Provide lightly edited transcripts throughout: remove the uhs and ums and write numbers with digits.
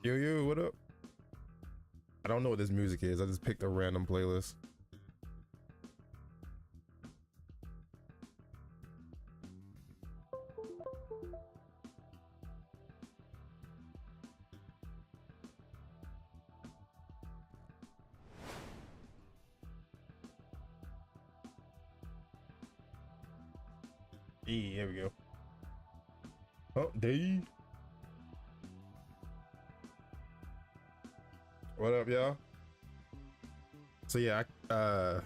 Yo, yo, what up? I don't know what this music is. I just picked a random playlist. Here we go. Oh, D. What up, y'all? So yeah, I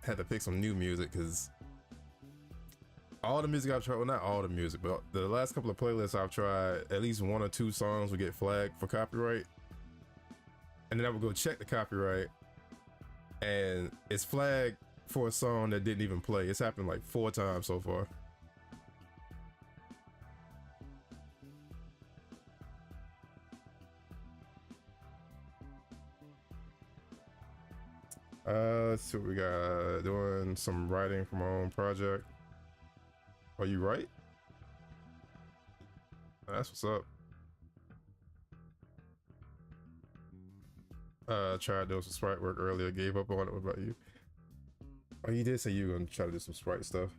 had to pick some new music because all the music I've tried, well, not all the music, but the last couple of playlists I've tried, at least 1 or 2 songs would get flagged for copyright. And then I would go check the copyright and it's flagged for a song that didn't even play. It's happened like 4 times so far. Let's see what we got. Doing some writing for my own project. Are you right? That's what's up. Tried doing some sprite work earlier, gave up on it. What about you? Oh, you did say you were gonna try to do some sprite stuff.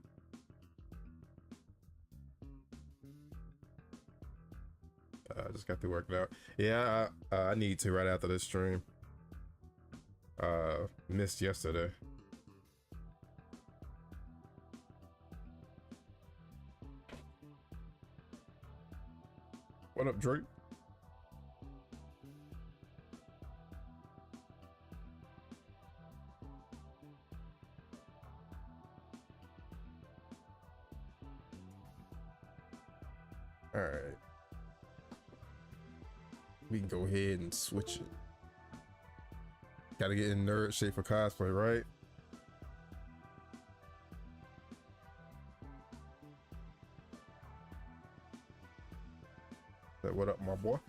I just got to working out. Yeah, I need to right after this stream. Missed yesterday. What up, Drake? All right. We can go ahead and switch it. Gotta get in nerd shape for cosplay, right? What up, my boy?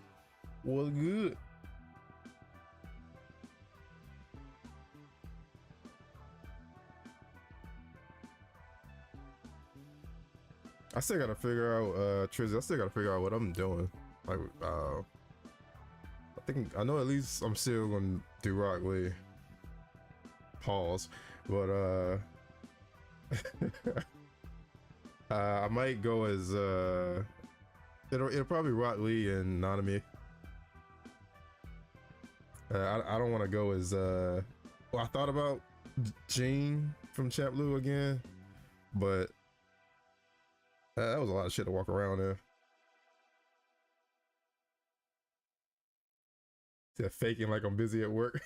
What's good? I still gotta figure out, Trizzy, I still gotta figure out what I'm doing. Like, I know at least I'm still gonna do Rock Lee. Pause. But, I might go as, it'll probably Rock Lee and Nanami. I don't want to go as, well, I thought about Jean from Champ Lu again, but that was a lot of shit to walk around in. Yeah, faking like I'm busy at work.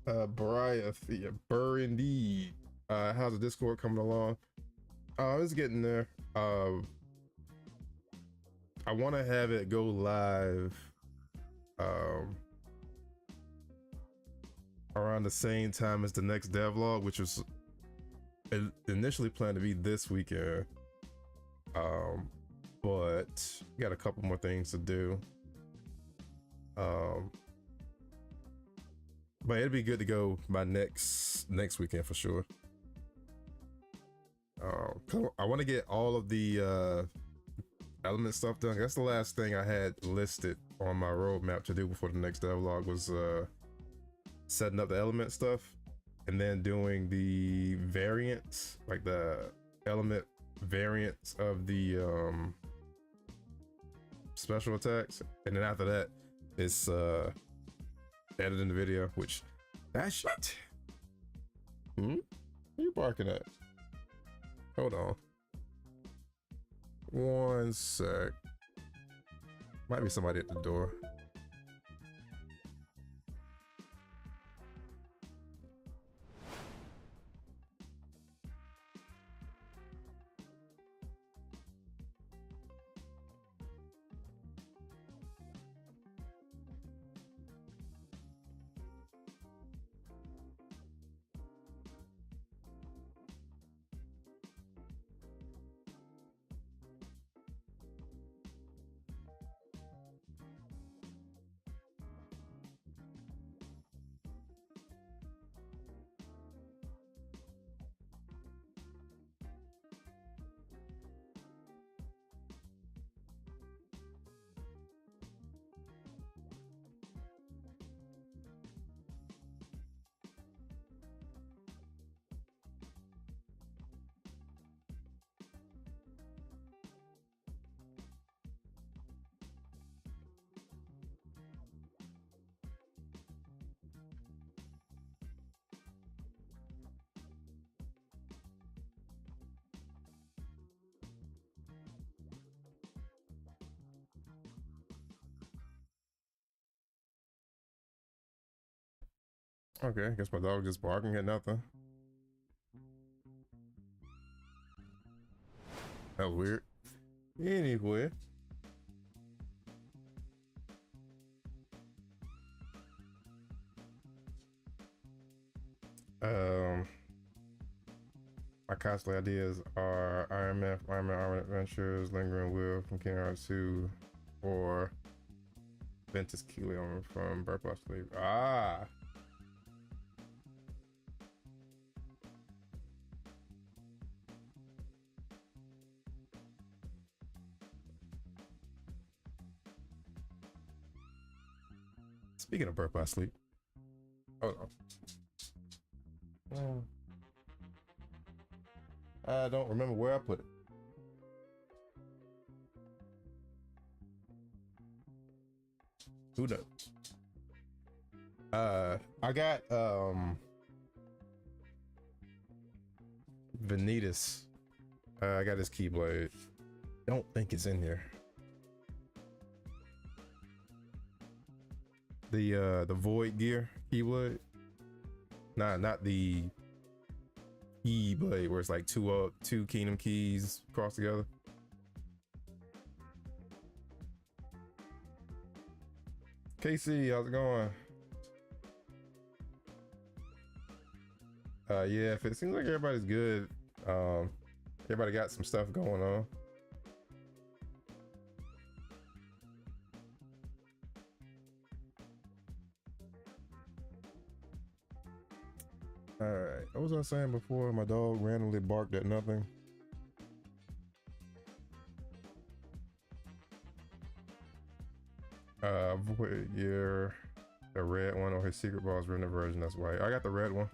BRRRR, yeah, Burr indeed. How's the Discord coming along? It's getting there. I want to have it go live around the same time as the next devlog, which was initially planned to be this weekend. But got a couple more things to do. But it'd be good to go by next weekend for sure. I want to get all of the element stuff done. That's the last thing I had listed on my roadmap to do before the next devlog was setting up the element stuff and then doing the variants, like the element variants of the special attacks, and then after that it's editing the video, which that shit. What are you barking at? Hold on 1 sec. Might be somebody at the door. Okay, I guess my dog just barking at nothing. That was weird. Anyway. My cosplay ideas are Iron Man Armored Adventures, Lingering Will from Kingdom Hearts 2, or Ventus Kelion from BRRRR Sleep. Ah! Speaking of BRRRR Sleep. Hold on. I don't remember where I put it. Who knows? I got Vanitas. I got his Keyblade. Don't think it's in here. The Void Gear Keyblade. Nah, not the Keyblade where it's like two Kingdom keys crossed together. KC, how's it going? Yeah, if it seems like everybody's good. Everybody got some stuff going on. All right, what was I saying before? My dog randomly barked at nothing. Void Gear, the red one, or his secret boss render version. That's white. I got the red one.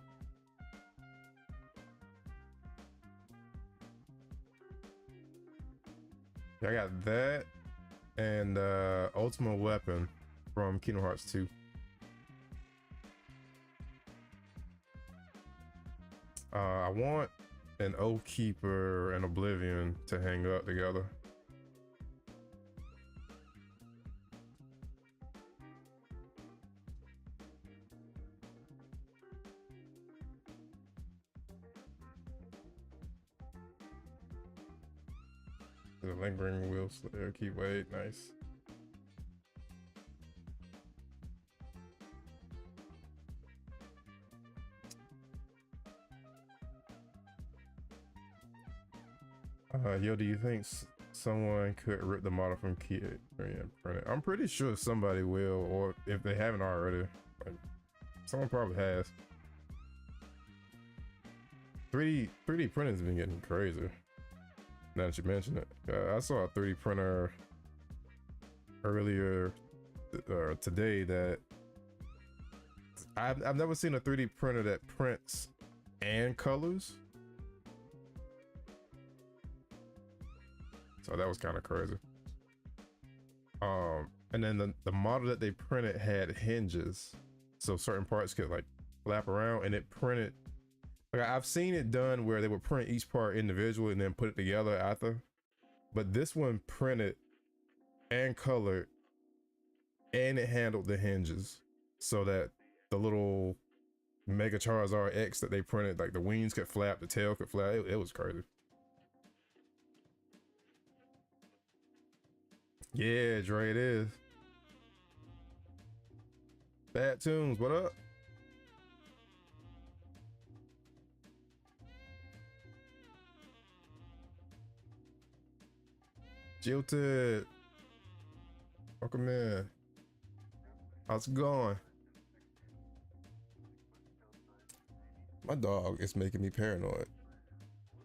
Yeah, I got that and Ultimate Weapon from Kingdom Hearts 2. I want an Oath Keeper and Oblivion to hang up together. The Lingering Will Slayer, Keyway, nice. Yo, do you think someone could rip the model from Kid and print it? I'm pretty sure somebody will, or if they haven't already, like, someone probably has. 3D printing's been getting crazy. Now that you mention it, I saw a 3D printer earlier today that I've never seen a 3D printer that prints and colors. So that was kind of crazy. And then the model that they printed had hinges, so certain parts could like flap around, and it printed. Like I've seen it done where they would print each part individually and then put it together after, but this one printed and colored, and it handled the hinges so that the little Mega Charizard X that they printed, like the wings could flap, the tail could flap. It was crazy. Yeah, Dre, it is. Bad Tunes, what up? Jilted, welcome in. How's it going? My dog is making me paranoid.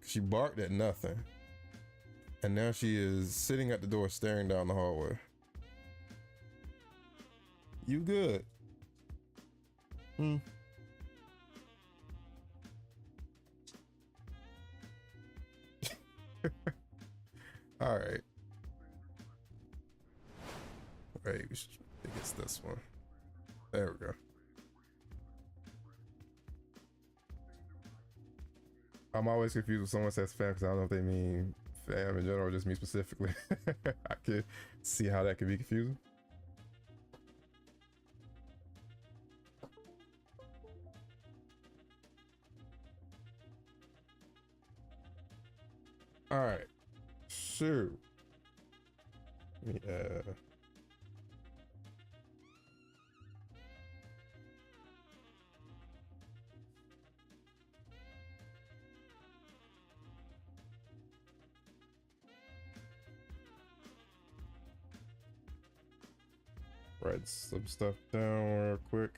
She barked at nothing, and now she is sitting at the door staring down the hallway. You good? Hmm. All right. Wait, I think it's this one. There we go. I'm always confused when someone says fam because I don't know if they mean fam in general or just me specifically. I could see how that could be confusing. All right, so let me, write some stuff down real quick.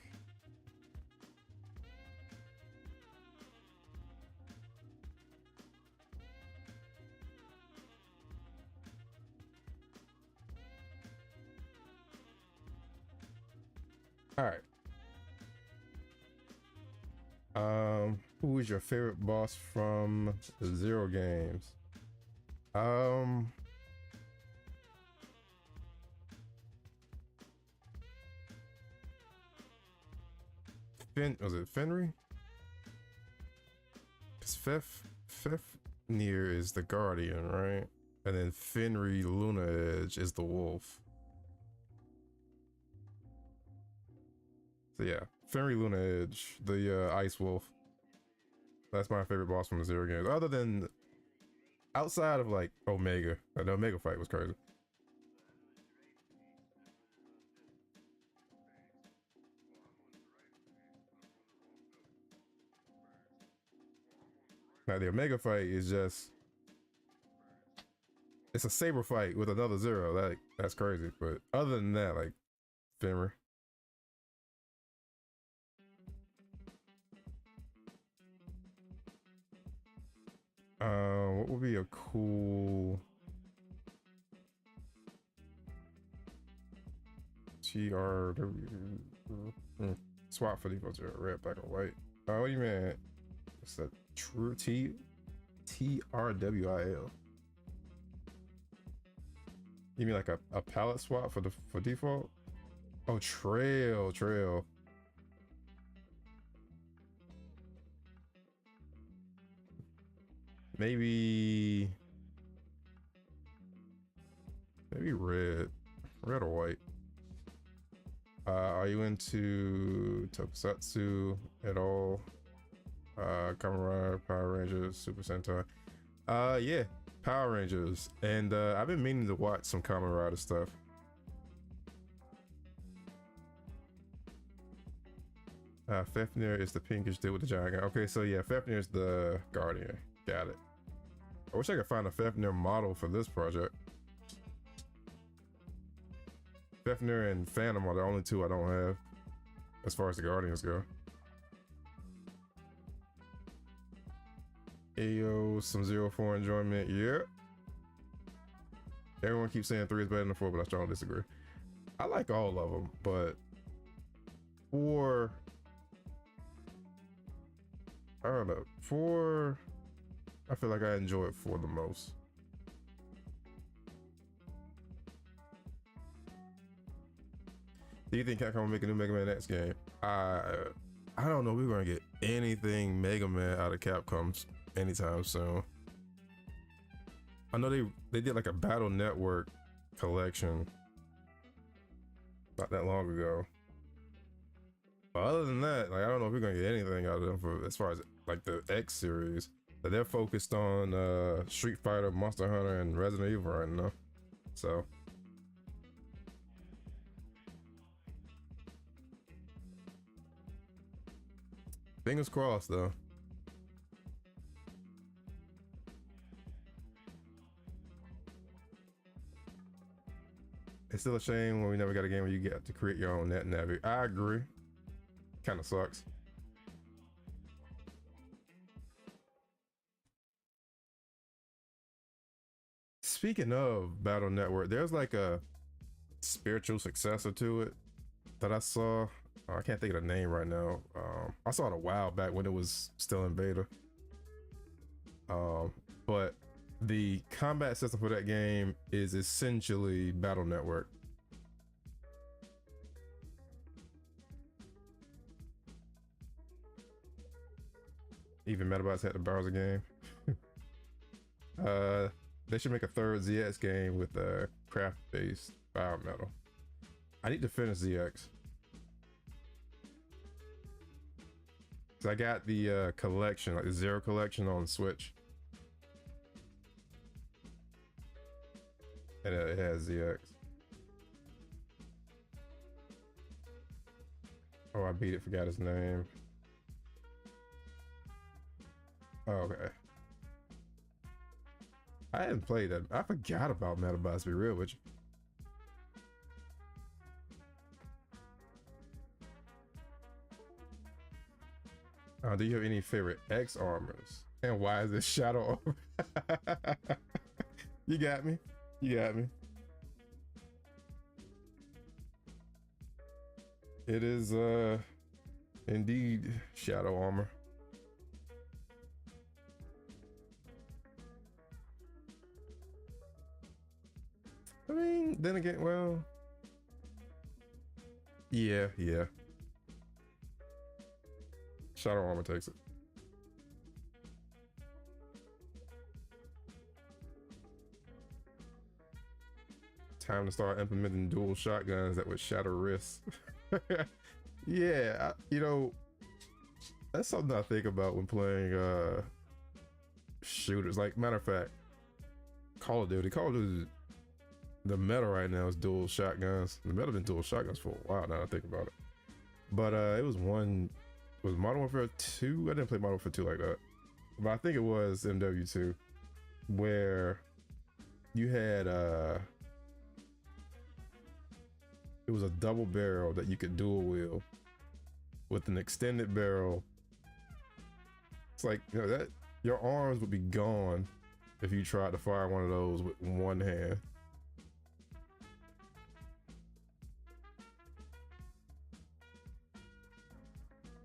All right. Who is your favorite boss from the Zero games? Was it Fenry? Because Fifnir is the Guardian, right? And then Fenry Luna Edge is the Wolf. So yeah, Fenry Luna Edge, the Ice Wolf. That's my favorite boss from the Zero games. Other than outside of like Omega. The Omega fight was crazy. Now the Omega fight is just, it's a saber fight with another Zero. That's crazy. But other than that, like Fenrir. What would be a cool TRW swap for default red, black, and white? Oh, what do you mean? What's that? True TRWIL. You mean like a palette swap for default? Oh, trail. Maybe red or white. Are you into Tokusatsu at all? Kamen Rider, Power Rangers, Super Sentai. Yeah, Power Rangers. And I've been meaning to watch some Kamen Rider stuff. Fafnir is the pinkish dude with the giant guy. Okay, so yeah, Fafnir is the Guardian. Got it. I wish I could find a Fafnir model for this project. Fafnir and Phantom are the only two I don't have as far as the Guardians go. Ayo, some 04 enjoyment. Yeah. Everyone keeps saying 3 is better than 4, but I strongly disagree. I like all of them, but 4, I don't know. 4, I feel like I enjoy it 4 the most. Do you think Capcom will make a new Mega Man X game? I don't know. We're gonna get anything Mega Man out of Capcom anytime soon. I know they did like a Battle Network collection not that long ago. But other than that, like I don't know if we're gonna get anything out of them for as far as like the X series. But they're focused on Street Fighter, Monster Hunter, and Resident Evil right now. So fingers crossed though. It's still a shame when we never got a game where you get to create your own net navi. I agree. Kind of sucks. Speaking of Battle Network, there's like a spiritual successor to it that I saw. I can't think of the name right now. I saw it a while back when it was still in beta. But the combat system for that game is essentially Battle Network. Even Metabots had the browser game. They should make a third ZX game with craft-based Biometal. I need to finish ZX. So I got the collection, like the Zero collection on Switch. And it has ZX. Oh, I beat it, forgot his name. Oh, okay. I hadn't played that. I forgot about Metabots, to be real with you. Do you have any favorite X armors? And why is this shadow armor? You got me. You got me. It is indeed shadow armor. I mean, then again, well, yeah. Shadow armor takes it. Time to start implementing dual shotguns that would shatter wrists. Yeah, you know, that's something I think about when playing shooters. Like, matter of fact, Call of Duty, the meta right now is dual shotguns. The meta been dual shotguns for a while now, I think about it. But it was Modern Warfare 2? I didn't play Modern Warfare 2 like that, but I think it was MW2, where you had it was a double barrel that you could dual wield with an extended barrel. It's like, you know, that your arms would be gone if you tried to fire one of those with one hand.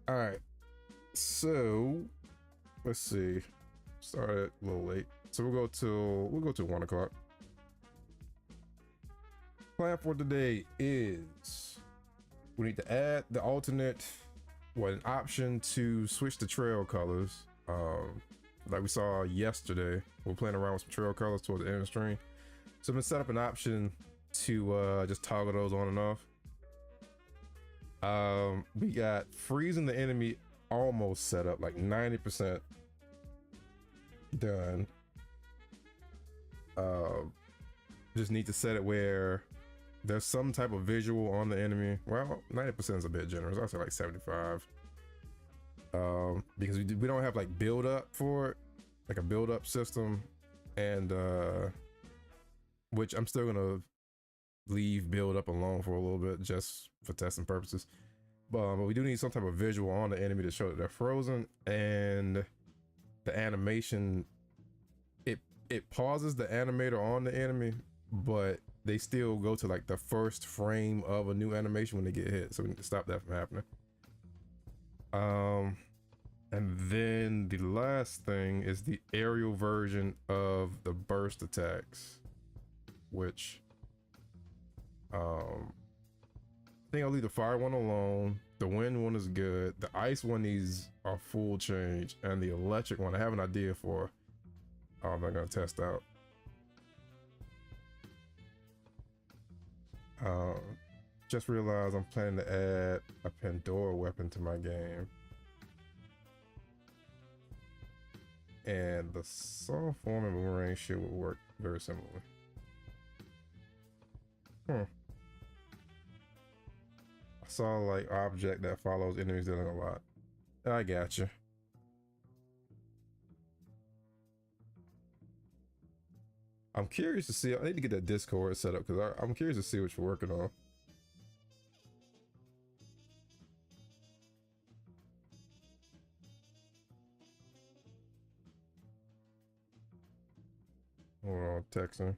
All right, so let's see. Started a little late, so we'll go to 1 o'clock. Plan for today is we need to add the alternate, an option to switch the trail colors. Like we saw yesterday, we're playing around with some trail colors towards the end of the stream. So I'm gonna set up an option to just toggle those on and off. We got freezing the enemy almost set up, like 90% done. Just need to set it where there's some type of visual on the enemy. Well, 90% is a bit generous. I'll say like 75. Because we don't have like build up for it, like a build up system, and which I'm still gonna leave build up alone for a little bit just for testing purposes. But we do need some type of visual on the enemy to show that they're frozen, and the animation, it pauses the animator on the enemy, but they still go to like the first frame of a new animation when they get hit, so we need to stop that from happening. And then the last thing is the aerial version of the burst attacks, which I think I'll leave the fire one alone. The wind one is good. The ice one needs a full change, and the electric one I have an idea for. I'm not gonna test out. Just realized I'm planning to add a Pandora weapon to my game, and the soft form and boomerang shit would work very similarly. I saw like object that follows enemies dealing a lot. I gotcha. I'm curious to see. I need to get that Discord set up because I'm curious to see what you're working on. Hold on, texting.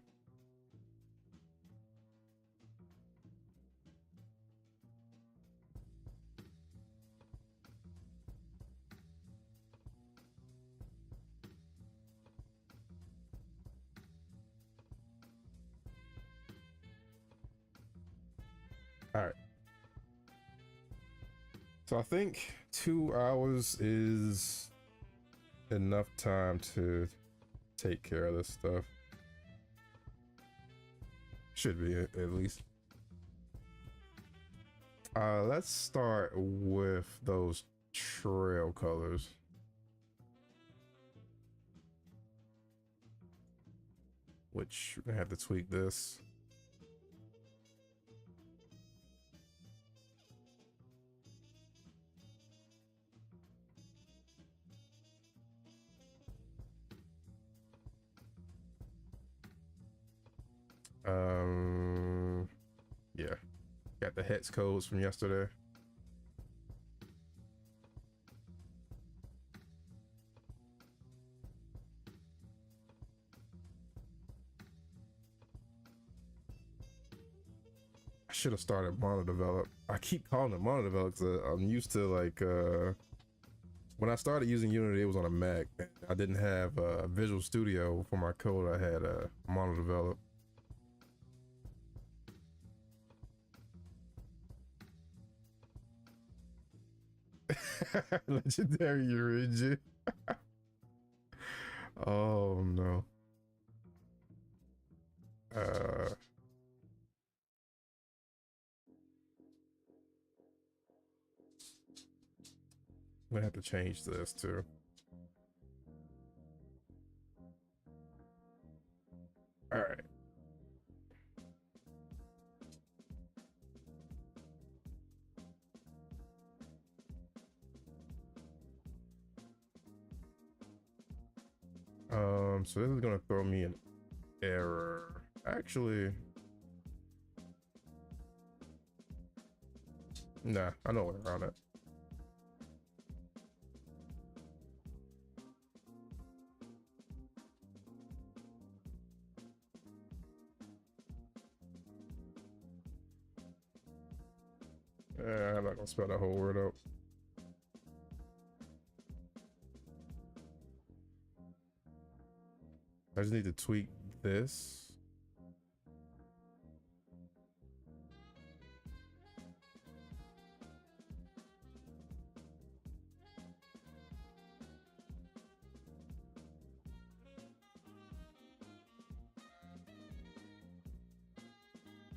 All right. So I think 2 hours is enough time to take care of this stuff. Should be at least. Let's start with those trail colors. which I have to tweak this. Yeah, got the hex codes from yesterday. I should have started mono develop. I keep calling it mono develop because I'm used to like when I started using Unity, it was on a Mac. I didn't have Visual Studio for my code. I had mono develop. Legendary Yurinji. Oh no. I'm gonna have to change this too. All right. So this is gonna throw me an error. Actually, nah, I know a way around it. I'm not gonna spell that whole word out. I just need to tweak this.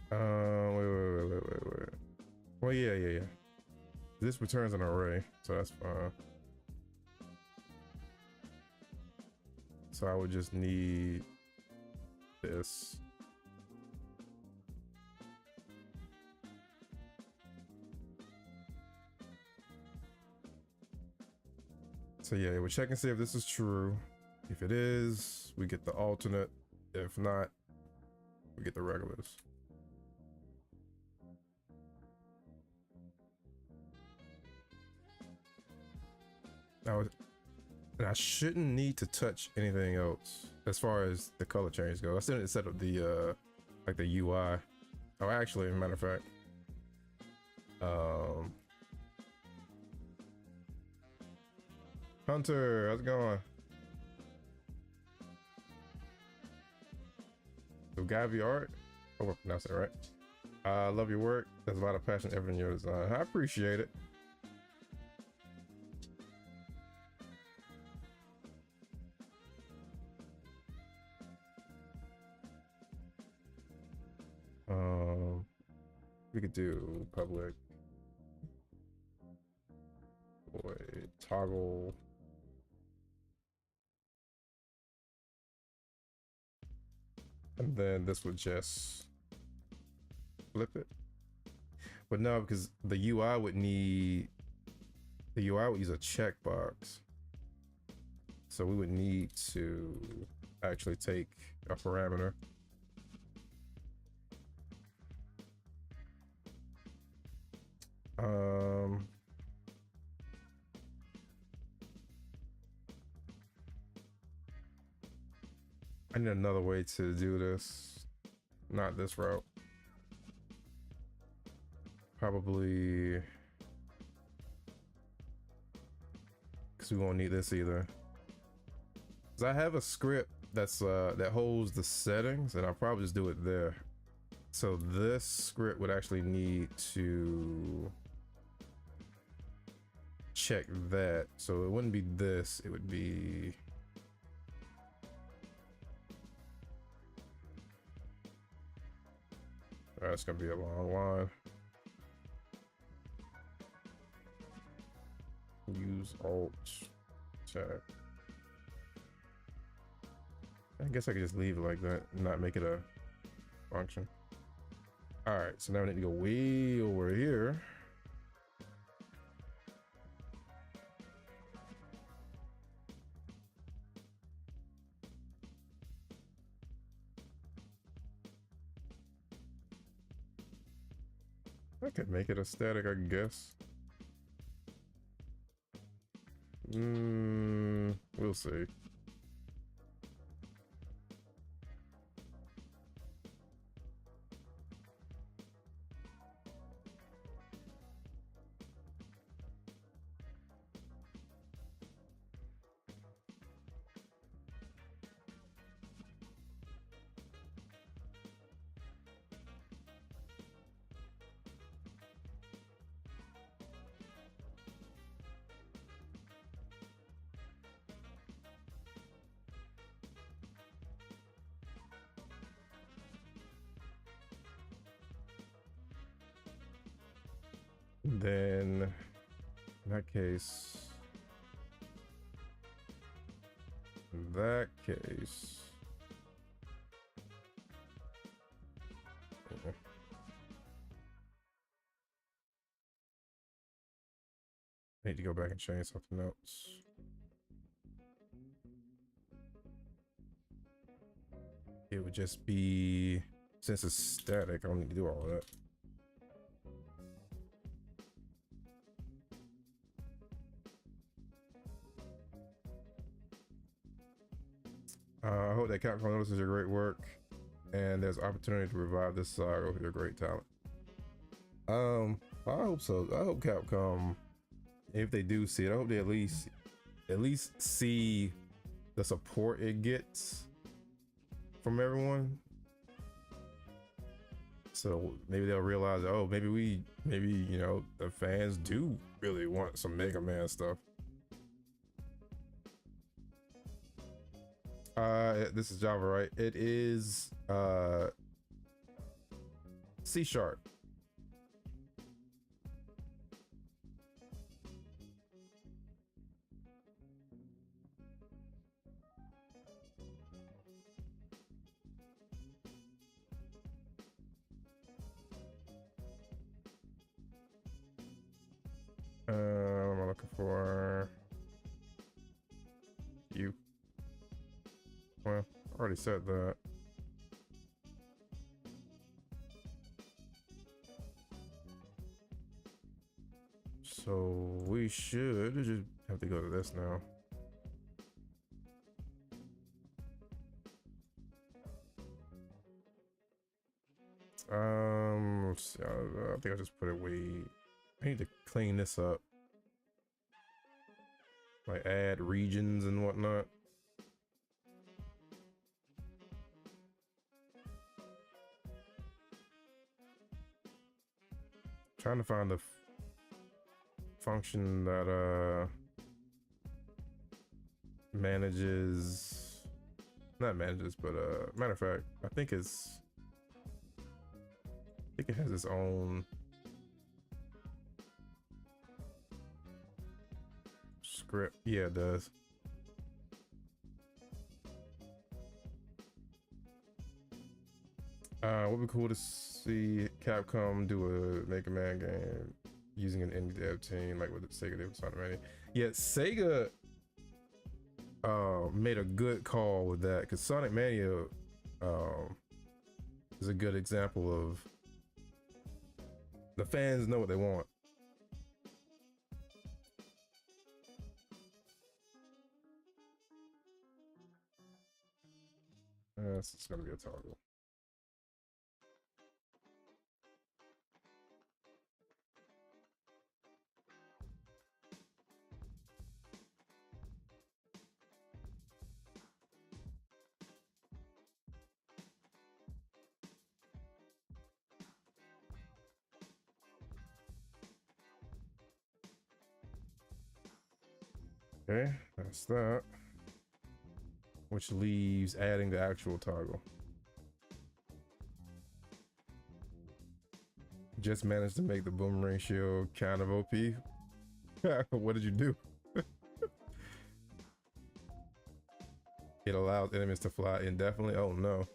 Wait. Well, yeah. This returns an array, so that's fine. So I would just need this. So yeah, we're checking to see if this is true. If it is, we get the alternate. If not, we get the regulars. Now, and I shouldn't need to touch anything else as far as the color change goes. I still need to set up the like the UI. Oh, actually, as a matter of fact, Hunter, how's it going? So Gavi Art, oh, I pronounced that right. I love your work. There's a lot of passion and effort in your design. I appreciate it. We could do public void toggle. And then this would just flip it. But no, because the UI would use a checkbox. So we would need to actually take a parameter. I need another way to do this. Not this route. Probably because we won't need this either. Because I have a script that's that holds the settings, and I'll probably just do it there. So this script would actually need to check that. So it wouldn't be this, it would be it's gonna be a long line. Use alt check. I guess I could just leave it like that and not make it a function. All right, so now we need to go way over here. I could make it a static, I guess. We'll see. Then, in that case, okay. I need to go back and change something else. It would just be, since it's static, I don't need to do all of that. I hope that Capcom notices your great work and there's opportunity to revive this saga with your great talent. I hope so. I hope Capcom, if they do see it, I hope they at least see the support it gets from everyone. So maybe they'll realize, oh, maybe you know, the fans do really want some Mega Man stuff. This is Java, right? It is C#. I'm looking for you. Well, I already said that. So we should just have to go to this now. Let's see, I think I just put it way. I need to clean this up. Like add regions and whatnot. Trying to find the function that manages, not manages, but matter of fact, I think it has its own script. Yeah, it does. Would be cool to see Capcom do a Mega Man game using an indie dev team like what Sega did with Sonic Mania. Yeah, Sega made a good call with that, because Sonic Mania is a good example of the fans know what they want. This is gonna be a toggle. Okay, that's that. Which leaves adding the actual toggle. Just managed to make the boom ratio kind of OP. What did you do? It allows enemies to fly indefinitely. Oh no.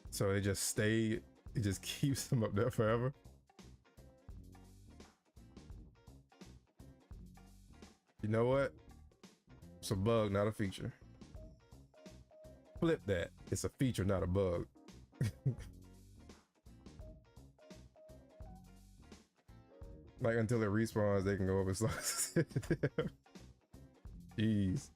So it just stay, it just keeps them up there forever. You know what? It's a bug, not a feature. Flip that. It's a feature, not a bug. Like until it respawns, they can go up as long as jeez.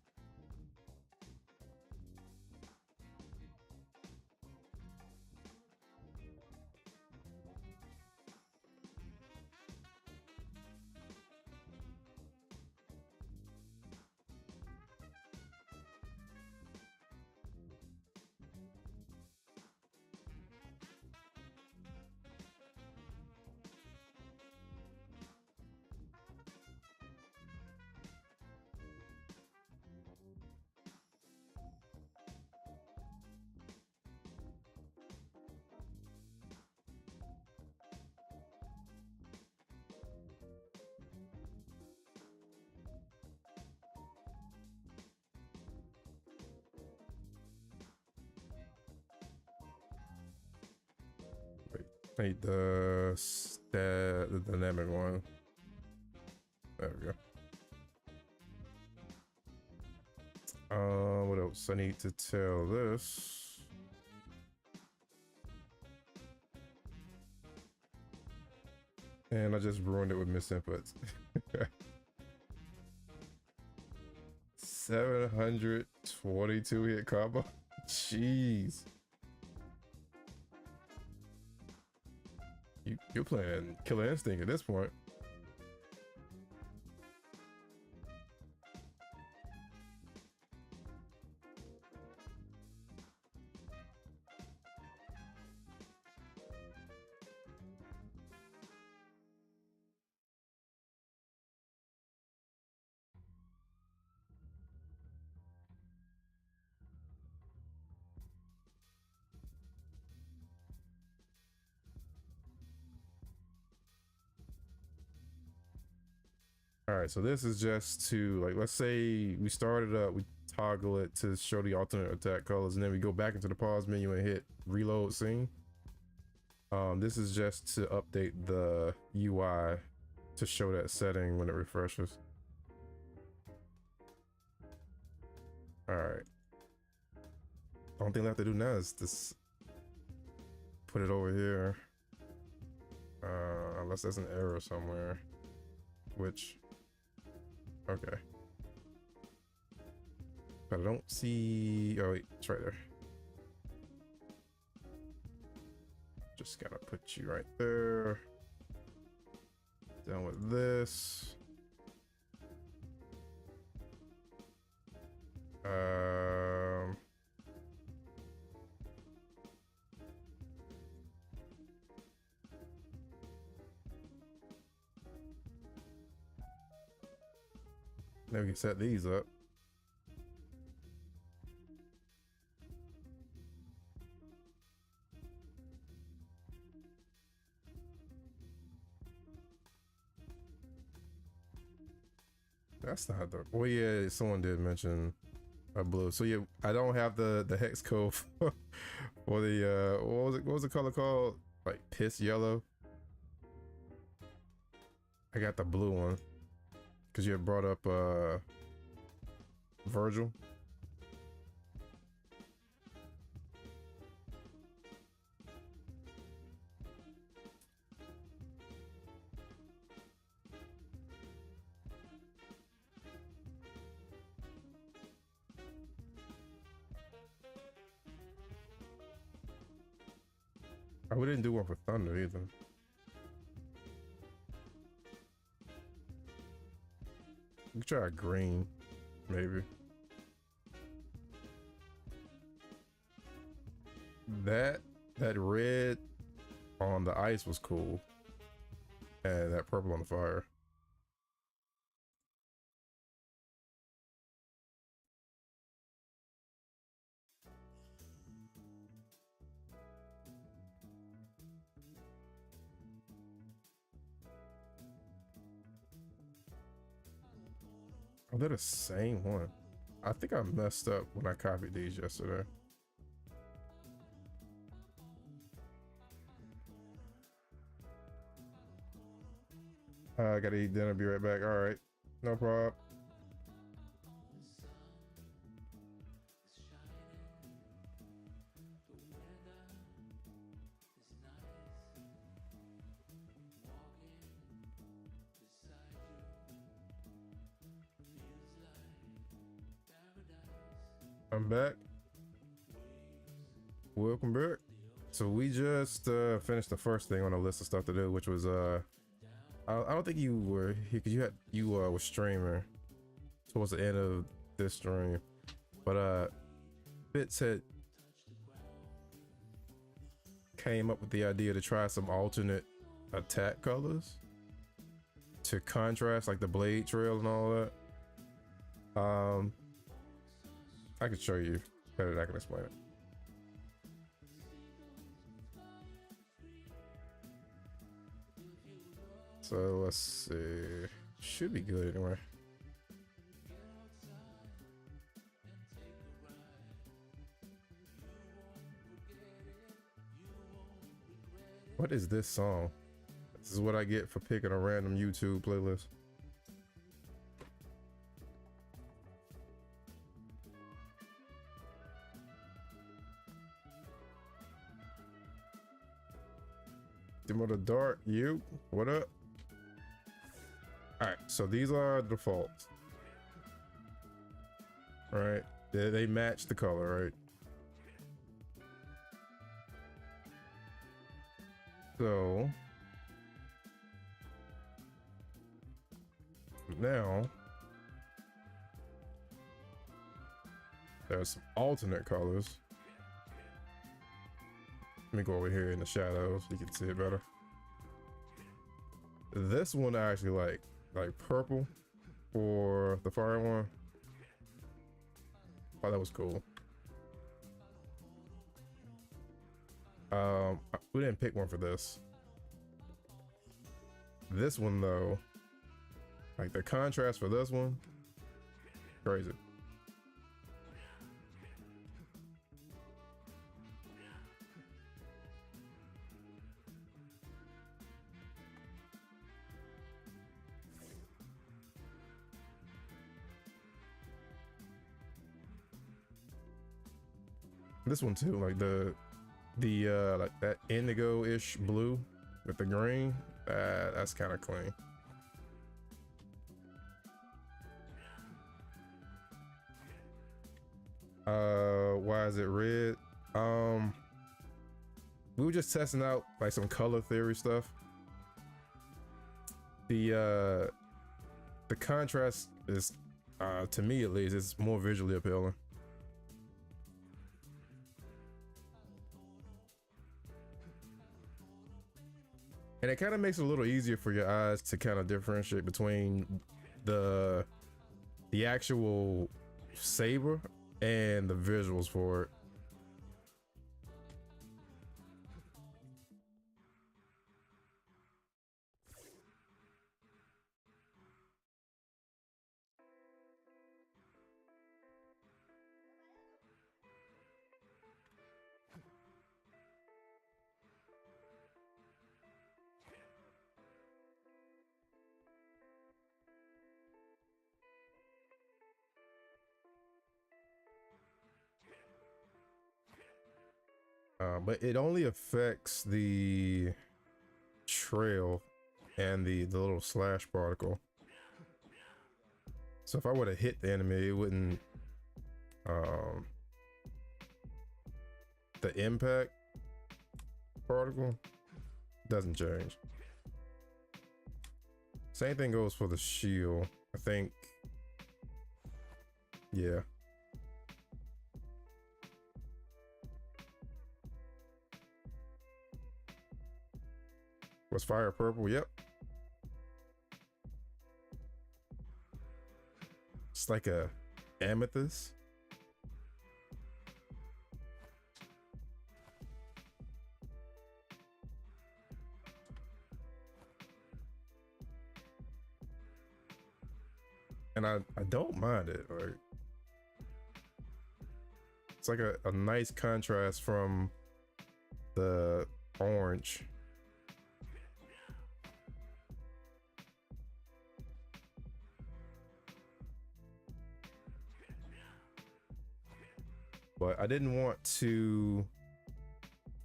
Wait, the dynamic one. There we go. What else I need to tell this? And I just ruined it with misinputs. 722 hit combo. Jeez. You're playing Killer Instinct at this point. All right, so this is just to, like, let's say we started up, we toggle it to show the alternate attack colors, and then we go back into the pause menu and hit reload scene. This is just to update the UI to show that setting when it refreshes. All right. Only thing left to do now is just put it over here. Unless there's an error somewhere, which, okay. But I don't see, oh wait, it's right there. Just gotta put you right there. Done with this. Now we can set these up. That's not the, well, yeah, someone did mention a blue. So yeah, I don't have the hex code for the what was the color called? Like piss yellow. I got the blue one because you had brought up Virgil. Oh, we didn't do one for Thunder either. We could try green, maybe. That red on the ice was cool, and that purple on the fire. Oh, they're the same one. I think I messed up when I copied these yesterday. I gotta eat dinner, be right back. All right, no problem. I'm back. Welcome back. So we just finished the first thing on the list of stuff to do, which was I don't think you were here because you were streaming towards the end of this stream, but Fitz had came up with the idea to try some alternate attack colors to contrast like the blade trail and all that. I could show you better than I can explain it. So let's see, should be good anyway. What is this song? This is what I get for picking a random YouTube playlist. Demo the Dark, you, what up? All right, so these are defaults. All right, they match the color, right? So now there's some alternate colors. Let me go over here in the shadows so you can see it better. This one I actually like purple for the fire one. Oh, that was cool. We didn't pick one for this. This one though, like the contrast for this one, crazy. This one too, like the like that indigo-ish blue with the green, that's kind of clean. Why is it red? We were just testing out like some color theory stuff. The contrast is to me at least, it's more visually appealing. And it kind of makes it a little easier for your eyes to kind of differentiate between the actual saber and the visuals for it. But it only affects the trail and the little slash particle. So if I were to hit the enemy, it wouldn't the impact particle doesn't change. Same thing goes for the shield, I think. Yeah. Was fire purple? Yep. It's like a amethyst. And and I don't mind it. Like, it's like a nice contrast from the orange. But I didn't want to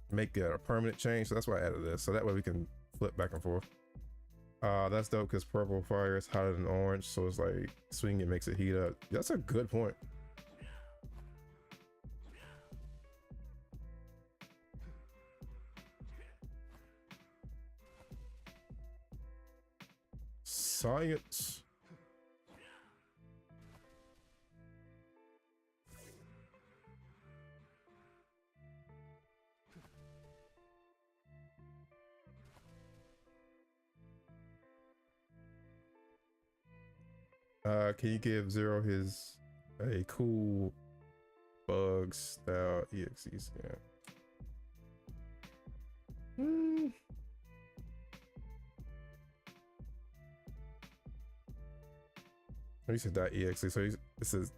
make it a permanent change, so that's why I added this, so that way we can flip back and forth. That's dope because purple fire is hotter than orange, so it's like swinging it makes it heat up. That's a good point. Science. Can you give Zero a cool bug style EXE scan? You said .exe, so this is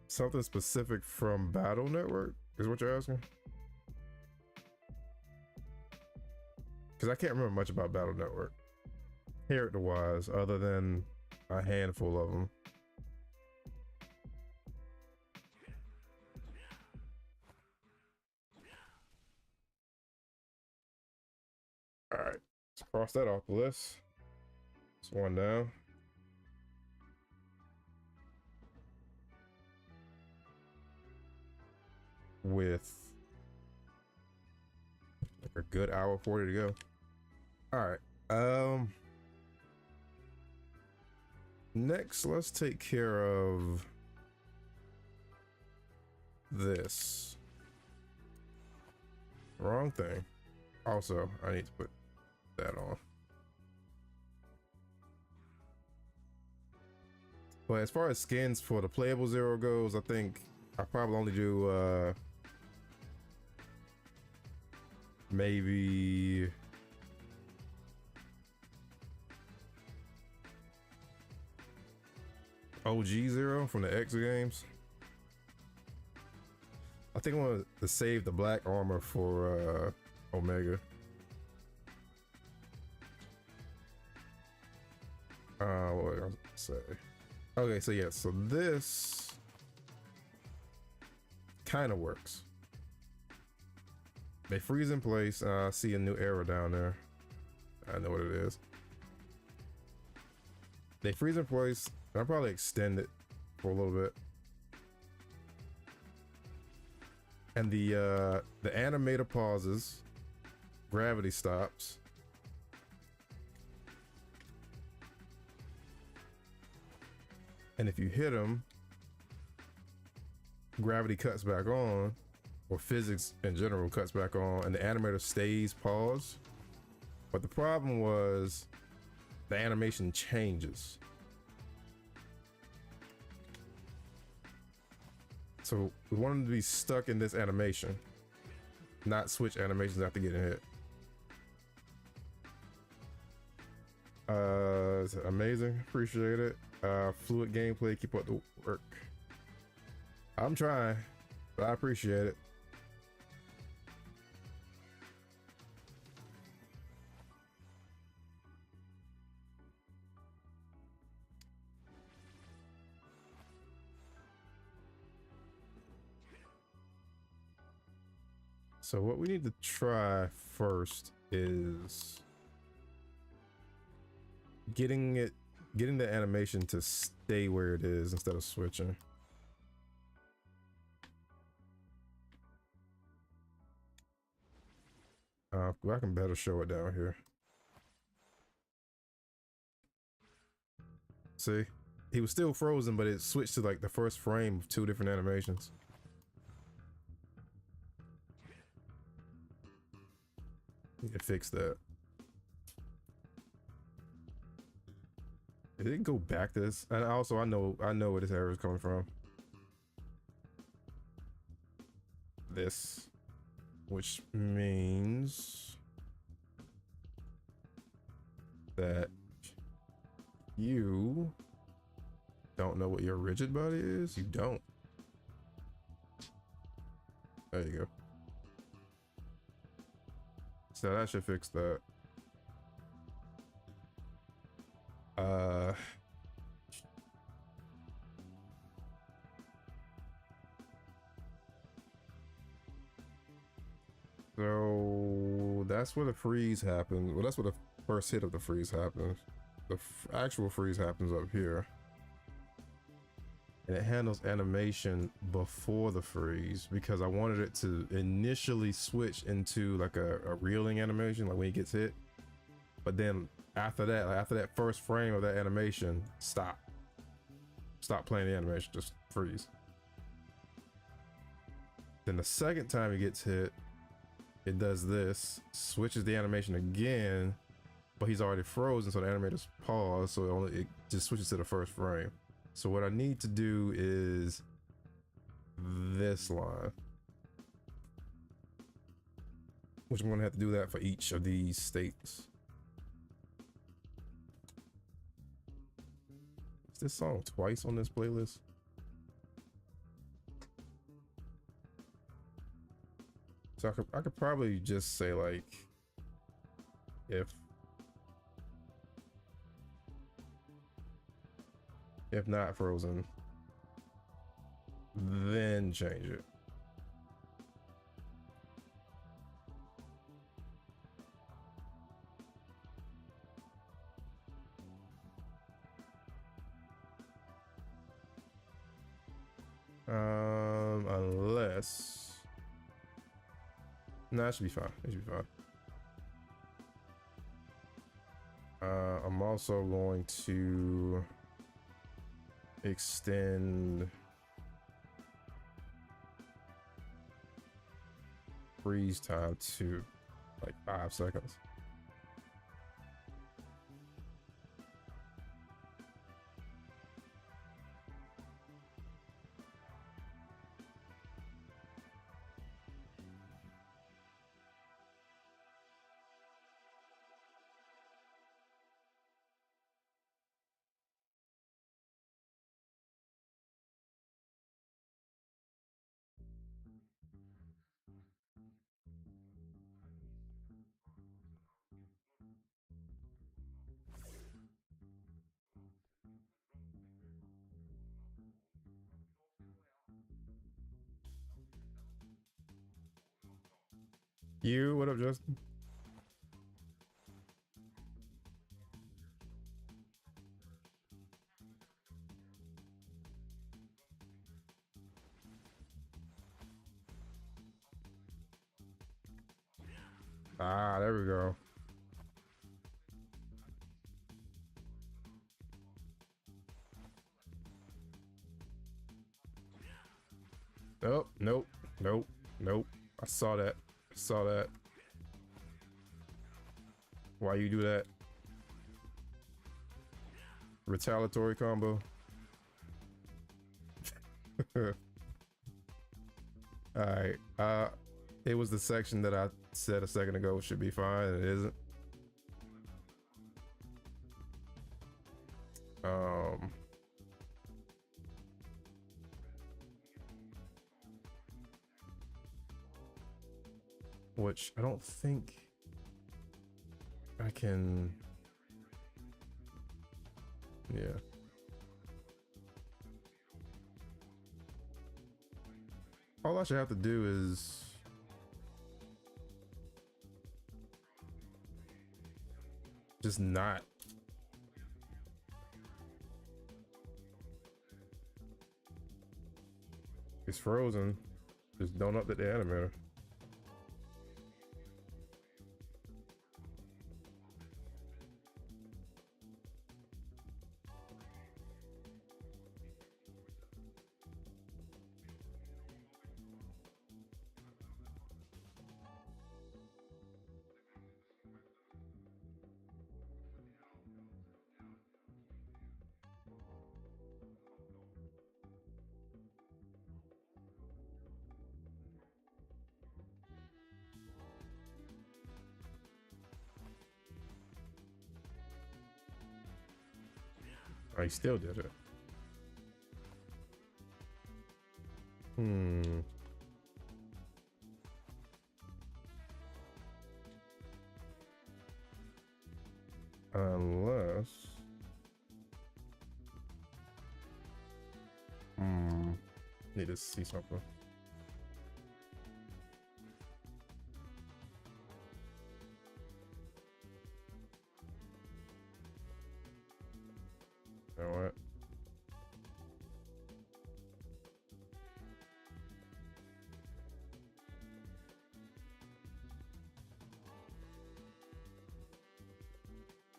something specific from Battle Network, is what you're asking? Because I can't remember much about Battle Network, character-wise, other than a handful of them. All right, let's cross that off the list. It's one down. With like a good hour 40 to go. All right. Next, let's take care of this. Wrong thing. Also, I need to put that on. But as far as skins for the playable Zero goes, I think I probably only do maybe OG Zero from the X games. I think I want to save the black armor for Omega. What was I gonna say? Okay, so yeah, so this kind of works. They freeze in place. I see a new arrow down there. I know what it is. They freeze in place. I'll probably extend it for a little bit. And the animator pauses. Gravity stops. And if you hit them, gravity cuts back on, or physics in general cuts back on, and the animator stays paused. But the problem was the animation changes. So we wanted to be stuck in this animation, not switch animations after getting hit. It's amazing, appreciate it. Fluid gameplay, keep up the work. I'm trying, but I appreciate it. So what we need to try first is getting the animation to stay where it is instead of switching. I can better show it down here. See, he was still frozen, but it switched to like the first frame of two different animations. Need to fix that. It didn't go back to this, and also I know where this error is coming from. This, which means that you don't know what your rigid body is? You don't. There you go. So that should fix that. So that's where the freeze happens. Well, that's where the first hit of the freeze happens. The actual freeze happens up here. And it handles animation before the freeze because I wanted it to initially switch into like a reeling animation, like when he gets hit. But then after that, like after that first frame of that animation, stop playing the animation, just freeze. Then the second time he gets hit, it does this, switches the animation again, but he's already frozen, so the animator's paused, so it just switches to the first frame. So what I need to do is this line, which I'm gonna have to do that for each of these states. Is this song twice on this playlist? So I could probably just say like, if not frozen, then change it. Unless, no, it should be fine. It should be fine. I'm also going to extend freeze time to like 5 seconds. What up, Justin? Ah, there we go. Nope, nope, nope, nope. I saw that. I saw that. Why you do that? Retaliatory combo. Alright. It was the section that I said a second ago should be fine, and it isn't. Which I don't think I can. Yeah. All I should have to do is just not. It's frozen. Just don't update the animator. I still did it. Hmm. Unless. Need to see something. You know what?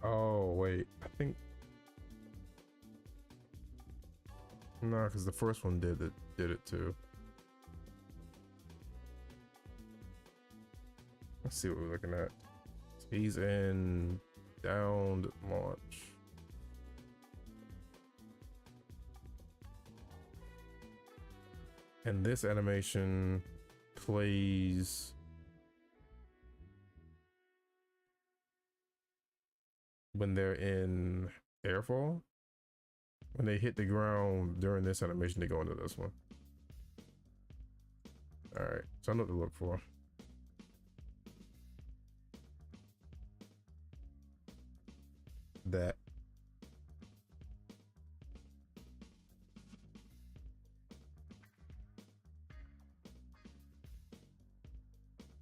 Oh, wait. I think. No, because the first one did it too. Let's see what we're looking at. He's in downed launch. And this animation plays when they're in airfall. When they hit the ground during this animation, they go into this one. All right, so I know what to look for. That.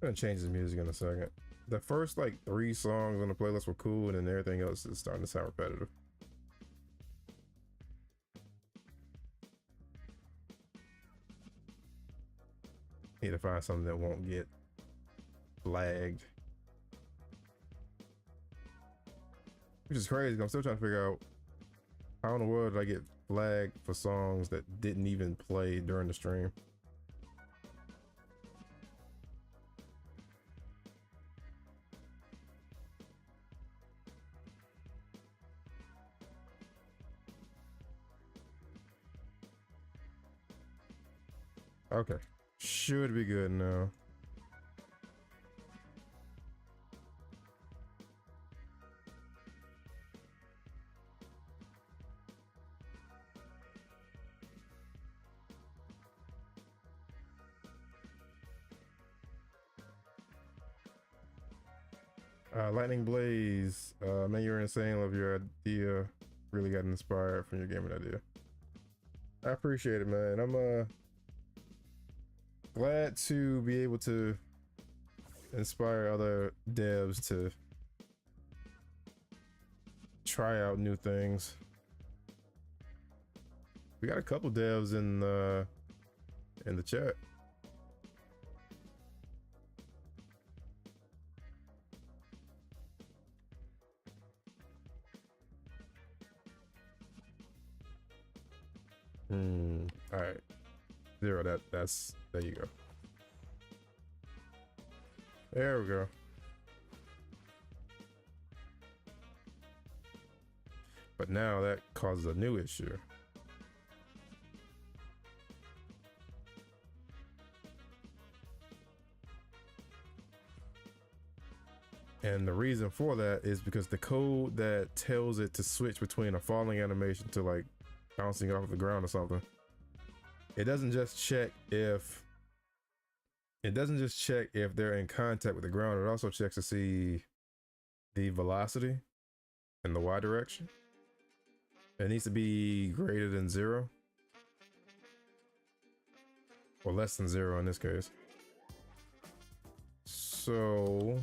I'm gonna change the music in a second. The first like 3 songs on the playlist were cool, and then everything else is starting to sound repetitive. Need to find something that won't get flagged. Which is crazy. I'm still trying to figure out how in the world did I get flagged for songs that didn't even play during the stream. Okay, should be good now. Lightning Blaze, man, you're insane. Love your idea. Really got inspired from your gaming idea. I appreciate it, man. I'm glad to be able to inspire other devs to try out new things. We got a couple devs in the chat. All right. 0. That's there you go. There we go. But now that causes a new issue. And the reason for that is because the code that tells it to switch between a falling animation to like bouncing off the ground or something, it doesn't just check if they're in contact with the ground. It also checks to see the velocity in the Y direction. It needs to be greater than 0 or less than 0 in this case. So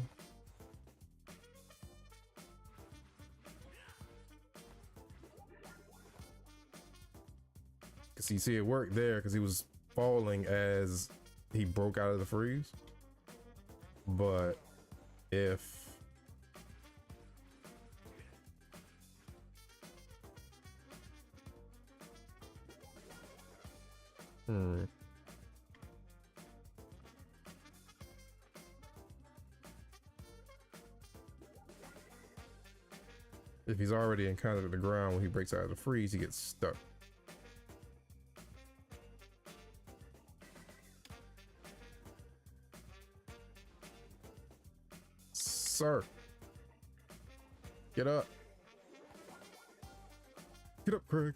because you see it worked there because he was falling as he broke out of the freeze. But if if he's already in contact with the ground when he breaks out of the freeze, he gets stuck. Sir, get up. Get up, Craig.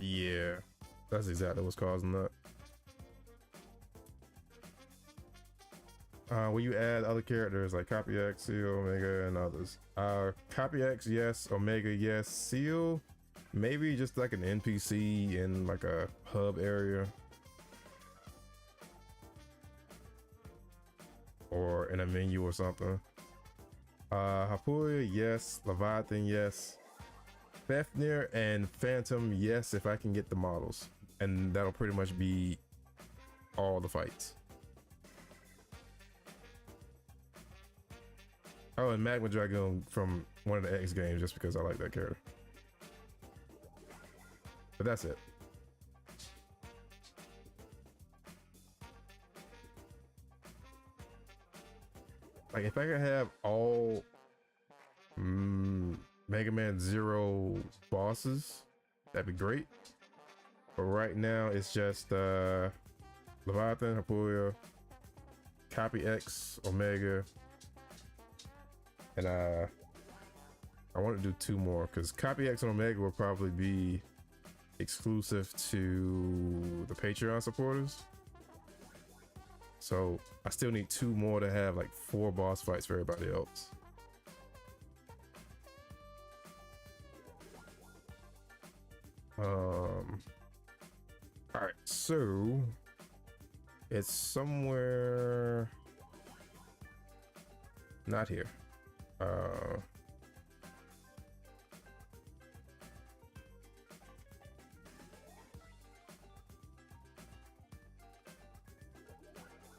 Yeah, that's exactly what's causing that. Will you add other characters like Copy X, Seal, Omega, and others? Copy X, yes. Omega, yes. Seal, maybe just like an NPC in like a hub area. Or in a menu or something. Hapuya, yes. Leviathan, yes. Fafnir and Phantom, yes, if I can get the models. And that'll pretty much be all the fights. Oh, and Magma Dragoon from one of the X games, just because I like that character. But that's it. Like, if I could have all Mega Man Zero bosses, that'd be great. But right now, it's just Leviathan, Hapuya, Copy X, Omega, and I want to do 2 more because Copy X and Omega will probably be exclusive to the Patreon supporters. So I still need 2 more to have like 4 boss fights for everybody else. All right, so it's somewhere not here.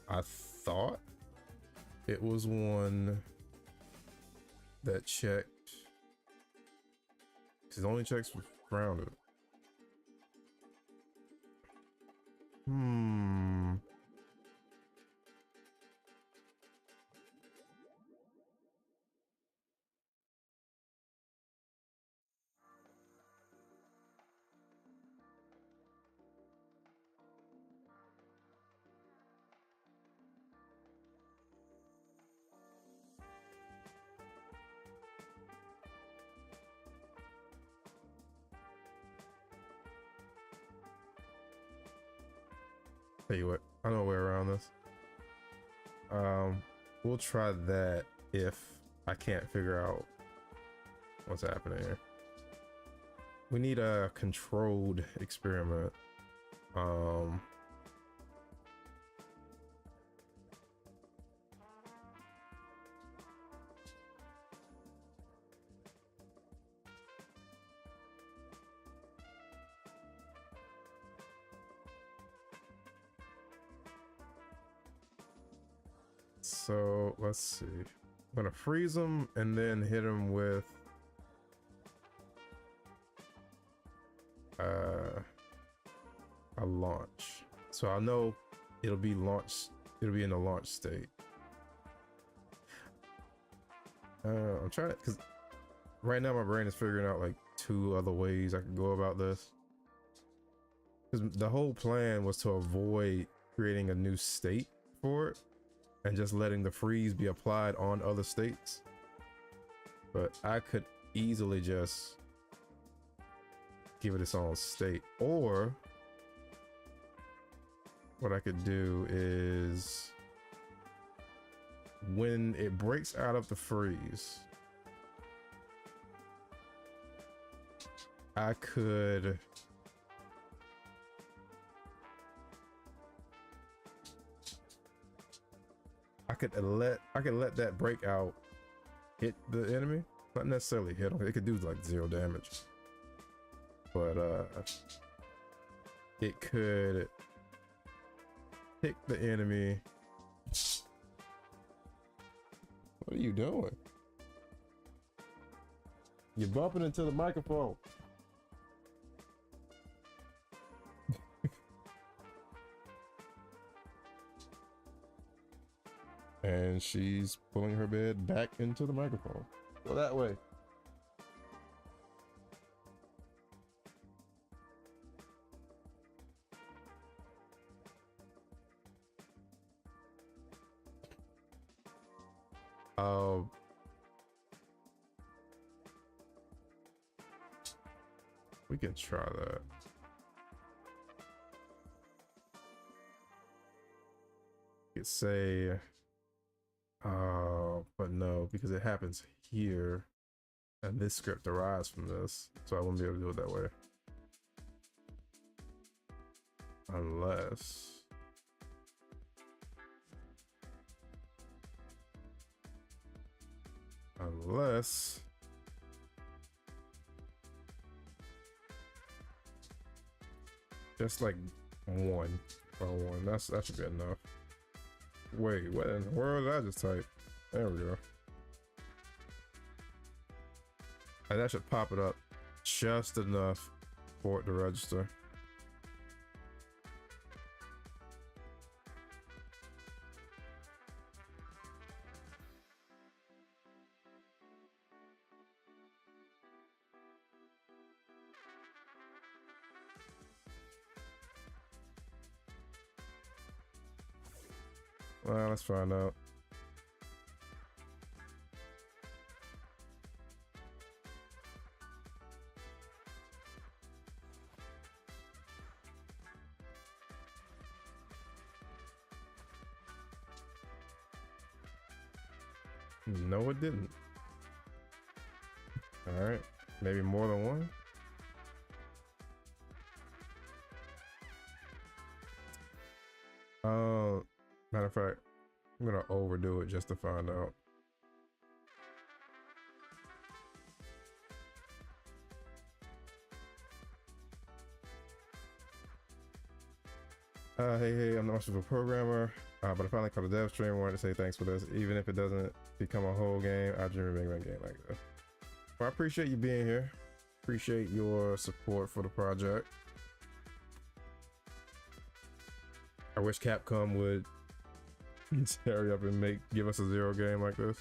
I thought it was one that checked, because it only checks for grounded. Tell you what, I know a way around this. We'll try that if I can't figure out what's happening here. We need a controlled experiment. So let's see. I'm gonna freeze him and then hit him with a launch. So I know it'll be launched. It'll be in the launch state. I'm trying to, because right now my brain is figuring out like 2 other ways I could go about this. Because the whole plan was to avoid creating a new state for it and just letting the freeze be applied on other states. But I could easily just give it its own state. Or what I could do is when it breaks out of the freeze, I could let that breakout hit the enemy. Not necessarily hit him. It could do like 0 damage. But it could hit the enemy. What are you doing? You're bumping into the microphone. And she's pulling her bed back into the microphone. Go that way. We can try that. could say, but no, because it happens here and this script derives from this, so I wouldn't be able to do it that way. Unless just like one by one. That should be enough. Wait, what in the world did I just type? There we go. And that should pop it up just enough for it to register. Well, let's find out. No, it didn't. All right, maybe more than one. Matter of fact, I'm gonna overdo it just to find out. Hey, I'm not much of a programmer, but I finally caught a dev stream. Wanted to say thanks for this, even if it doesn't become a whole game. I dream of making a game like this. Well, I appreciate you being here. Appreciate your support for the project. I wish Capcom would hurry up and give us a Zero game like this.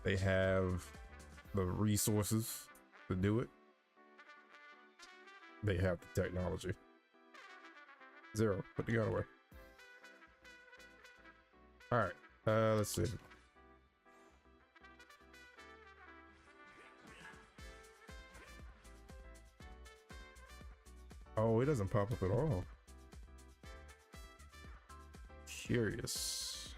They have the resources to do it. They have the technology. Zero, put the gun away. All right, let's see. Oh, it doesn't pop up at all. Curious.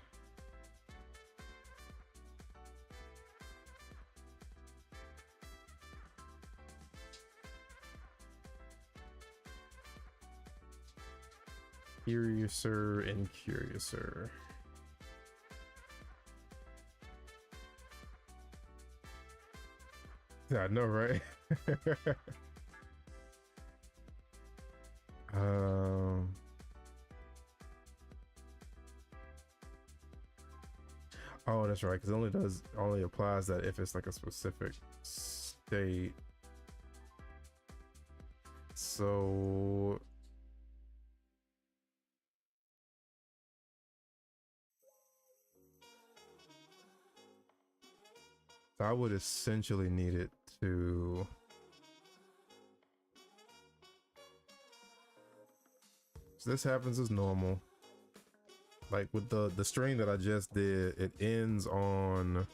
Curiouser and curiouser. Yeah, I know, right? Oh, that's right, because it only applies that if it's like a specific state. So I would essentially need it to this happens as normal. Like with the string that I just did, it ends on,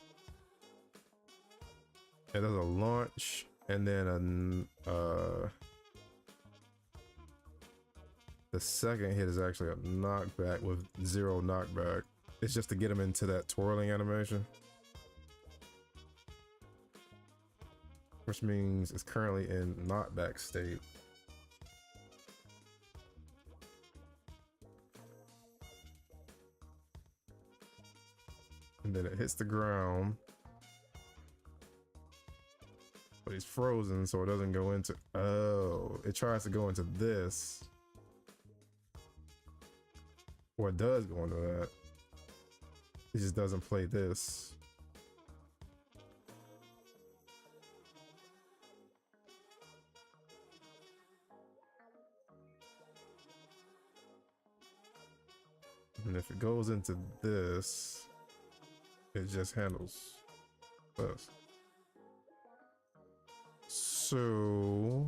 it does a launch and then the second hit is actually a knockback with 0 knockback. It's just to get him into that twirling animation, which means it's currently in knockback state. And then it hits the ground, but he's frozen, so it doesn't go into, oh, it tries to go into this, or it does go into that. It just doesn't play this. And if it goes into this, it just handles this. So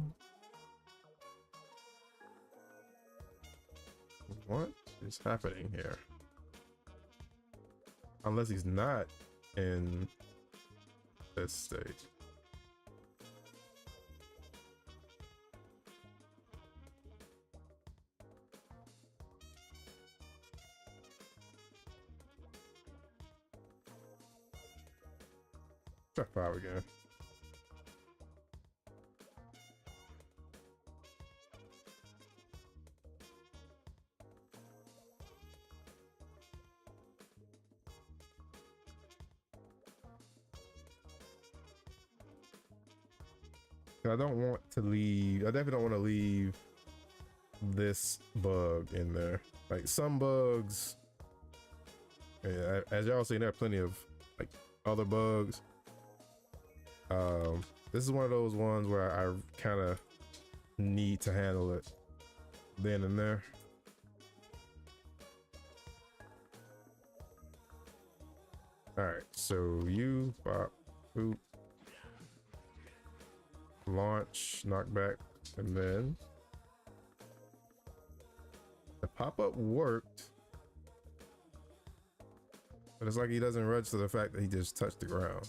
what is happening here? Unless he's not in this state. Try 5 again. I don't want to leave. I definitely don't want to leave this bug in there. Like some bugs, yeah, as y'all seen, there are plenty of like other bugs. This is one of those ones where I kind of need to handle it then and there. All right, so you pop, boop, launch, knockback, and then the pop-up worked, but it's like he doesn't register the fact that he just touched the ground.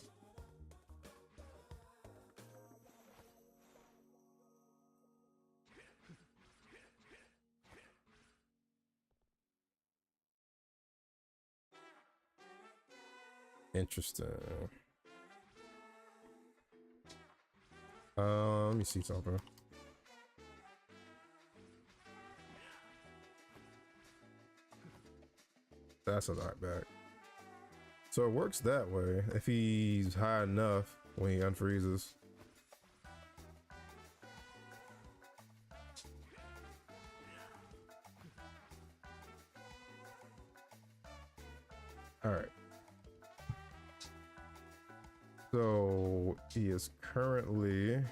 Interesting. Let me see something. That's a knockback. So it works that way if he's high enough when he unfreezes. All right. So he is currently.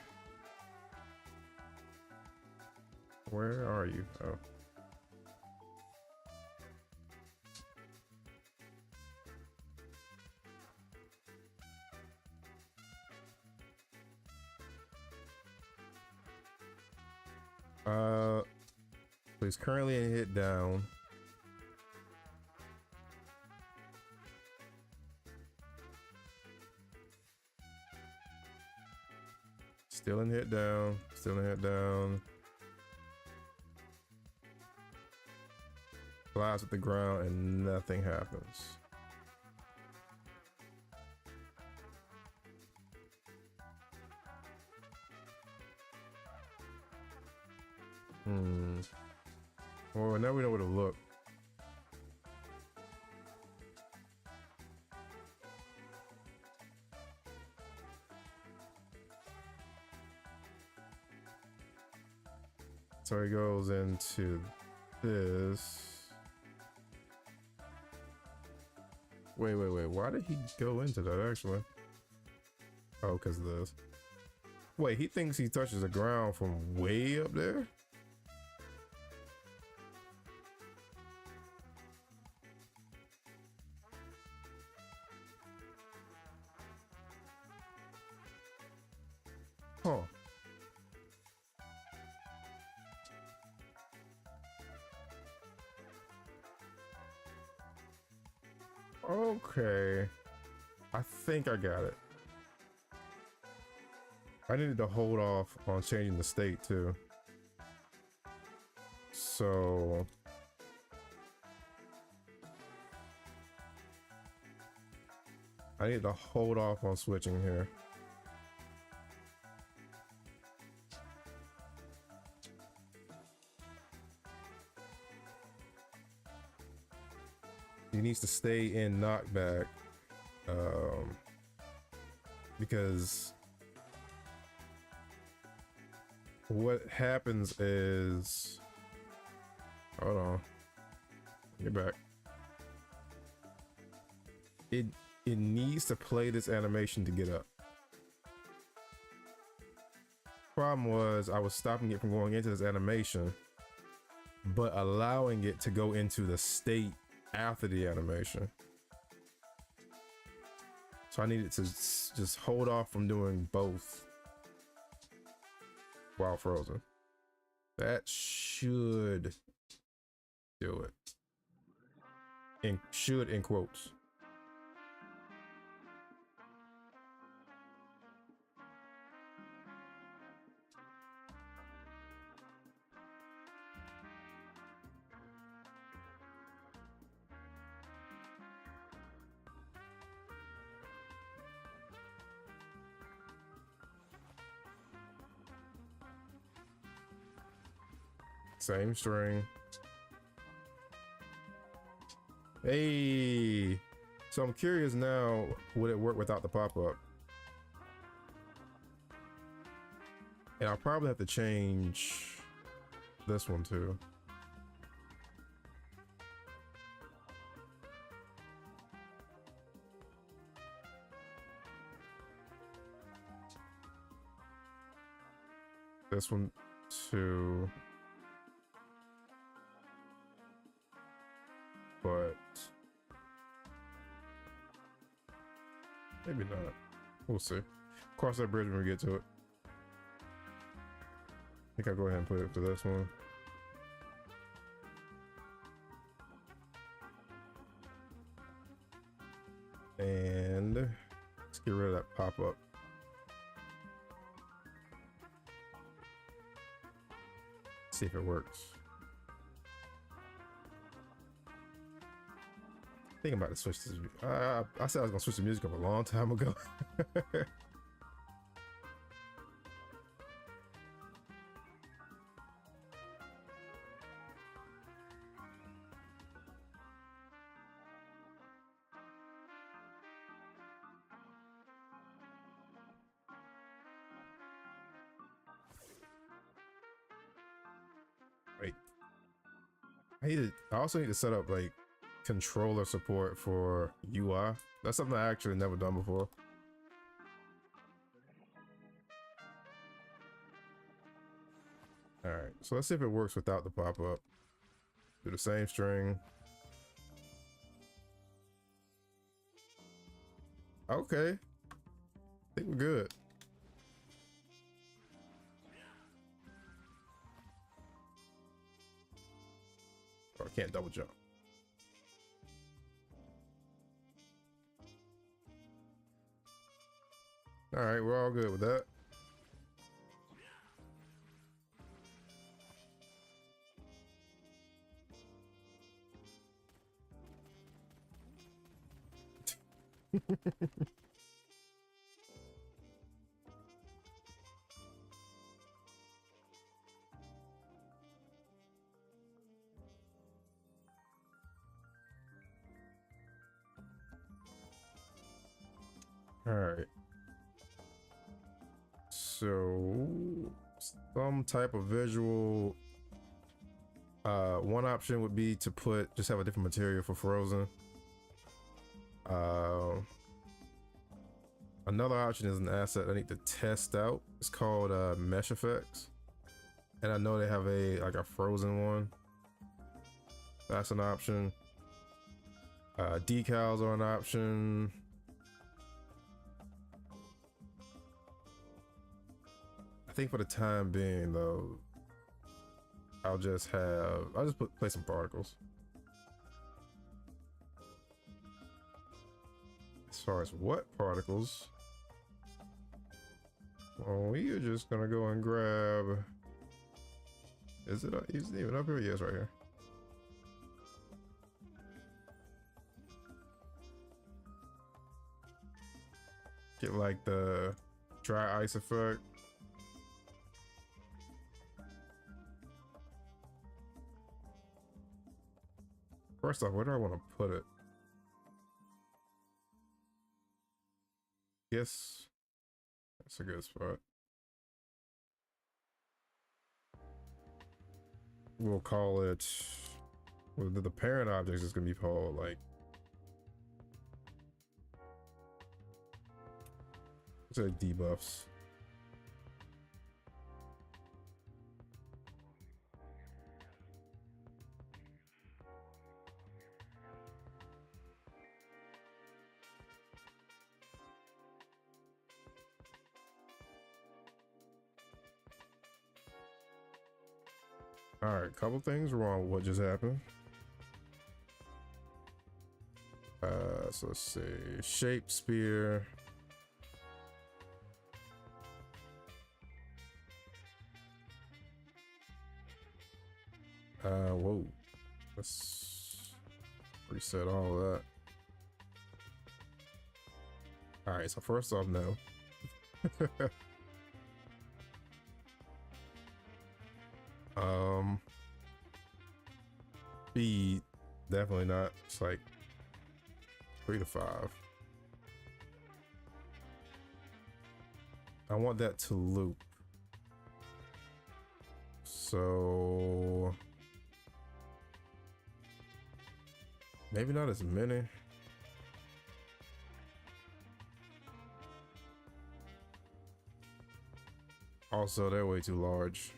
Where are you? Oh. So he's currently in hit down. Still in hit down. Still in hit down. Flies at the ground and nothing happens. Well, now we know where to look. So he goes into this. Wait. Why did he go into that actually? Oh, because of this. Wait, he thinks he touches the ground from way up there? Huh. Okay. I think I got it. I needed to hold off on changing the state too. So I need to hold off on switching here. He needs to stay in knockback because what happens is, hold on, get back. It needs to play this animation to get up. Problem was I was stopping it from going into this animation, but allowing it to go into the state after the animation. So I needed to just hold off from doing both while frozen. That should do it. Should in quotes. Same string. Hey, so I'm curious now, would it work without the pop-up? And I'll probably have to change this one too. This one too. But maybe not. We'll see. Cross that bridge when we get to it. I think I'll go ahead and put it for this one. And let's get rid of that pop-up. See if it works. I think I'm about to switch this. I said I was gonna switch the music up a long time ago. Wait. I also need to set up like controller support for UI. That's something I actually never done before. All right, so let's see if it works without the pop-up. Do the same string. Okay, I think we're good. Oh, I can't double jump. All right, we're all good with that. All right. So some type of visual. One option would be to just have a different material for frozen. Another option is an asset I need to test out. It's called mesh effects, and I know they have a frozen one. That's an option. Decals are an option. I think for the time being though, I'll just play some particles. As far as what particles, well, we are just gonna go and grab. Is it even up here? Yes, right here. Get like the dry ice effect. First off, where do I want to put it? Yes, that's a good spot. We'll call it, well, the parent object is going to be called like, it's like debuffs. All right, couple things wrong with what just happened. So let's see, shape spear. Whoa, let's reset all of that. All right, so first off, no. Speed, definitely not. It's like 3 to 5. I want that to loop. So maybe not as many. Also, they're way too large.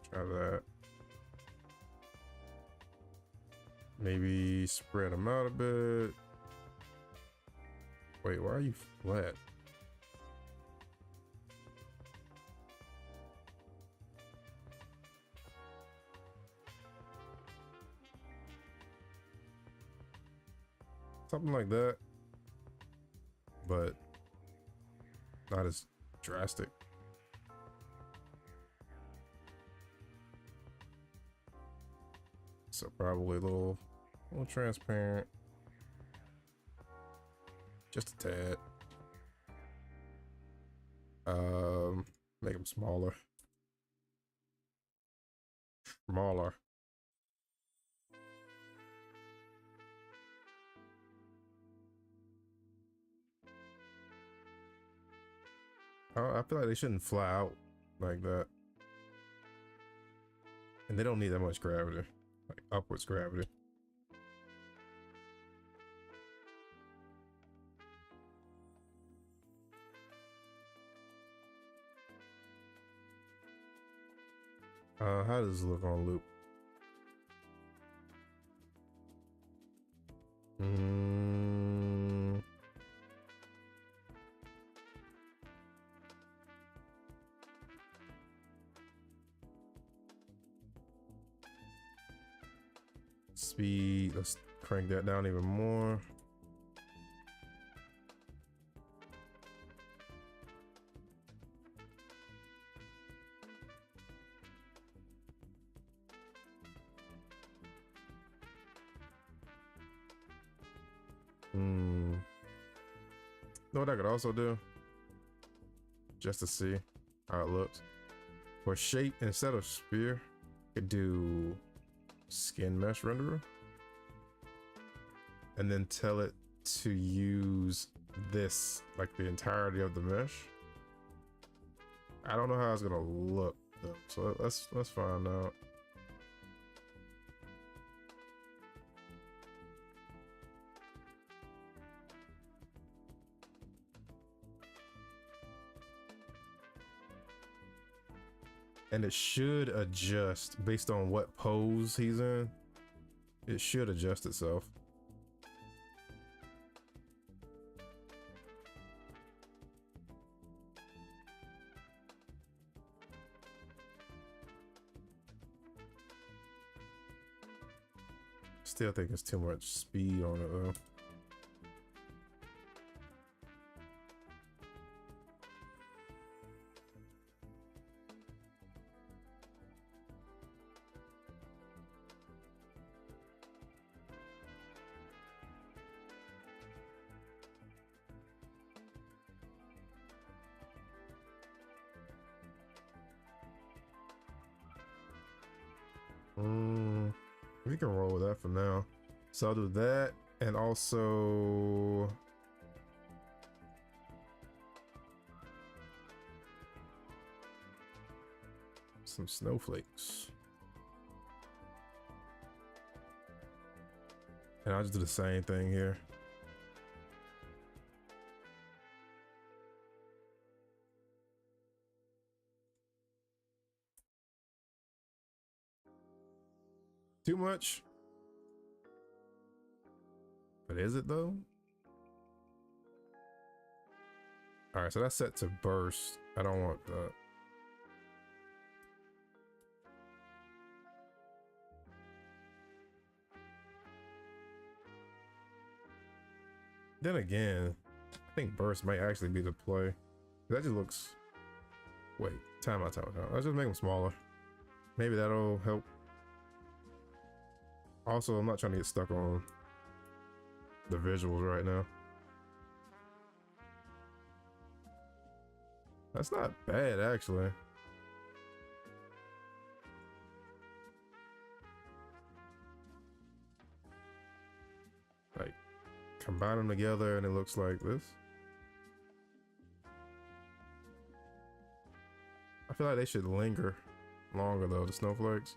Try that. Maybe spread them out a bit. Wait, why are you flat? Something like that, but not as drastic. So probably a little transparent, just a tad. Make them smaller. Smaller. I feel like they shouldn't fly out like that. And they don't need that much gravity, like upwards gravity. How does it look on loop? Speed, let's crank that down even more. Know what I could also do? Just to see how it looks. For shape, instead of spear, I could do skin mesh renderer. And then tell it to use this, like the entirety of the mesh. I don't know how it's gonna look though, so let's find out. And it should adjust based on what pose he's in. It should adjust itself. Still think it's too much speed on it though. We can roll with that for now. So I'll do that, and also some snowflakes. And I'll just do the same thing here. Too much? But is it though? All right, so that's set to burst. I don't want that. Then again, I think burst might actually be the play. That just looks... Wait, time out. Let's just make them smaller. Maybe that'll help. Also, I'm not trying to get stuck on the visuals right now. That's not bad, actually. Like, combine them together and it looks like this. I feel like they should linger longer though, the snowflakes.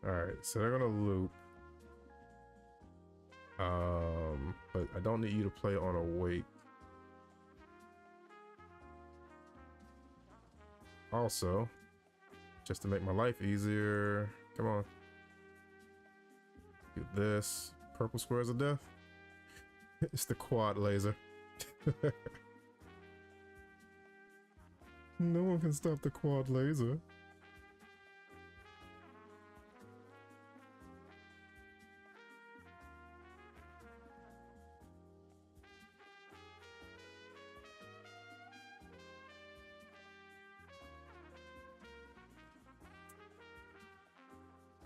All right, so they're gonna loop. But I don't need you to play on awake. Also, just to make my life easier, come on. Do this. Purple squares of death. It's the quad laser. No one can stop the quad laser.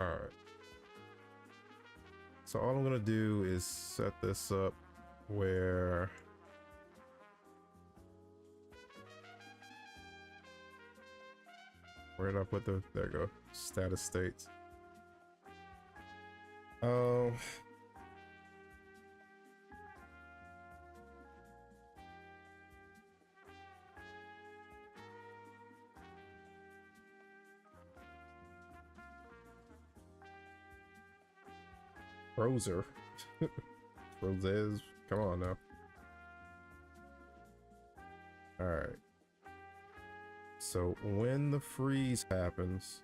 All right. So all I'm gonna do is set this up where where did I put the, there you go, status states. Frozer. Frozes, come on now. All right. So when the freeze happens,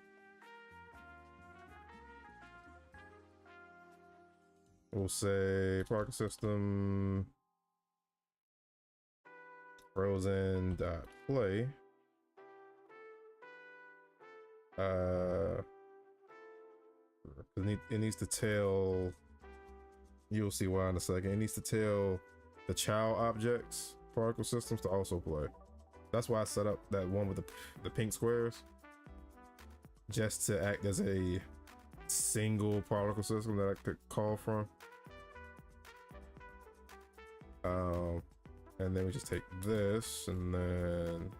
we'll say particle system frozen dot play. It needs to tell, you'll see why in a second. It needs to tell the child objects particle systems to also play. That's why I set up that one with the pink squares, just to act as a single particle system that I could call from. And then we just take this, and then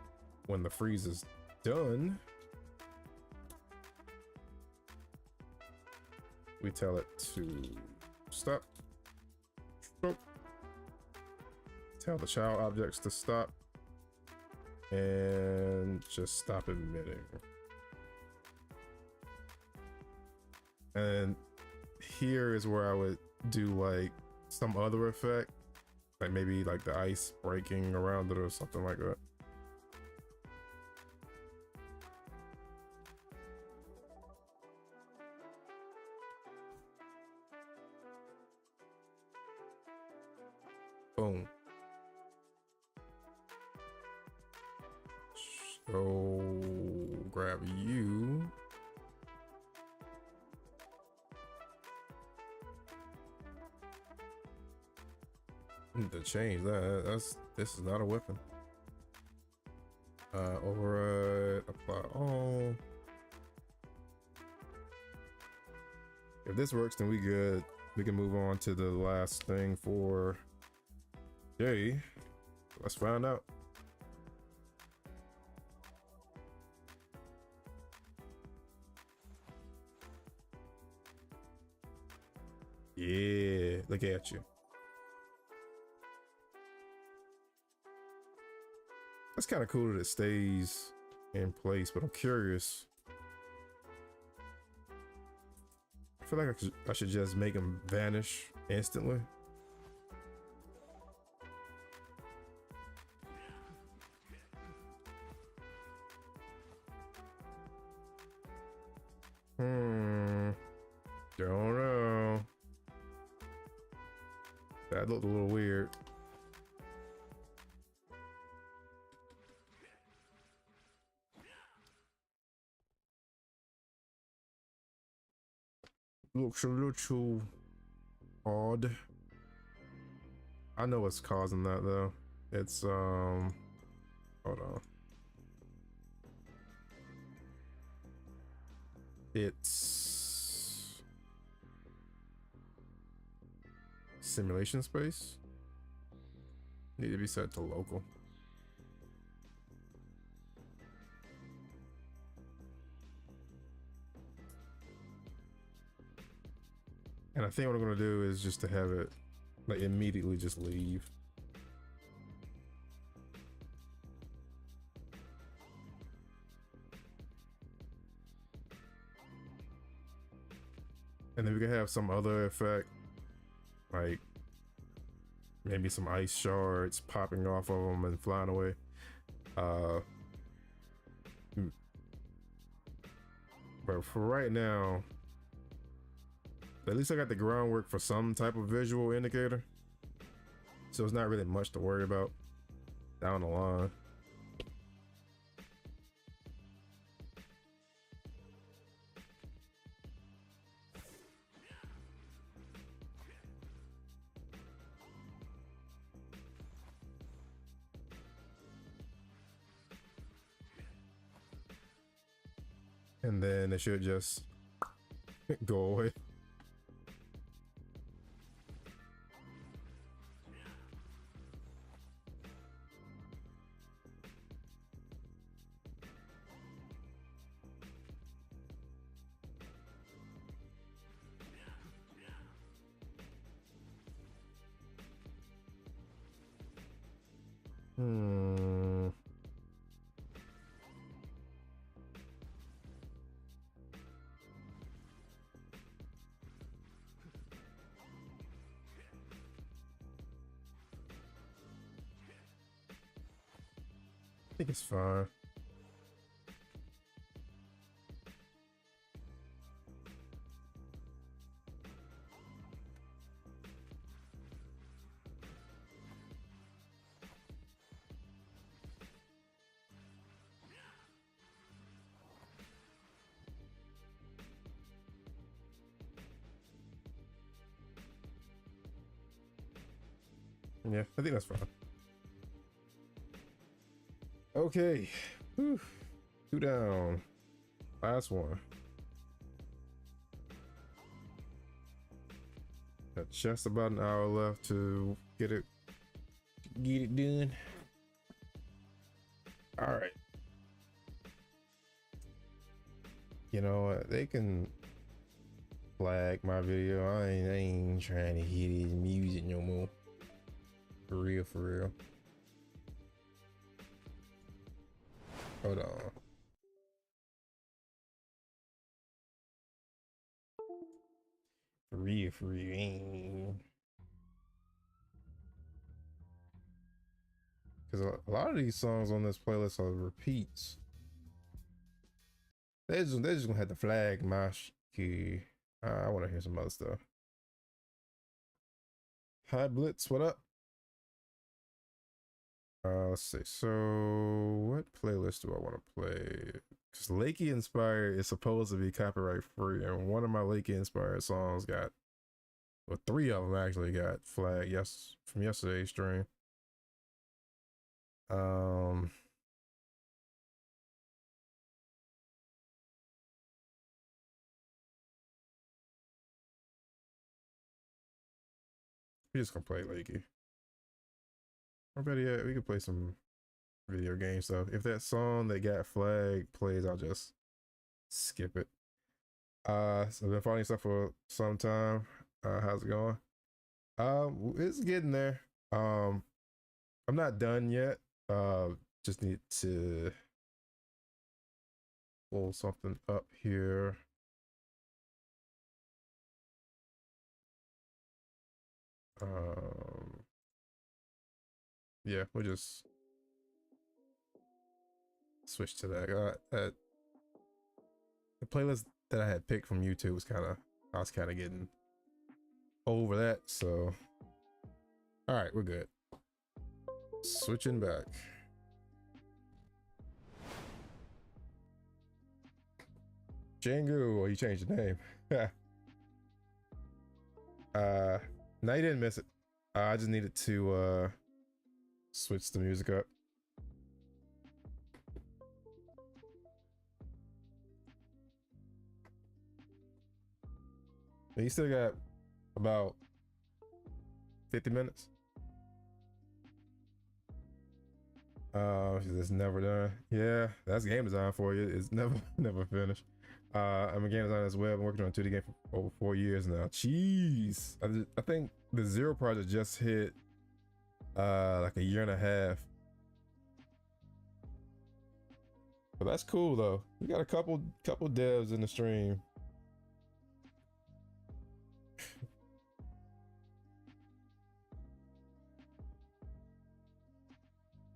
when the freeze is done, we tell it to stop. Stop. Tell the child objects to stop and just stop emitting. And here is where I would do like some other effect, like maybe like the ice breaking around it or something like that. Boom. So grab you. Need to change that. This is not a weapon. Override, apply all. If this works, then we good. We can move on to the last thing for Jay. Let's find out. Yeah, look at you. That's kind of cool that it stays in place, but I'm curious. I feel like I should just make them vanish instantly. Don't know. That looked a little weird. looks a little odd. I know what's causing that though. It's hold on. It's simulation space. Need to be set to local. And I think what I'm gonna do is just to have it like immediately just leave. And then we can have some other effect, like maybe some ice shards popping off of them and flying away. But for right now, at least I got the groundwork for some type of visual indicator. So it's not really much to worry about down the line. And then it should just go away. I think it's fine. Yeah, I think that's fine. Okay. Whew. 2 down. Last one. Got just about an hour left to get it done. All right. You know what? They can flag my video. I ain't trying to hear his music no more. For real, for real. Hold on. For real, for real. Because a lot of these songs on this playlist are repeats. They're just gonna have to flag my key. I want to hear some other stuff. Hi Blitz, what up? Let's see. So what playlist do I want to play? Because Lakey Inspired is supposed to be copyright free, and one of my Lakey Inspired songs got, well, 3 of them actually got flagged from yesterday's stream. We just gonna play Lakey. Or better yet, we could play some video game stuff. If that song that got flagged plays, I'll just skip it. So I've been finding stuff for some time. How's it going? It's getting there. I'm not done yet. Just need to pull something up here. Yeah, we'll just switch to that. The playlist that I had picked from YouTube was I was kind of getting over that. So, all right, we're good. Switching back. Django, oh, you changed the name. No, you didn't miss it. I just needed to switch the music up. You still got about 50 minutes. It's never done. Yeah, that's game design for you. It's never finished. I'm a game designer as well. I've been working on a 2D game for over 4 years now. Jeez. I think the Zero project just hit like a year and a half. But that's cool though. We got a couple devs in the stream.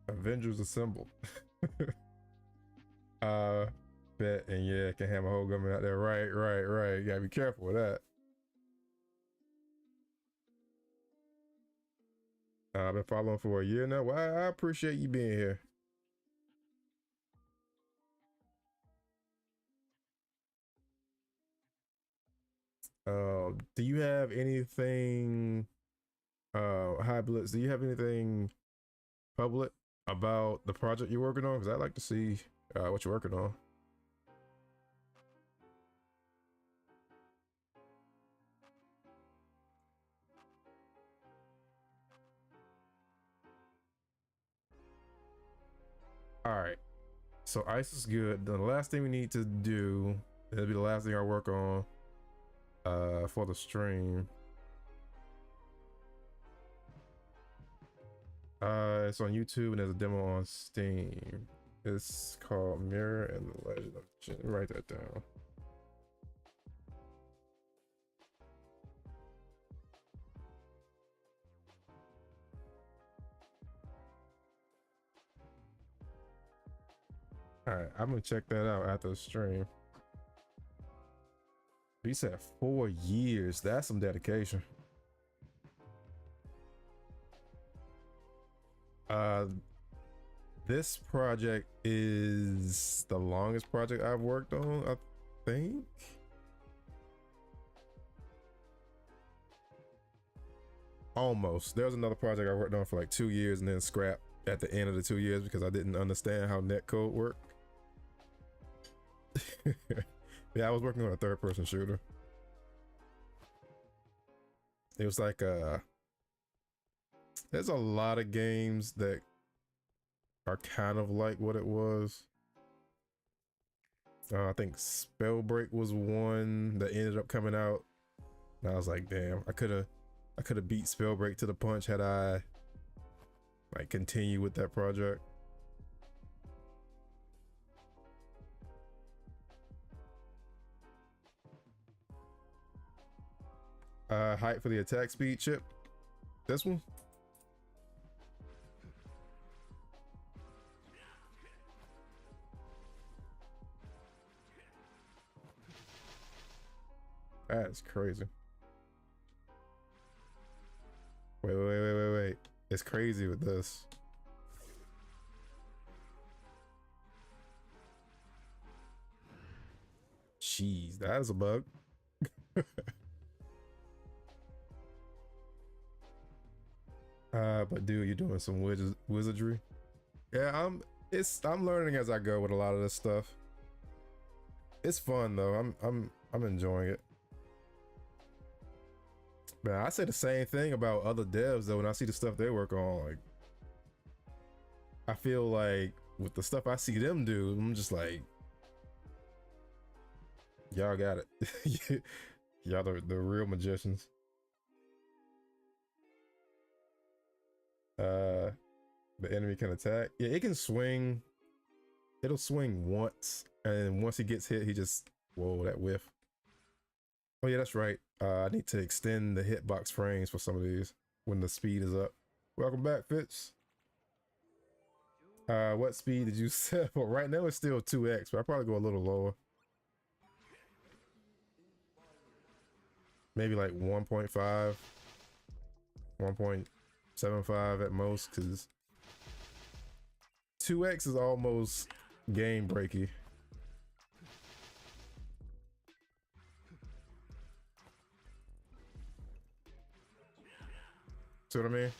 Avengers assembled. Bet, and yeah, can have a whole government out there. Right. You gotta be careful with that. I've been following for a year now. Well, I appreciate you being here. Do you have anything, High Blitz, do you have anything public about the project you're working on? Because I'd like to see what you're working on. All right, so ice is good. The last thing we need to do, it'll be the last thing I work on for the stream. It's on YouTube and there's a demo on Steam. It's called Mirror and the Legend of Jin. Write that down. All right, I'm gonna check that out after the stream. You said 4 years. That's some dedication. This project is the longest project I've worked on, I think. Almost. There was another project I worked on for like 2 years and then scrapped at the end of the 2 years because I didn't understand how netcode worked. Yeah, I was working on a third-person shooter. It was like there's a lot of games that are kind of like what it was. I think Spellbreak was one that ended up coming out. And I was like, damn, I could have beat Spellbreak to the punch had I like continued with that project. Height for the attack speed chip. This one. That's crazy. Wait. It's crazy with this. Jeez, that is a bug. But dude, you're doing some wizardry. Yeah, I'm learning as I go with a lot of this stuff. It's fun though. I'm enjoying it. Man, I say the same thing about other devs though when I see the stuff they work on. Like, I feel like with the stuff I see them do, I'm just like, y'all got it. Y'all the real magicians. The enemy can attack. Yeah, it can swing. It'll swing once, and once he gets hit, he just, whoa, that whiff. Oh yeah, that's right. I need to extend the hitbox frames for some of these when the speed is up. Welcome back, Fitz. What speed did you set for? Right now it's still 2x, but I'll probably go a little lower. Maybe like 1.5, 1.75 at most, because 2x is almost game breaky. See what I mean?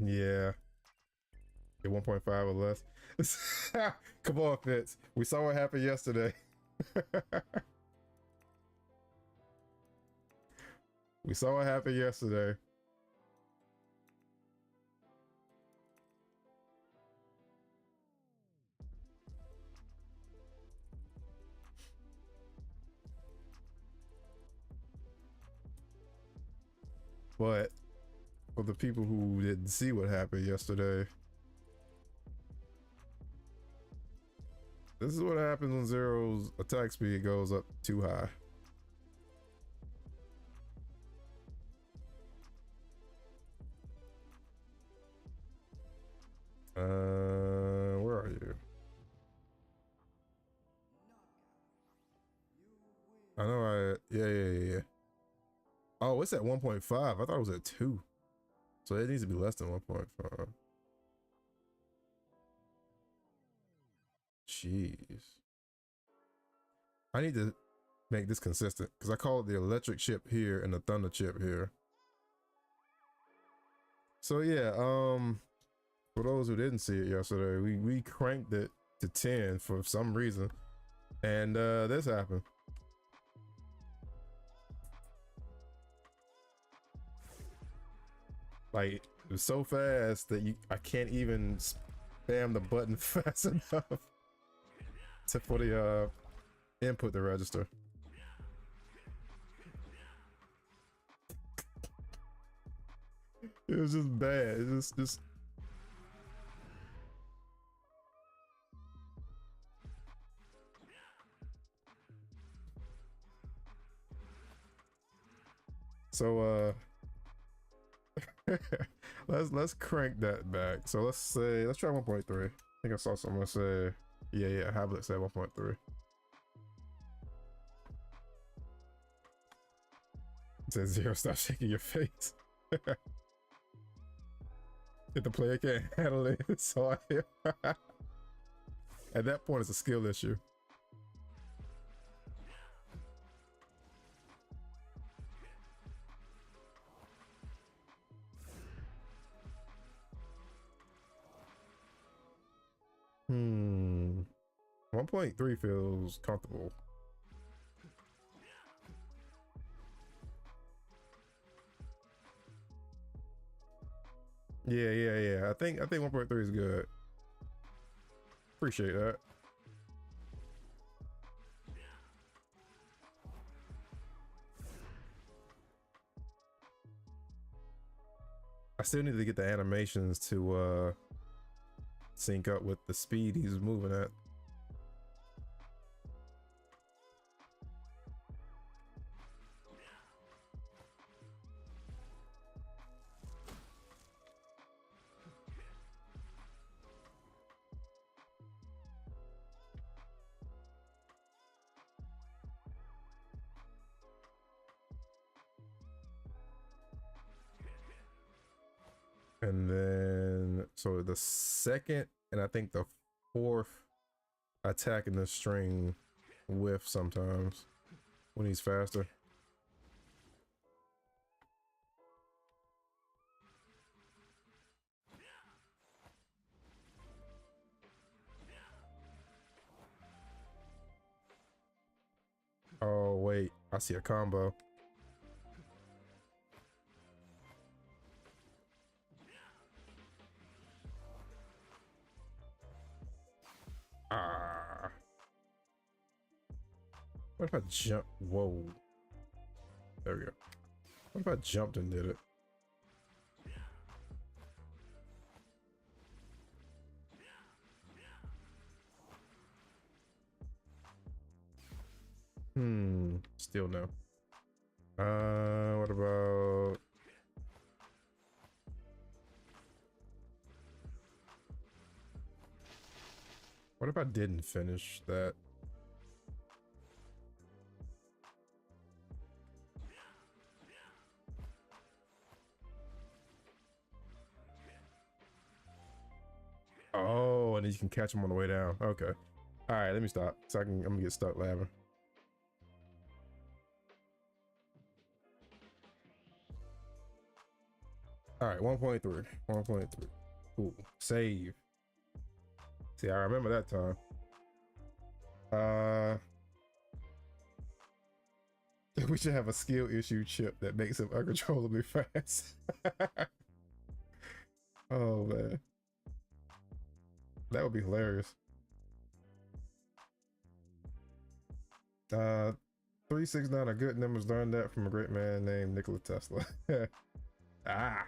Yeah. Get 1.5 or less. Come on, Fitz. We saw what happened yesterday. We saw what happened yesterday. But for the people who didn't see what happened yesterday, this is what happens when Zero's attack speed goes up too high. Where are you? I know yeah. Oh, it's at 1.5. I thought it was at 2. So it needs to be less than 1.5. Jeez. I need to make this consistent because I call it the electric chip here and the thunder chip here. So yeah, for those who didn't see it yesterday, we cranked it to 10 for some reason, and this happened. Like, it was so fast that I can't even spam the button fast enough for the input to register. It was just bad. It's just so let's crank that back. So let's try 1.3. I think I saw someone say yeah, have it say 1.3. It says Zero, stop shaking your face. If the player can't handle it, so at that point it's a skill issue. Hmm. 1.3 feels comfortable. Yeah. I think 1.3 is good. Appreciate that. I still need to get the animations to sync up with the speed he's moving at. And then, so the second and I think the fourth attack in the string whiff sometimes when he's faster. Oh, wait, I see a combo. Ah. What if I jump? Whoa. There we go. What if I jumped and did it? Still no. What about... What if I didn't finish that? Oh, and you can catch him on the way down. Okay. All right, let me stop so I'm gonna get stuck laughing. All right, 1.3, 1.3. Cool. Save. See, I remember that time. We should have a skill issue chip that makes him uncontrollably fast. Oh man, that would be hilarious. 369 are good numbers. Learned that from a great man named Nikola Tesla. Ah.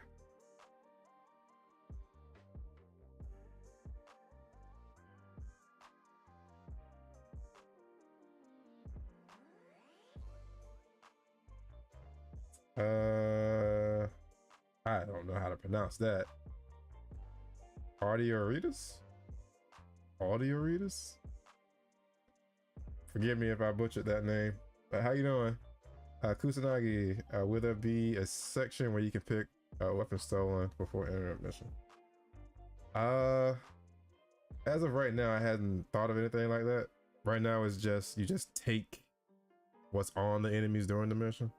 I don't know how to pronounce that. Audioretus? Audioretus? Forgive me if I butchered that name. But how you doing? Kusanagi, will there be a section where you can pick a weapon stolen before entering a mission? As of right now, I hadn't thought of anything like that. Right now, it's just, you just take what's on the enemies during the mission.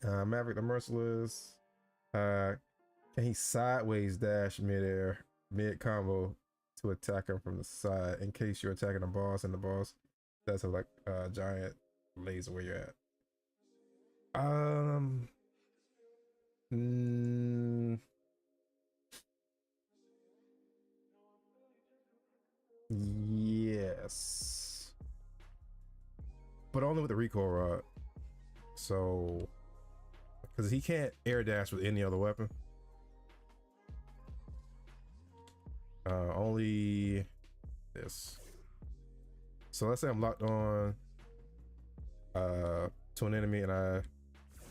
Maverick the Merciless. Can he sideways dash mid-air, mid-combo to attack him from the side in case you're attacking a boss and the boss does have like a giant laser where you're at? Yes. But only with the recoil rod. So, because he can't air dash with any other weapon. Only this. So let's say I'm locked on to an enemy and I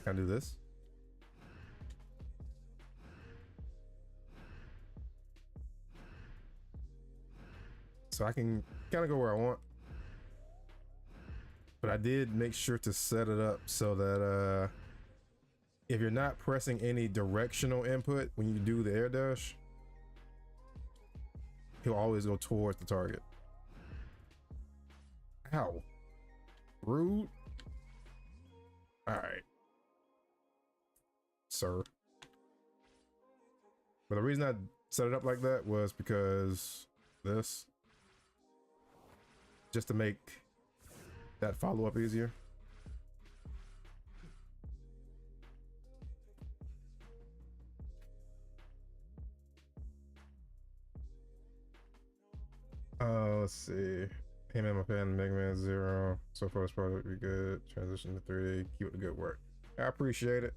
can do this. So I can kind of go where I want. But I did make sure to set it up so that if you're not pressing any directional input when you do the air dash, he'll always go towards the target. Ow. Rude. All right. Sir. But the reason I set it up like that was because this, just to make that follow-up easier. Let's see. Hey man, my fan, Mega Man 0. So far, this probably be good. Transition to 3D. Keep up the good work. I appreciate it.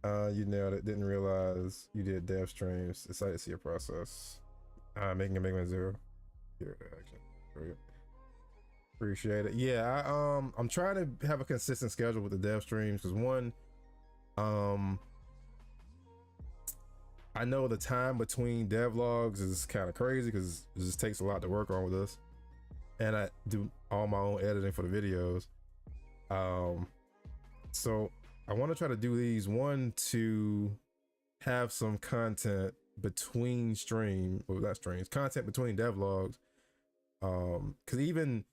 You nailed it. Didn't realize you did dev streams. Excited to see your process. Making a Mega Man 0. Here, action. Great. Appreciate it. Yeah, I'm trying to have a consistent schedule with the dev streams because one, I know the time between devlogs is kind of crazy because it just takes a lot to work on with this, and I do all my own editing for the videos. So I want to try to do these, one, to have some content between content between devlogs, because even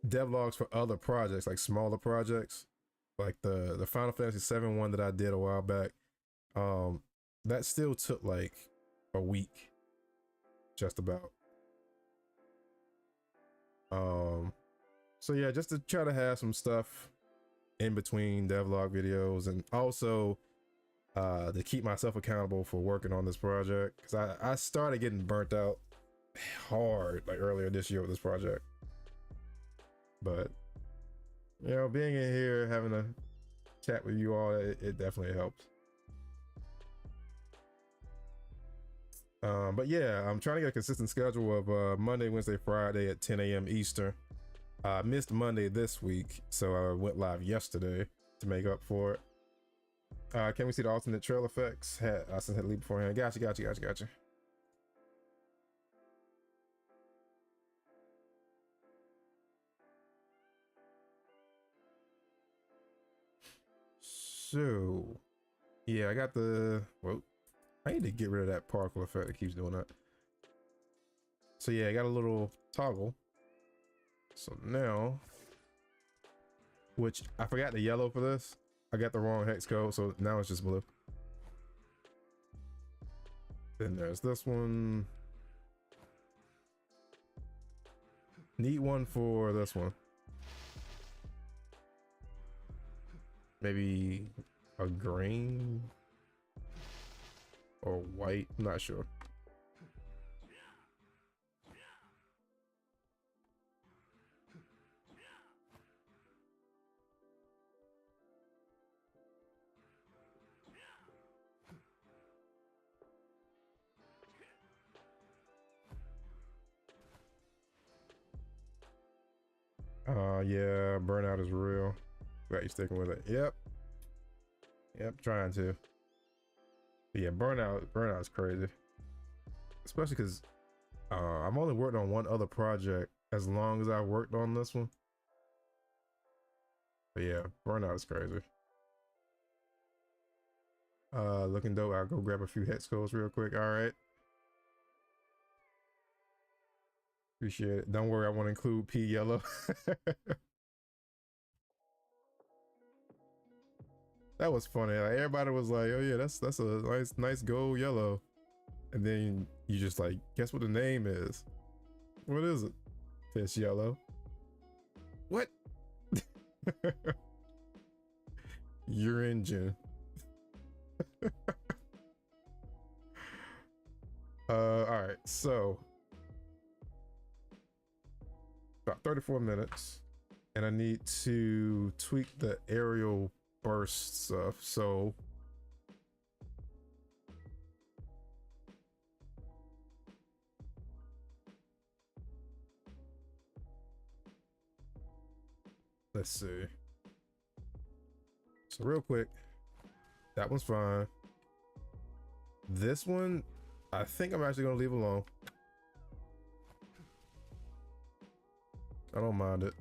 devlogs for other projects, like smaller projects, like the Final Fantasy VII one that I did a while back, that still took like a week, just about. So yeah, just to try to have some stuff in between devlog videos, and also to keep myself accountable for working on this project, because I started getting burnt out hard like earlier this year with this project. But you know, being in here having a chat with you all, it definitely helps. But yeah, I'm trying to get a consistent schedule of Monday, Wednesday, Friday at 10 a.m. Eastern. I missed Monday this week, so I went live yesterday to make up for it. Can we see the alternate trail effects? I sent that lead beforehand. Gotcha. So, yeah, I got the, well, I need to get rid of that particle effect that keeps doing that. So yeah, I got a little toggle. So now, which I forgot the yellow for this. I got the wrong hex code, so now it's just blue. Then there's this one. Need one for this one. Maybe a green or white, I'm not sure. Yeah, burnout is real. Glad you sticking with it. Yep, trying to. But yeah, burnout is crazy. Especially because I'm only working on one other project as long as I worked on this one. But yeah, burnout is crazy. Looking dope. I'll go grab a few hex codes real quick. All right. Appreciate it. Don't worry, I want to include P yellow. That was funny. Like, everybody was like, "Oh yeah, that's a nice gold yellow," and then you just like, guess what the name is? What is it? It's yellow. What? Your engine. All right, so about 34 minutes, and I need to tweak the aerial burst stuff. So let's see. So real quick, that one's fine. This one, I think I'm actually gonna leave alone. I don't mind it.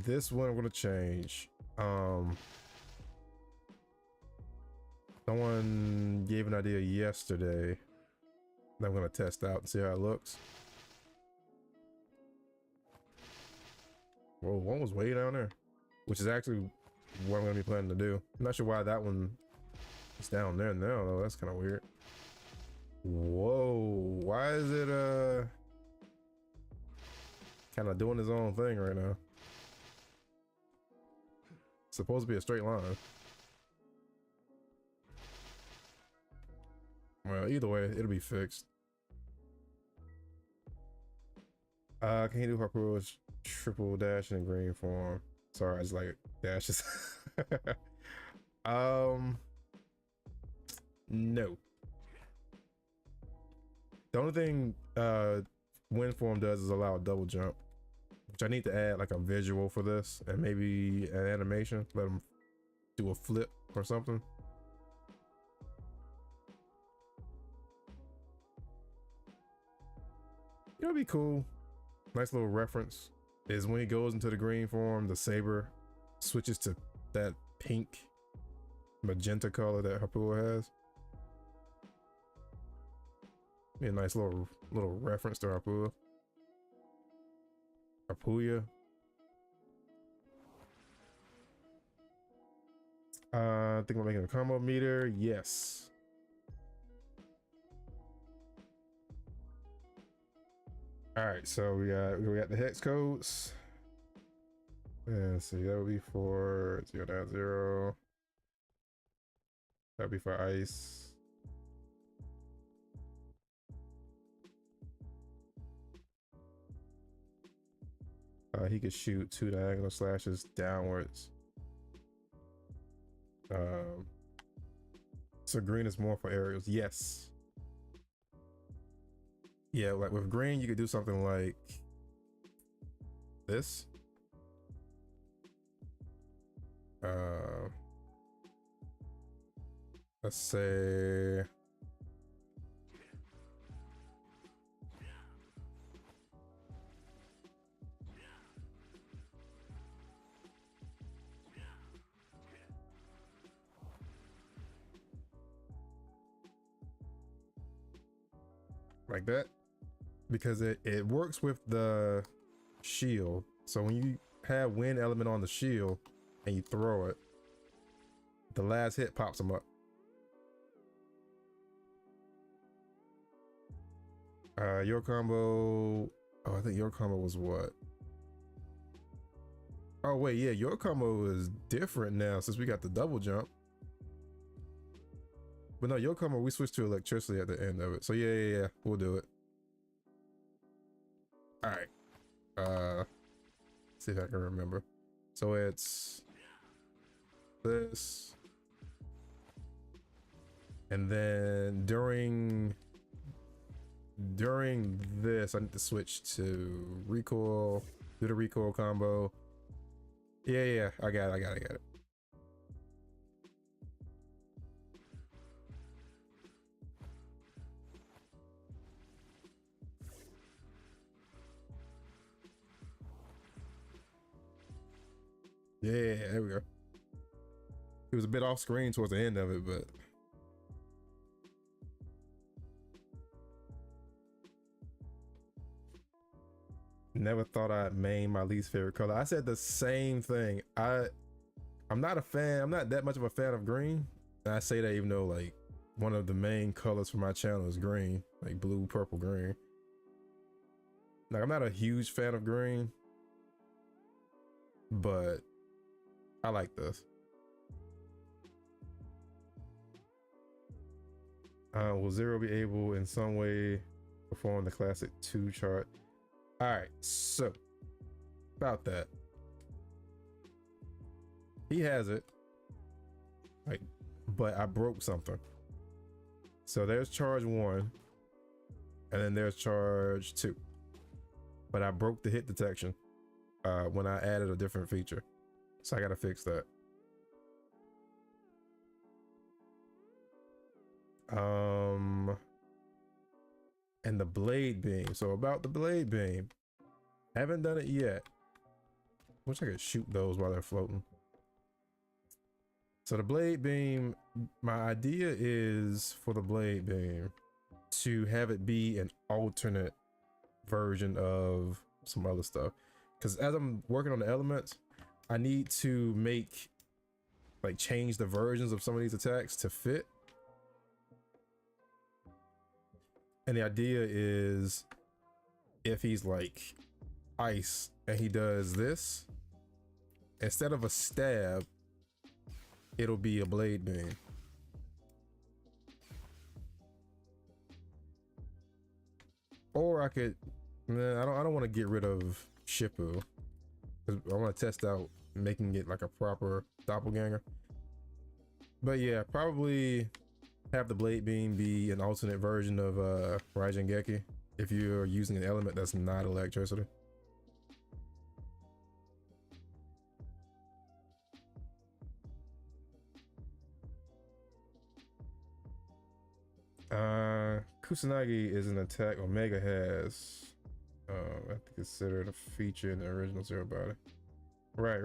This one I'm gonna change. Someone gave an idea yesterday that I'm gonna test out and see how it looks. Whoa, one was way down there, which is actually what I'm gonna be planning to do. I'm not sure why that one is down there now though. That's kind of weird. Whoa, why is it kind of doing his own thing right now? It's supposed to be a straight line. Well, either way, it'll be fixed. Can you do Harpoon's triple dash in green form? Sorry, I just like dashes. No. The only thing wind form does is allow a double jump, which I need to add like a visual for this and maybe an animation. Let them do a flip or something. It'll be cool. Nice little reference is when he goes into the green form, the saber switches to that pink magenta color that Harpoon has. Be a nice little reference to Harpoon. Harpuya. I think we're making a combo meter. Yes. All right, so we got the hex codes. And see, that would be for 0.0. That would be for ice. He could shoot 2 diagonal slashes downwards. So green is more for aerials. Yes. Yeah, like with green, you could do something like this. Let's say like that, because it works with the shield. So when you have wind element on the shield and you throw it, the last hit pops them up. Your combo, oh, I think your combo was what? Oh wait, yeah, your combo is different now since we got the double jump. But no, your combo, we switched to electricity at the end of it. So yeah, we'll do it. All right. See if I can remember. So it's this, and then during this, I need to switch to recoil. Do the recoil combo. Yeah, I got it. Yeah, there we go. It was a bit off screen towards the end of it, but never thought I'd main my least favorite color. I said the same thing. I'm not a fan. I'm not that much of a fan of green. And I say that even though like one of the main colors for my channel is green, like blue, purple, green. Like I'm not a huge fan of green, but I like this. Will Zero be able in some way perform the classic 2 chart? All right, so about that, he has it, like, but I broke something. So there's charge 1, and then there's charge 2, but I broke the hit detection when I added a different feature, so I gotta fix that. And the blade beam. So about the blade beam, haven't done it yet. Wish I could shoot those while they're floating. So the blade beam, my idea is for the blade beam to have it be an alternate version of some other stuff. Because as I'm working on the elements, I need to make, like, change the versions of some of these attacks to fit. And the idea is if he's like ice and he does this, instead of a stab, it'll be a blade beam. Or I could, nah, I don't want to get rid of Shippu. I want to test out making it like a proper doppelganger. But yeah, probably have the blade beam be an alternate version of Raijengeki if you're using an element that's not electricity. Kusanagi is an attack Omega has. I have to consider it a feature in the original Zero Body. Right.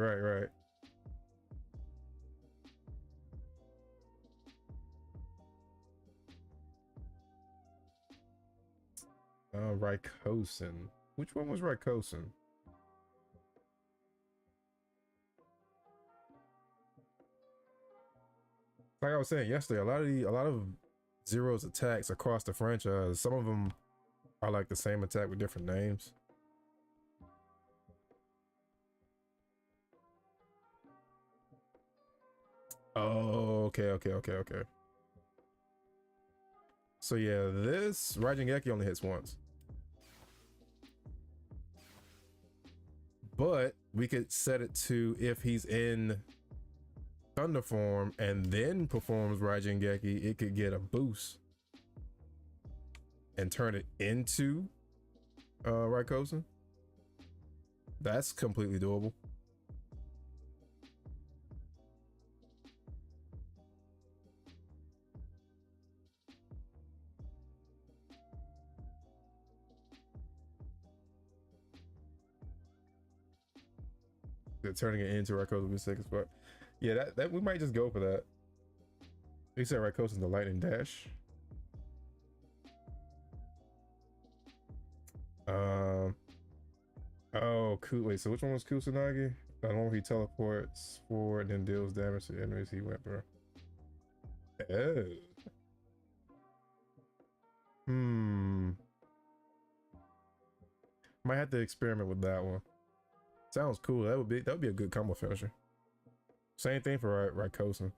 Raikosen. Which one was Raikosen? Like I was saying yesterday, a lot of Zero's attacks across the franchise, some of them are like the same attack with different names. Oh, okay. So yeah, this Raijengeki only hits once. But we could set it to if he's in Thunder form and then performs Raijengeki, it could get a boost and turn it into Raikosen. That's completely doable. Turning it into Raikosen would be sick as fuck. Yeah, that we might just go for that. You said Raikosen's the lightning dash. Oh, cool. Wait, so which one was Kusanagi? The one where he teleports forward and then deals damage to enemies he went through. Oh. Hmm. Might have to experiment with that one. Sounds cool. That would be a good combo finisher. Same thing for Raikosen.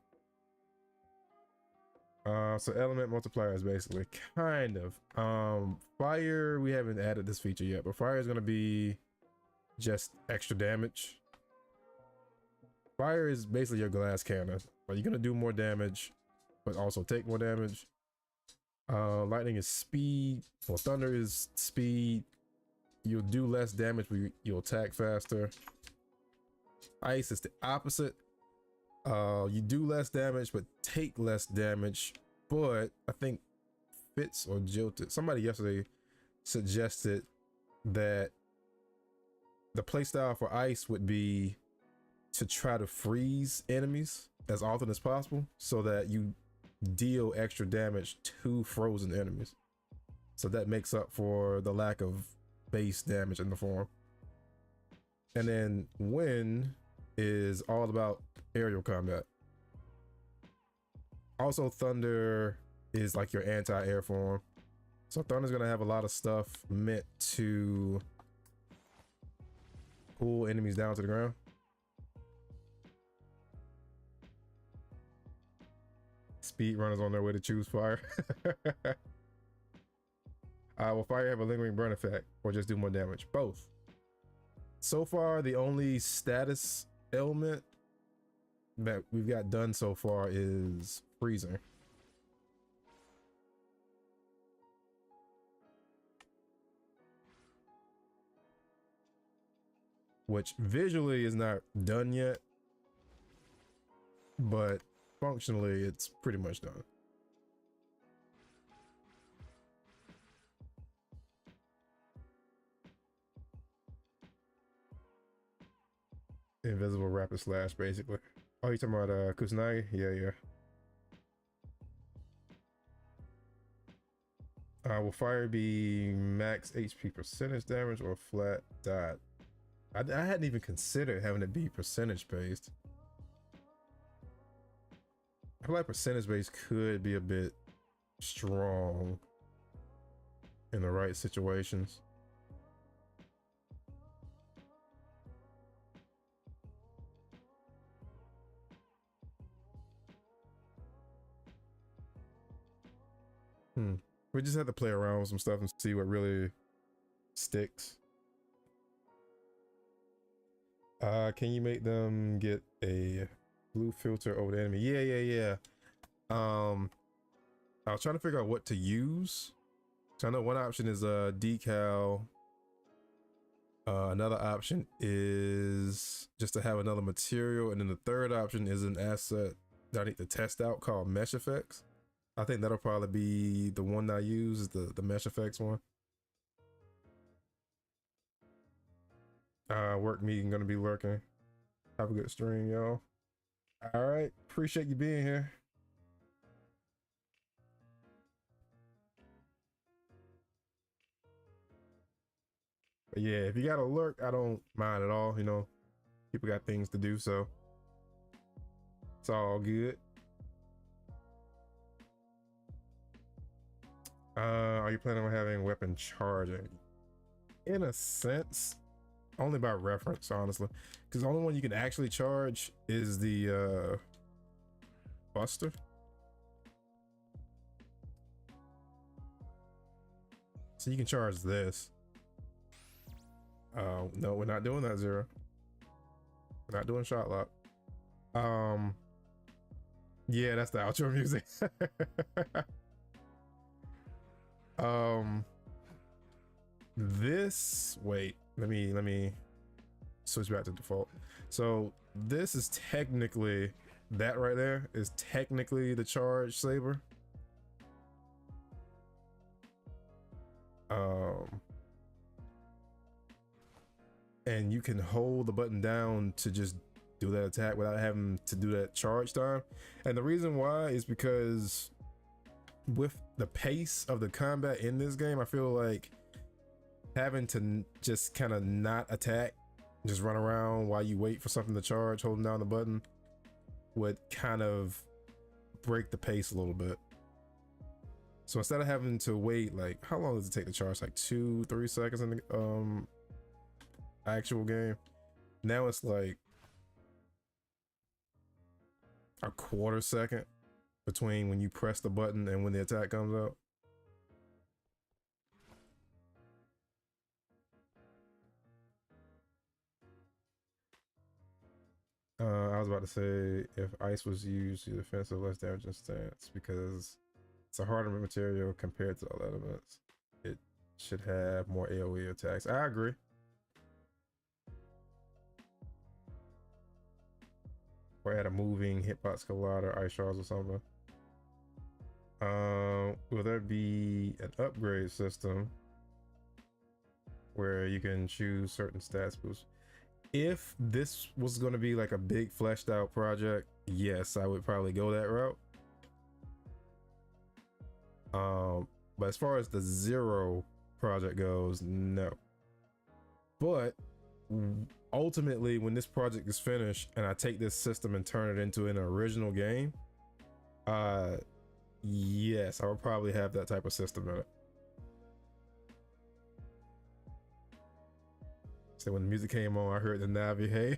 So element multipliers basically, kind of. Fire, we haven't added this feature yet, but fire is gonna be just extra damage. Fire is basically your glass cannon, but you're gonna do more damage, but also take more damage. Lightning is speed, or thunder is speed. You'll do less damage, but you'll attack faster. Ice is the opposite. You do less damage, but take less damage. But I think Fitz or Jilted, somebody yesterday suggested that the playstyle for ice would be to try to freeze enemies as often as possible so that you deal extra damage to frozen enemies. So that makes up for the lack of base damage in the form. And then wind is all about aerial combat. Also, thunder is like your anti-air form. So thunder's gonna have a lot of stuff meant to pull enemies down to the ground. Speed runners on their way to choose fire. Will fire have a lingering burn effect or just do more damage? Both. So far, the only status ailment that we've got done so far is freezing. Which visually is not done yet, but functionally it's pretty much done. Invisible rapid slash, basically. Oh, you talking about Kusanagi? Yeah. Will fire be max HP percentage damage or flat dot? I hadn't even considered having it be percentage based. I feel like percentage based could be a bit strong in the right situations. We just have to play around with some stuff and see what really sticks. Can you make them get a blue filter over the enemy? Yeah. I was trying to figure out what to use. So I know one option is a decal. Another option is just to have another material, and then the third option is an asset that I need to test out called mesh effects. I think that'll probably be the one that I use, is the mesh effects one. Work meeting gonna be lurking. Have a good stream, y'all. All right, appreciate you being here. But yeah, if you gotta lurk, I don't mind at all. You know, people got things to do, so it's all good. Are you planning on having weapon charging? In a sense, only by reference, honestly, because the only one you can actually charge is the Buster. So you can charge this. No, we're not doing that, Zero. We're not doing shot lock. Yeah, that's the outro music. This, wait, let me switch back to default. So this is technically, that right there is technically the charge saber. And you can hold the button down to just do that attack without having to do that charge time. And the reason why is because with the pace of the combat in this game, I feel like having to just kind of not attack, just run around while you wait for something to charge, holding down the button, would kind of break the pace a little bit. So instead of having to wait, like, how long does it take to charge? Like 2-3 seconds in the actual game. Now it's like a quarter second between when you press the button and when the attack comes out. I was about to say, if ice was used, your defensive less damage and stance, because it's a harder material compared to other elements. It should have more AoE attacks. I agree. Or add a moving hitbox collider, ice shards or something. Will there be an upgrade system where you can choose certain stats boosts? If this was going to be like a big fleshed out project, yes, I would probably go that route. But as far as the Zero project goes, no. But ultimately, when this project is finished and I take this system and turn it into an original game, yes, I would probably have that type of system in it. So when the music came on, I heard the Navi, hey.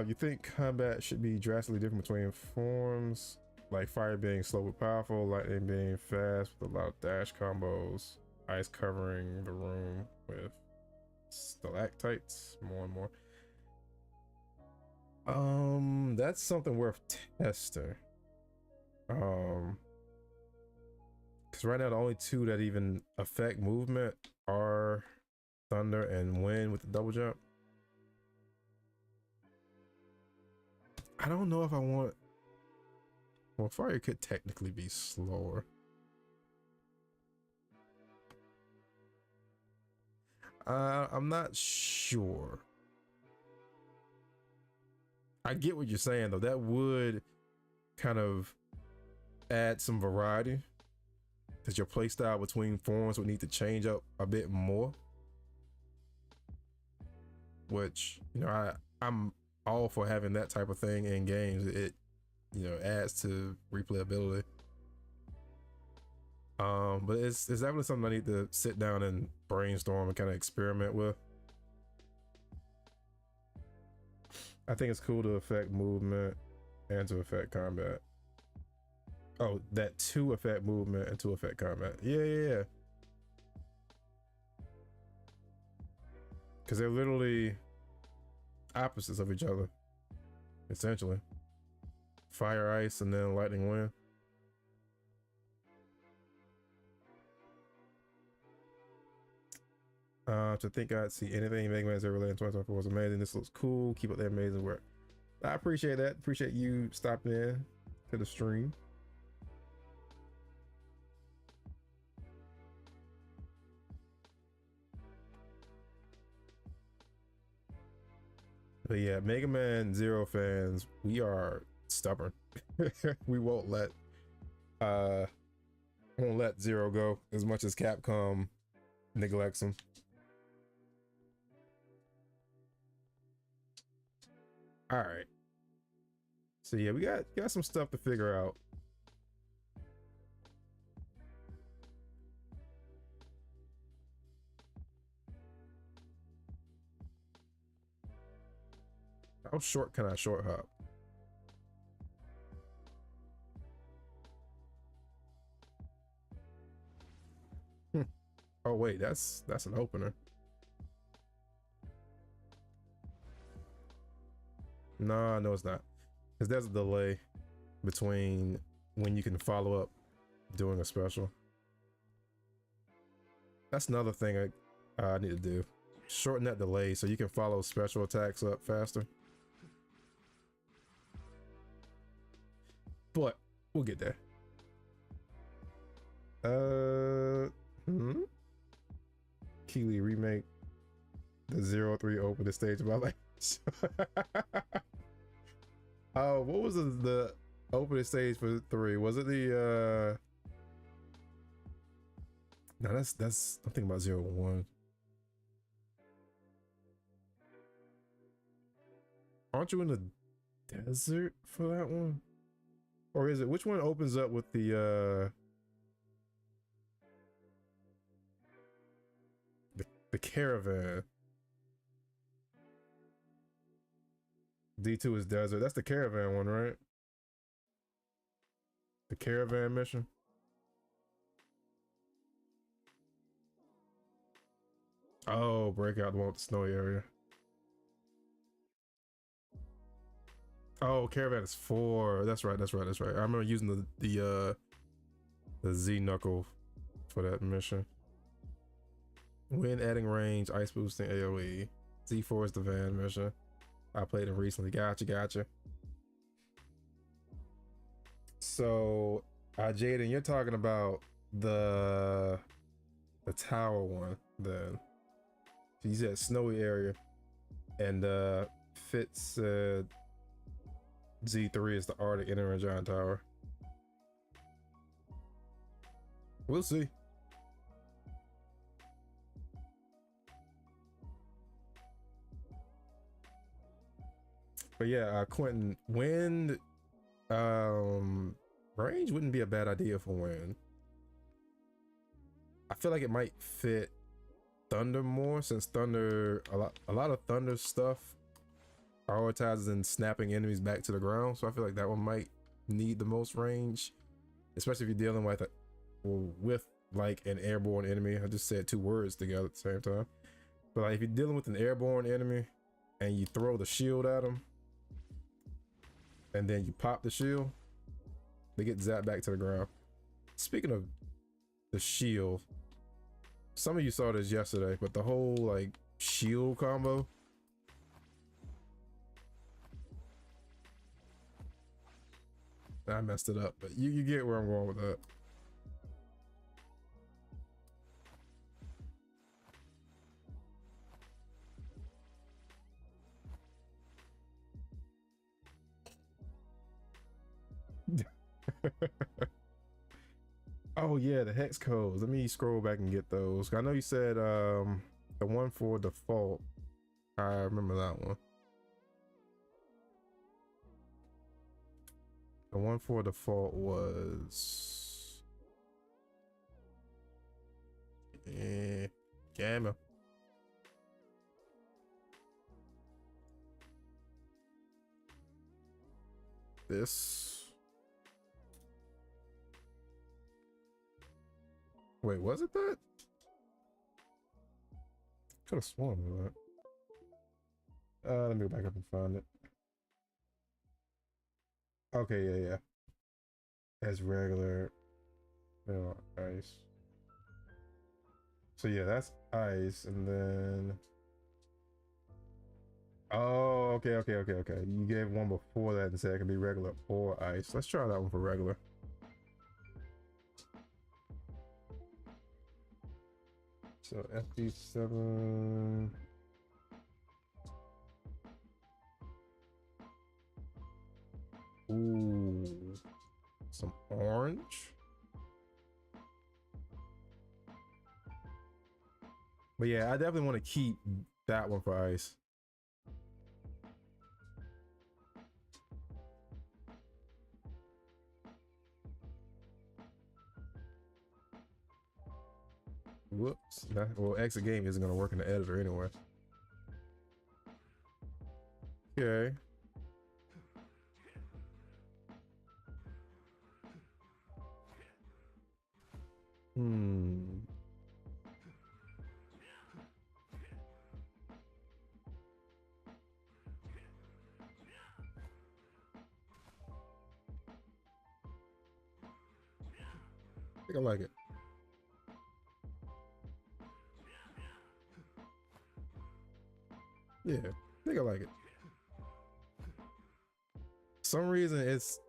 You think combat should be drastically different between forms, like fire being slow but powerful, lightning being fast with a lot of dash combos, ice covering the room with stalactites more and more. That's something worth testing. Because right now the only two that even affect movement are thunder and wind with the double jump. I don't know if I want... Well, fire could technically be slower. I'm not sure. I get what you're saying though. That would kind of add some variety, because your playstyle between forms would need to change up a bit more. Which, you know, I'm all for having that type of thing in games. It, you know, adds to replayability. But it's definitely something I need to sit down and brainstorm and kind of experiment with. I think it's cool to affect movement and to affect combat. Oh, that to affect movement and to affect combat. Yeah. Because they're literally opposites of each other, essentially. Fire, ice, and then lightning, wind. To think I'd see anything Mega Man's ever related in 2024 was amazing. This looks cool. Keep up the amazing work. I appreciate that. Appreciate you stopping in to the stream. But yeah, Mega Man Zero fans, we are stubborn. We won't let Zero go as much as Capcom neglects him. All right. So yeah, we got some stuff to figure out. How short can I short hop? Oh wait, that's an opener. No, it's not. Because there's a delay between when you can follow up doing a special. That's another thing I need to do. Shorten that delay so you can follow special attacks up faster. But we'll get there. Keeley remake the 03 open the stage of my life. Oh, what was the opening stage for 3? Was it the Now that's I'm thinking about 0-1. Aren't you in the desert for that one? Or is it, which one opens up with the caravan? D2 is desert. That's the caravan one, right? The caravan mission. Oh, break out the one with the snowy area. Oh, caravan is 4. That's right. I remember using the Z knuckle for that mission. Wind adding range, ice boosting AoE. Z4 is the van mission. I played it recently. Gotcha. So, Jaden, you're talking about the tower one then. You said snowy area, and Fitz said Z3 is the Arctic Inner Giant Tower. We'll see. But yeah, Quentin, wind range wouldn't be a bad idea for wind. I feel like it might fit thunder more, since thunder, a lot of thunder stuff prioritizes in snapping enemies back to the ground. So I feel like that one might need the most range, especially if you're dealing with like an airborne enemy. I just said 2 words together at the same time. But like if you're dealing with an airborne enemy and you throw the shield at them and then you pop the shield, they get zapped back to the ground. Speaking of the shield, some of you saw this yesterday, but the whole like shield combo. I messed it up, but you get where I'm going with that. Oh yeah, the hex codes. Let me scroll back and get those. I know you said the one for default. I remember that one. The one for default was Gamma. This. Wait, was it that? Could have sworn that. Let me go back up and find it. Okay, yeah. As regular, ice. So yeah, that's ice, and then. Oh, okay. You gave one before that and said it can be regular or ice. Let's try that one for regular. So FD7. Ooh, some orange. But yeah, I definitely want to keep that one for ice. Whoops. Well, exit game isn't going to work in the editor anyway. Okay. I think I like it. Yeah, I think I like it. Some reason it's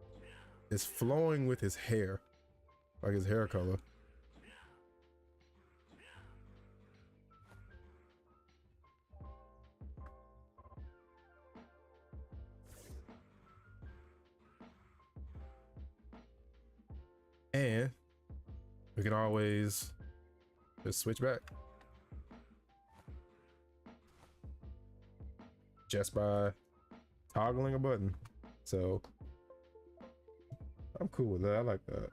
flowing with his hair, like his hair color. And we can always Just switch back. Just by toggling a button. So I'm cool with that. I like that.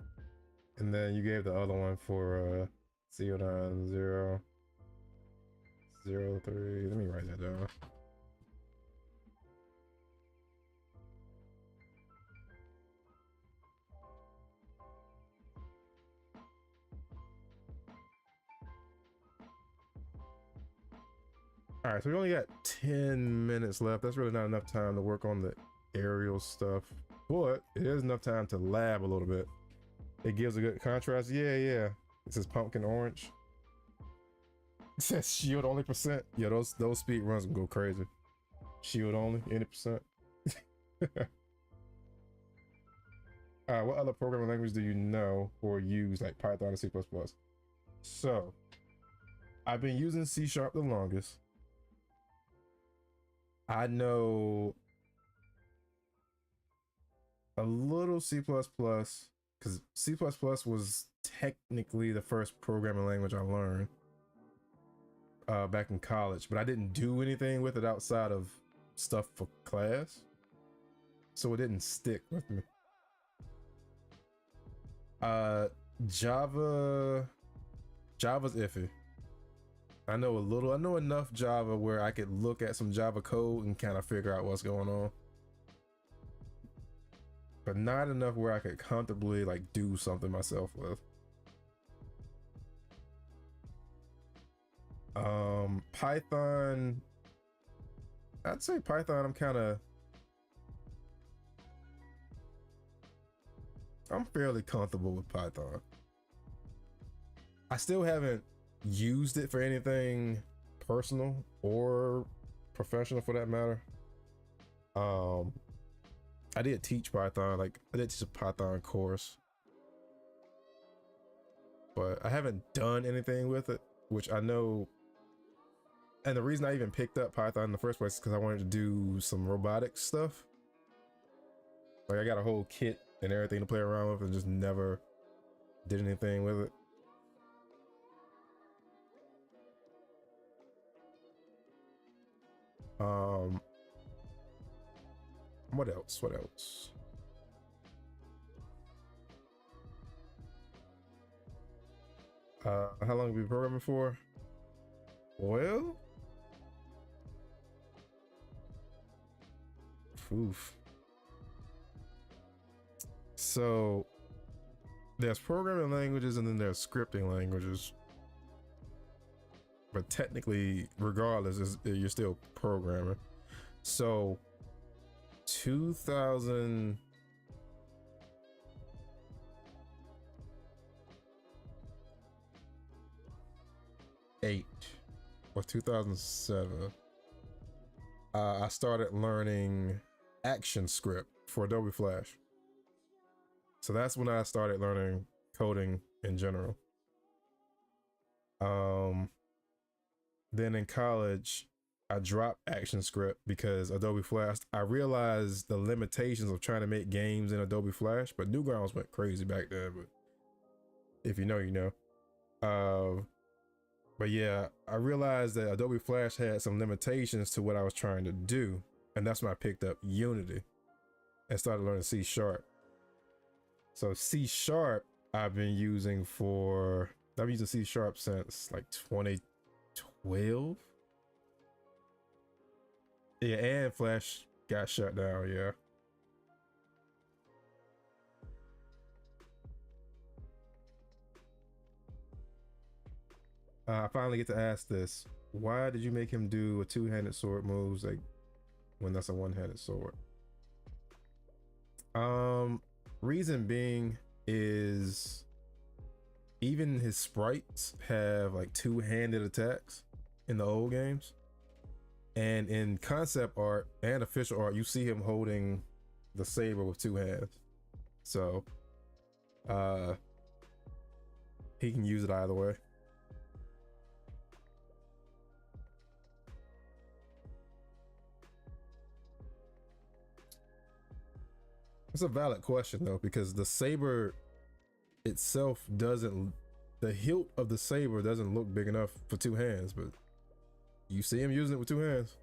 And then you gave the other one for 09003. Let me write that down. All right, so we only got 10 minutes left. That's really not enough time to work on the aerial stuff, but it is enough time to lab a little bit. It gives a good contrast. Yeah. This is pumpkin orange. It says shield only %. Yeah, those speed runs can go crazy. Shield only, 80%. What other programming language do you know or use, like Python and C++? So, I've been using C# the longest. I know a little C++, because C++ was technically the first programming language I learned back in college, but I didn't do anything with it outside of stuff for class, so it didn't stick with me. Java's iffy. I know enough Java where I could look at some Java code and kind of figure out what's going on, but not enough where I could comfortably like do something myself with. Python, I'd say Python, I'm fairly comfortable with Python. I still haven't used it for anything personal or professional for that matter. I did teach Python, like I did teach a Python course, but I haven't done anything with it, which I know. And the reason I even picked up Python in the first place is because I wanted to do some robotics stuff. Like I got a whole kit and everything to play around with and just never did anything with it. What else? How long have you been programming for? Well, oof. So there's programming languages and then there's scripting languages, but technically regardless you're still programming. So 2008 or 2007, I started learning ActionScript for Adobe Flash. So that's when I started learning coding in general. Then in college, I dropped ActionScript because Adobe Flash, I realized the limitations of trying to make games in Adobe Flash, but Newgrounds went crazy back then, but if you know, you know. But yeah, I realized that Adobe Flash had some limitations to what I was trying to do, and that's when I picked up Unity and started learning C#. So C# I've been using C# since like 2012. Yeah, and Flash got shut down, yeah. I finally get to ask this. Why did you make him do a two-handed sword moves like when that's a one-handed sword? Reason being is even his sprites have like two-handed attacks in the old games. And in concept art and official art, you see him holding the saber with two hands. So he can use it either way. It's a valid question though, because the saber itself doesn't the hilt of the saber doesn't look big enough for two hands, but you see him using it with two hands.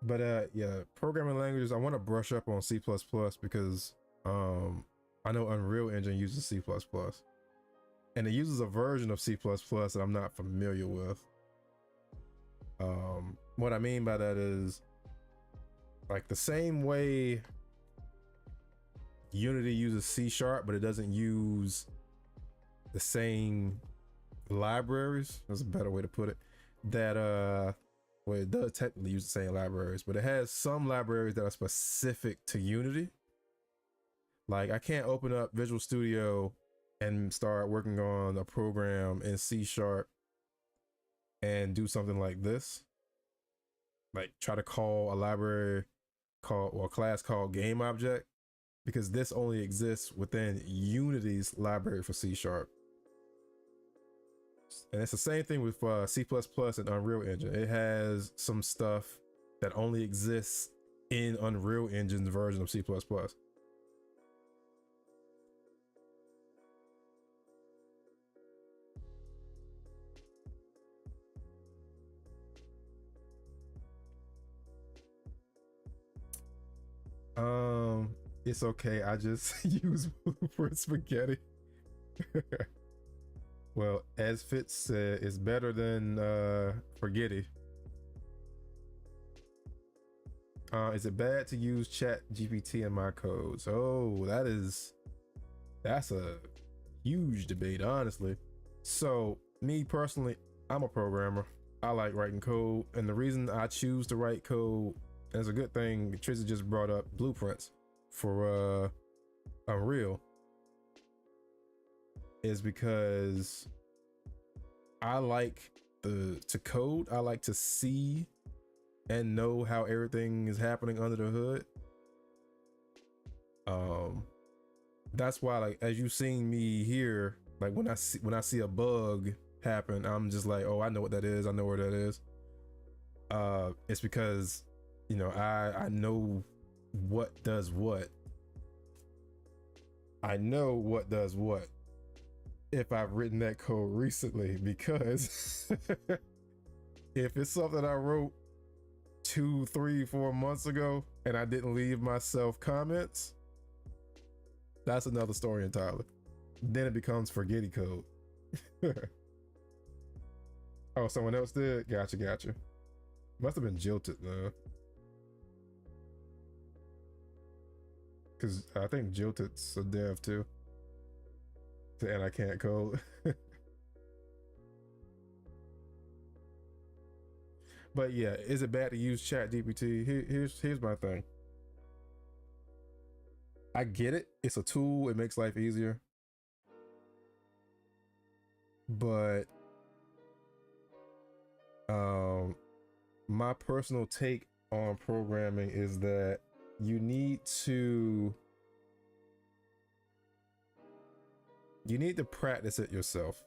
But yeah, programming languages, I want to brush up on C++ because I know Unreal Engine uses C++. And it uses a version of C++ that I'm not familiar with. What I mean by that is, like, the same way Unity uses C#, but it doesn't use the same libraries. That's a better way to put it. That well, it does technically use the same libraries, but it has some libraries that are specific to Unity. Like, I can't open up Visual Studio and start working on a program in C# and do something like this. Like, try to call a library called, or a class called GameObject, because this only exists within Unity's library for C#. And it's the same thing with C++ and Unreal Engine. It has some stuff that only exists in Unreal Engine's version of C++. It's okay. I just use Blueprint Spaghetti. Well, as Fitz said, it's better than Forgetty. Is it bad to use Chat GPT in my codes? Oh, that's a huge debate, honestly. So me personally, I'm a programmer. I like writing code, and the reason I choose to write code, and it's a good thing Trizzy just brought up blueprints for Unreal, is because I like to code. I like to see and know how everything is happening under the hood. That's why, like, as you've seen me here, like when I see a bug happen, I'm just like, oh, I know what that is. I know where that is. It's because, you know, I know what does what. I know what does what if I've written that code recently, because if it's something I wrote 2, 3, 4 months ago and I didn't leave myself comments, that's another story entirely. Then it becomes forgetty code. Oh, someone else did? Gotcha. Must have been Jilted though, because I think Jilted's a dev too, and I can't code. But yeah, is it bad to use Chat GPT? Here's my thing. I get it. It's a tool. It makes life easier. But my personal take on programming is that you need to practice it yourself.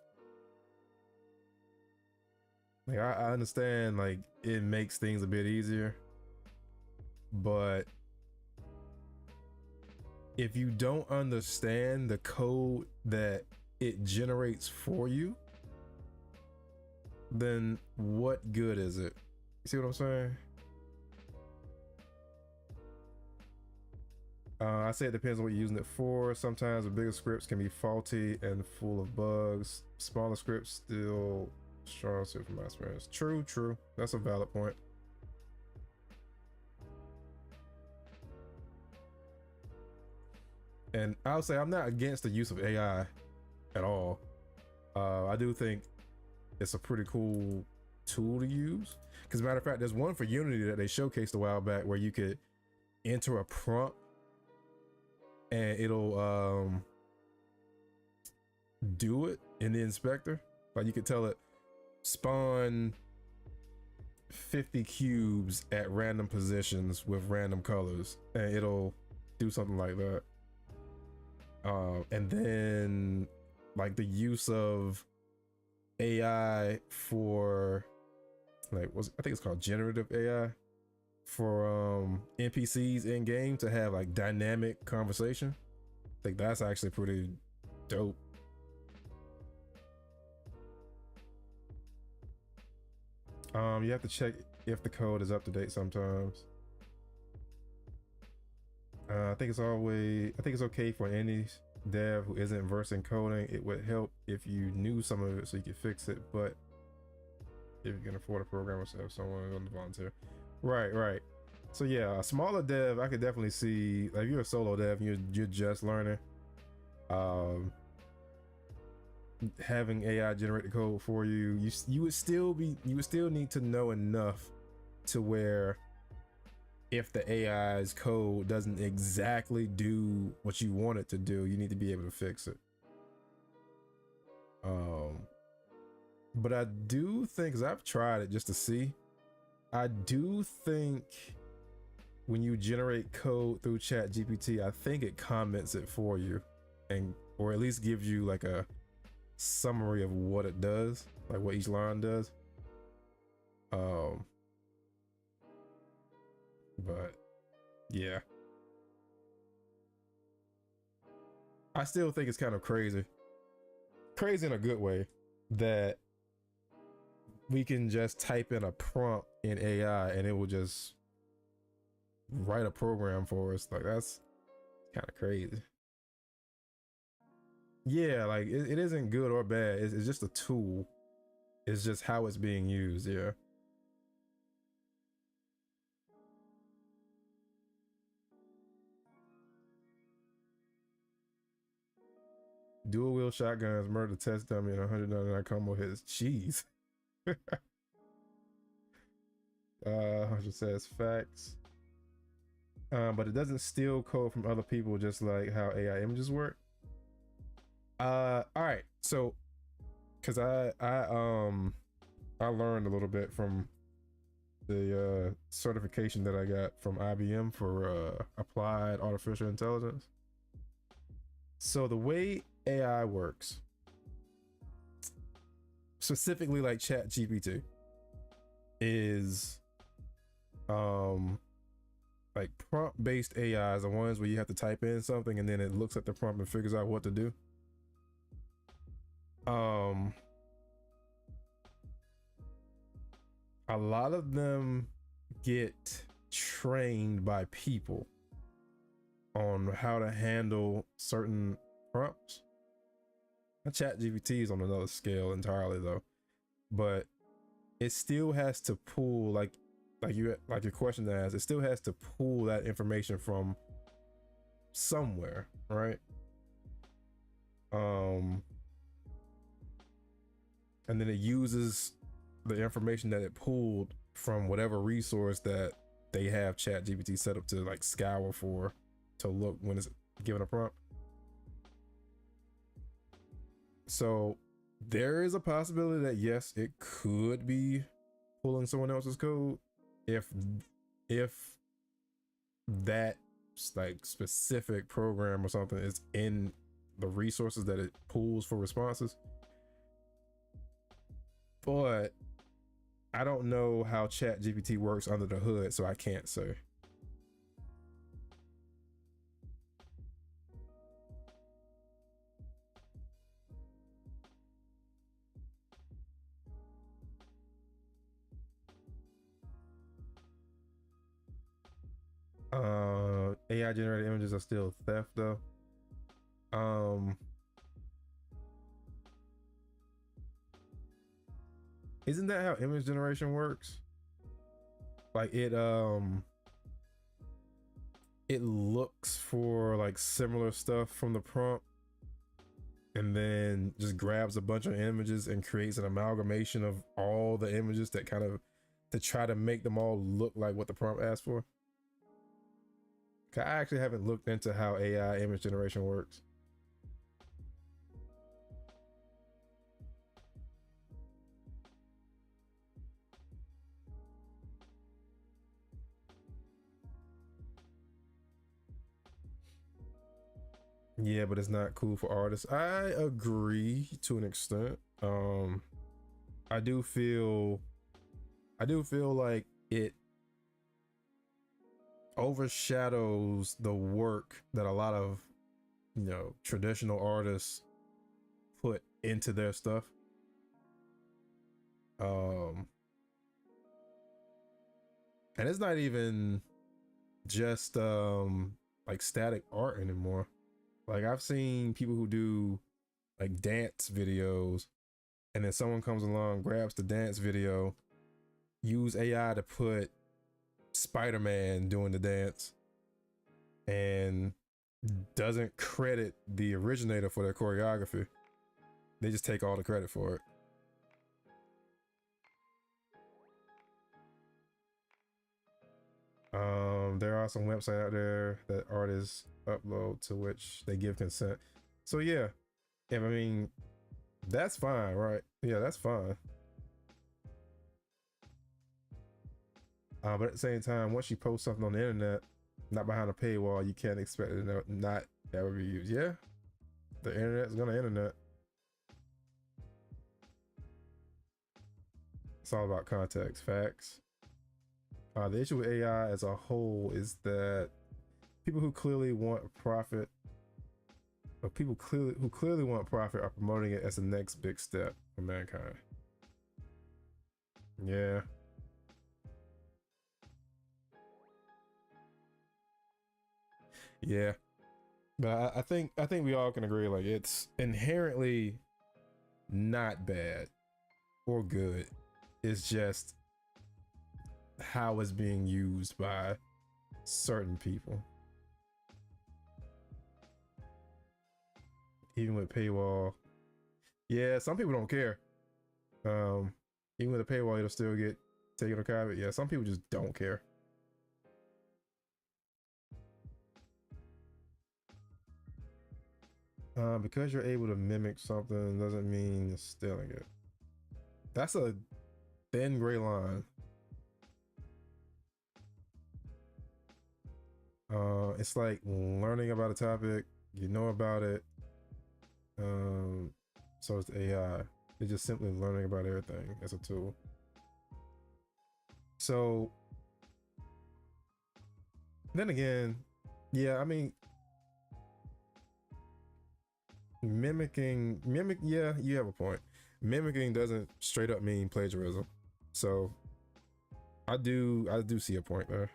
Like, I understand, like, it makes things a bit easier, but if you don't understand the code that it generates for you, then what good is it? You see what I'm saying? I say it depends on what you're using it for. Sometimes the bigger scripts can be faulty and full of bugs. Smaller scripts still strong suit from my experience. True. That's a valid point. And I'll say I'm not against the use of AI at all. I do think it's a pretty cool tool to use. Because, matter of fact, there's one for Unity that they showcased a while back where you could enter a prompt and it'll do it in the inspector. Like, you could tell it spawn 50 cubes at random positions with random colors, and it'll do something like that. And then, like, the use of AI for like I think it's called generative AI for NPCs in game to have like dynamic conversation. I think that's actually pretty dope. You have to check if the code is up to date sometimes. I think it's okay for any dev who isn't versed in coding. It would help if you knew some of it so you could fix it, but if you can afford a program or have someone on the volunteer. Right. So yeah, a smaller dev, I could definitely see, like if you're a solo dev and you're just learning, having AI generate the code for you, you would still need to know enough to where if the AI's code doesn't exactly do what you want it to do, you need to be able to fix it. But I do think, because I've tried it just to see, I do think when you generate code through ChatGPT, I think it comments it for you, or at least gives you like a summary of what it does, like what each line does. But yeah, I still think it's kind of crazy in a good way that we can just type in a prompt in AI and it will just write a program for us. Like, that's kind of crazy. Yeah, like it isn't good or bad. It's just a tool. It's just how it's being used. Yeah. Dual wheel shotguns murder test dummy and 199 combo hits. Jeez. 100 says facts. But it doesn't steal code from other people, just like how AI images work. All right. So, because I learned a little bit from the certification that I got from IBM for applied artificial intelligence. So the way AI works, specifically like ChatGPT, is like prompt-based AIs, the ones where you have to type in something and then it looks at the prompt and figures out what to do. A lot of them get trained by people on how to handle certain prompts. ChatGPT is on another scale entirely though, but it still has to pull like your question asked, it still has to pull that information from somewhere, right? And then it uses the information that it pulled from whatever resource that they have ChatGPT set up to like scour for, to look when it's given a prompt. So there is a possibility that yes, it could be pulling someone else's code if that like specific program or something is in the resources that it pulls for responses. But I don't know how ChatGPT works under the hood, so I can't say. AI generated images are still theft though. Isn't that how image generation works? Like it looks for like similar stuff from the prompt and then just grabs a bunch of images and creates an amalgamation of all the images that kind of to try to make them all look like what the prompt asked for. I actually haven't looked into how AI image generation works. Yeah, but it's not cool for artists. I agree to an extent. I do feel I do feel like it overshadows the work that a lot of, you know, traditional artists put into their stuff. And it's not even just like static art anymore. Like I've seen people who do like dance videos, and then someone comes along, grabs the dance video, use AI to put Spider-Man doing the dance, and doesn't credit the originator for their choreography. They just take all the credit for it. There are some websites out there that artists upload to which they give consent. So yeah, I mean, that's fine, right? Yeah, that's fine. But at the same time, once you post something on the internet, not behind a paywall, you can't expect it to not ever be used. Yeah, the internet's gonna internet. It's all about context, facts. The issue with AI as a whole is that people who clearly want profit, or people who clearly want profit, are promoting it as the next big step for mankind. Yeah. Yeah. But I think we all can agree, like, it's inherently not bad or good. It's just how it's being used by certain people. Even with paywall, yeah, some people don't care. Even with a paywall, it'll still get taken a of it. Yeah, some people just don't care. Because you're able to mimic something doesn't mean you're stealing it. That's a thin gray line. It's like learning about a topic, you know about it. So it's AI. It's just simply learning about everything as a tool. So then again, yeah, I mean, yeah, you have a point. Mimicking doesn't straight up mean plagiarism. So I do see a point there.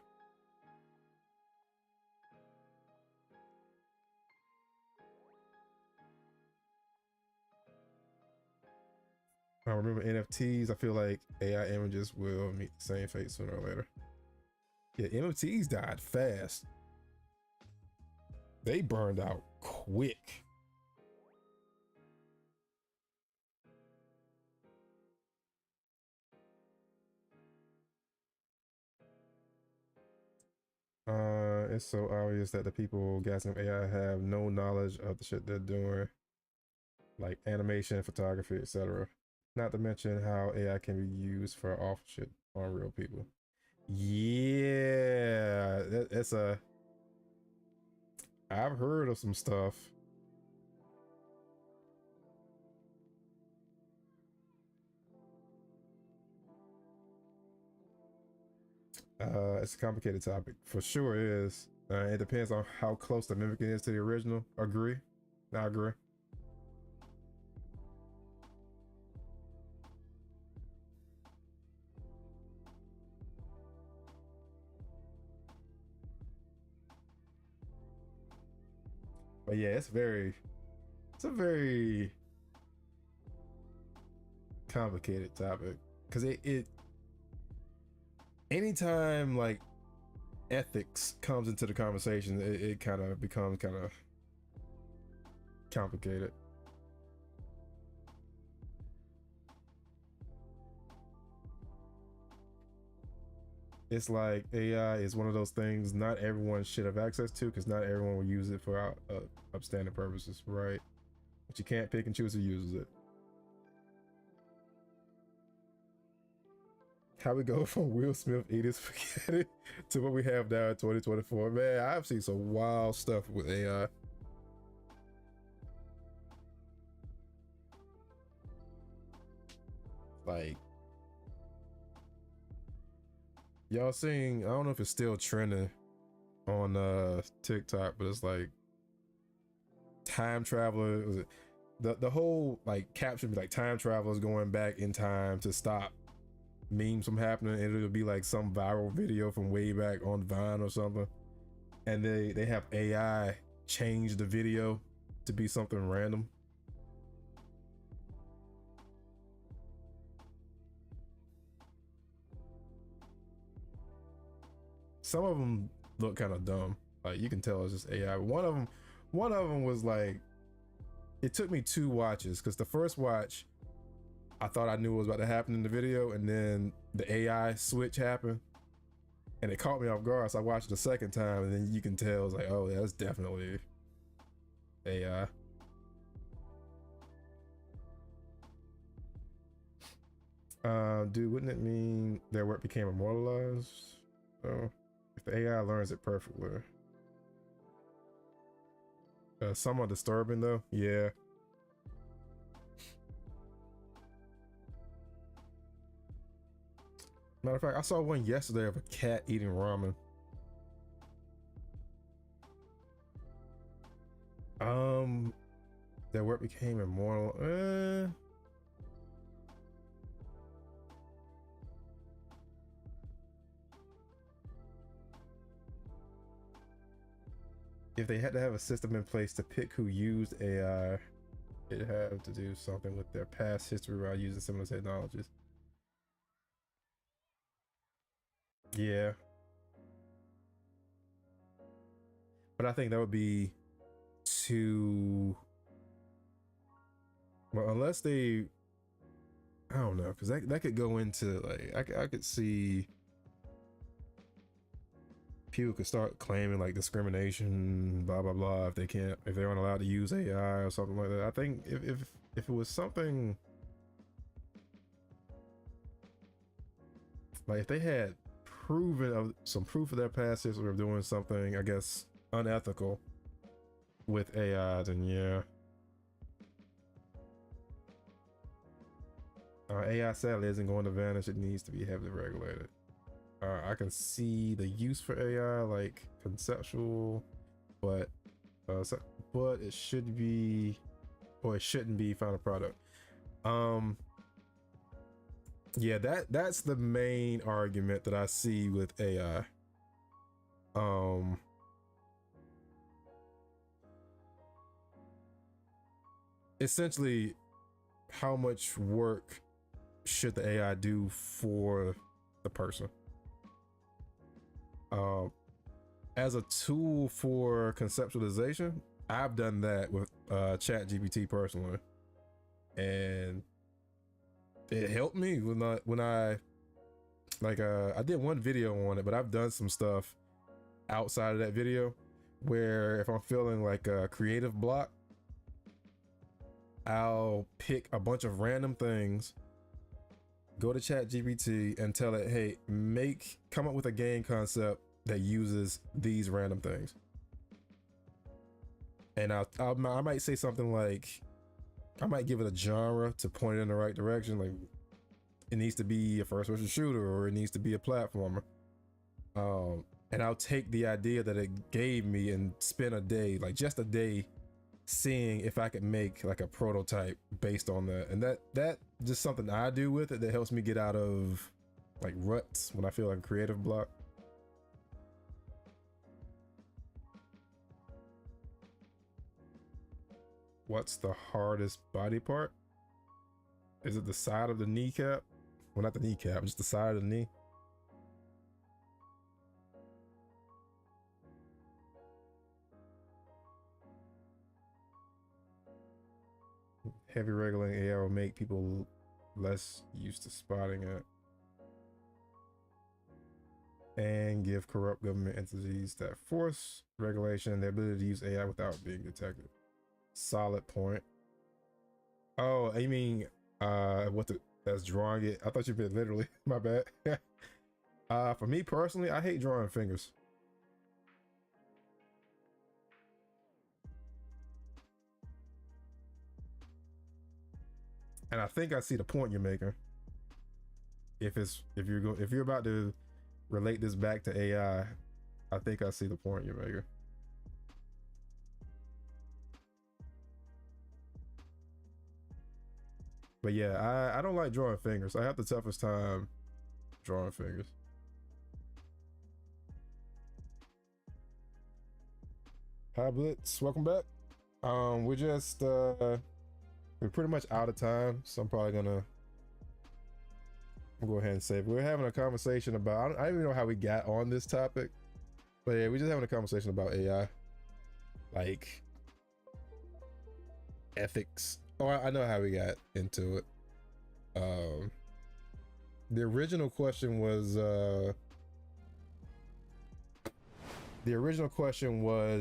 I remember NFTs. I feel like AI images will meet the same fate sooner or later. Yeah, NFTs died fast. They burned out quick. It's so obvious that the people gassing AI have no knowledge of the shit they're doing, like animation, photography, etc. Not to mention how AI can be used for awful shit on real people. Yeah, that's a. I've heard of some stuff. It's a complicated topic, for sure is. It depends on how close the mimicking is to the original. Agree? I agree. But yeah, it's a very complicated topic because it anytime like ethics comes into the conversation, it kind of becomes kind of complicated. It's like AI is one of those things not everyone should have access to because not everyone will use it for upstanding purposes, right? But you can't pick and choose who uses it. How we go from Will Smith eating spaghetti to what we have now in 2024. Man, I've seen some wild stuff with AI. Like, Y'all seeing, I don't know if it's still trending on TikTok, but it's like time traveler, was it the whole like caption, like time travelers going back in time to stop memes from happening, and it'll be like some viral video from way back on Vine or something, and they have AI change the video to be something random. Some of them look kind of dumb, like you can tell it's just AI. One of them was like, it took me 2 watches, because the first watch I thought I knew what was about to happen in the video, and then the AI switch happened and it caught me off guard, so I watched it the second time, and then you can tell it's like, oh yeah, that's definitely AI. Dude, wouldn't it mean their work became immortalized? So if the AI learns it perfectly. Somewhat disturbing though. Yeah. Matter of fact, I saw one yesterday of a cat eating ramen. Their work became immortal. If they had to have a system in place to pick who used AI, it'd have to do something with their past history while using similar technologies. Yeah. But I think that would be too, well, unless they, I don't know, because that could go into like, I could see people could start claiming like discrimination, blah blah blah, if they aren't allowed to use AI or something like that. I think if it was something like, if they had some proof of their past history of doing something, I guess, unethical with AI, then yeah. AI sadly isn't going to vanish. It needs to be heavily regulated. I can see the use for AI, like conceptual, but it should be, or it shouldn't be final product. Yeah, that's the main argument that I see with AI. Essentially, how much work should the AI do for the person? As a tool for conceptualization, I've done that with ChatGPT personally, and it helped me when I like I did one video on it, but I've done some stuff outside of that video where if I'm feeling like a creative block, I'll pick a bunch of random things, go to ChatGPT and tell it, hey, come up with a game concept that uses these random things. And I might say something like, I might give it a genre to point it in the right direction. Like, it needs to be a first-person shooter, or it needs to be a platformer. And I'll take the idea that it gave me and spend a day, like just a day, seeing if I could make like a prototype based on that. And that just something I do with it that helps me get out of like ruts when I feel like a creative block. What's the hardest body part? Is it the side of the kneecap? Well, not the kneecap, just the side of the knee. Heavy regulating AI will make people less used to spotting it, and give corrupt government entities that force regulation and the ability to use AI without being detected. Solid point. Oh, I mean, that's drawing it. I thought you meant literally. My bad. For me personally, I hate drawing fingers. And I think I see the point you're making. If you're about to relate this back to AI, I think I see the point you're making. But yeah, I don't like drawing fingers. I have the toughest time drawing fingers. Hi Blitz, welcome back. We're just we're pretty much out of time, so I'm probably gonna go ahead and save. We're having a conversation about, I don't even know how we got on this topic, but yeah, we're just having a conversation about AI, like ethics. Oh, I know how we got into it. The original question was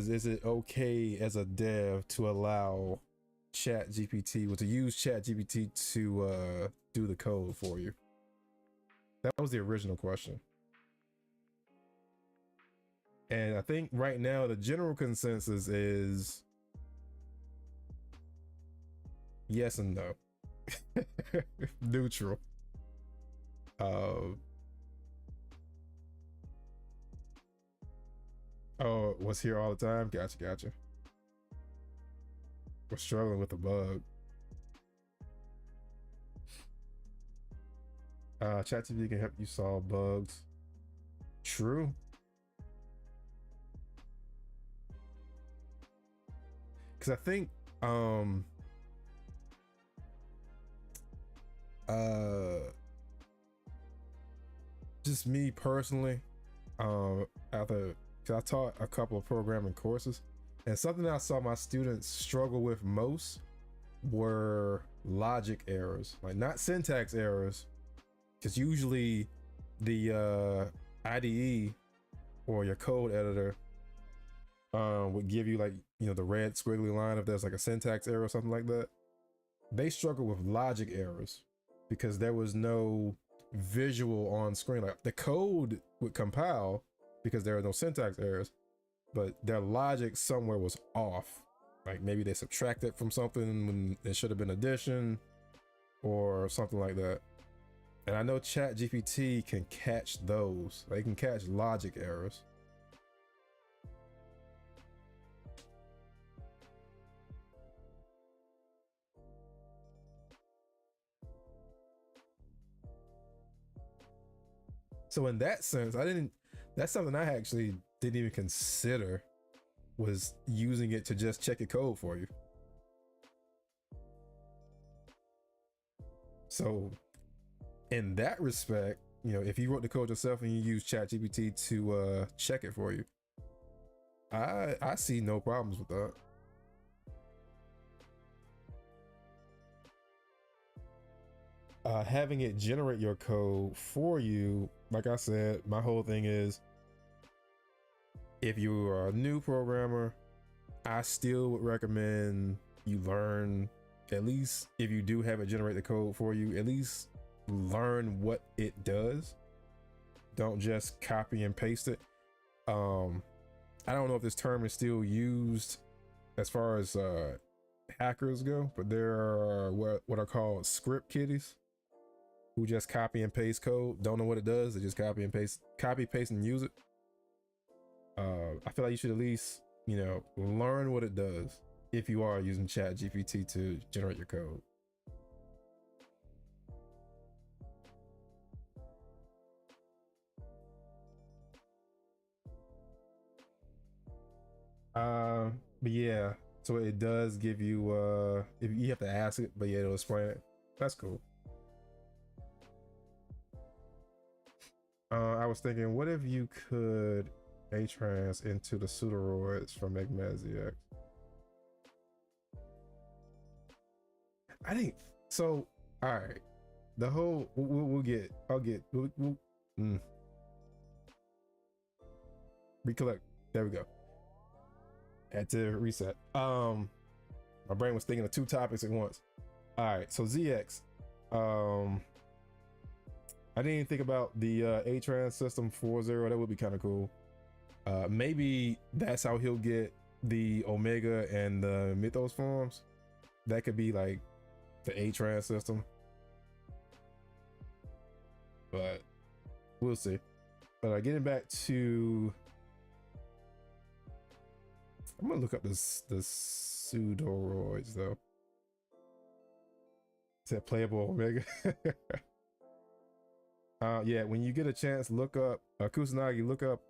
is it okay as a dev to allow ChatGPT, to use ChatGPT to do the code for you? That was the original question. And I think right now the general consensus is yes and no. Neutral. Oh, was here all the time? Gotcha. We're struggling with the bug. ChatGPT can help you solve bugs. True. Because I think just me personally, after, cause I taught a couple of programming courses, and something that I saw my students struggle with most were logic errors, like not syntax errors, because usually the IDE or your code editor would give you, like, you know, the red squiggly line if there's like a syntax error or something like that. They struggle with logic errors because there was no visual on screen. Like the code would compile because there are no syntax errors, but their logic somewhere was off. Like maybe they subtracted from something when it should have been addition or something like that. And I know ChatGPT can catch those. They can catch logic errors. So in that sense, that's something I actually didn't even consider, was using it to just check your code for you. So in that respect, you know, if you wrote the code yourself and you use ChatGPT to check it for you, I see no problems with that. Having it generate your code for you, like I said, my whole thing is, if you are a new programmer, I still would recommend you learn, at least if you do have it generate the code for you, at least learn what it does. Don't just copy and paste it. I don't know if this term is still used as far as hackers go, but there are what are called script kiddies, who just copy and paste code, don't know what it does, they just copy paste and use it. I feel like you should at least, you know, learn what it does if you are using ChatGPT to generate your code. But yeah, so it does give you if you have to ask it, but yeah, it'll explain it. That's cool. I was thinking, what if you could A-trans into the pseudoroids from Magmasiax? I think so. All right, the whole recollect. There we go. Had to reset. My brain was thinking of two topics at once. All right, so ZX. I didn't even think about the A-trans system 4.0. That would be kind of cool. Maybe that's how he'll get the Omega and the Mythos forms. That could be like the A-trans system, but we'll see. But getting back to, I'm gonna look up the pseudoroids though. Is that playable Omega? Yeah, when you get a chance, look up Kusanagi, look up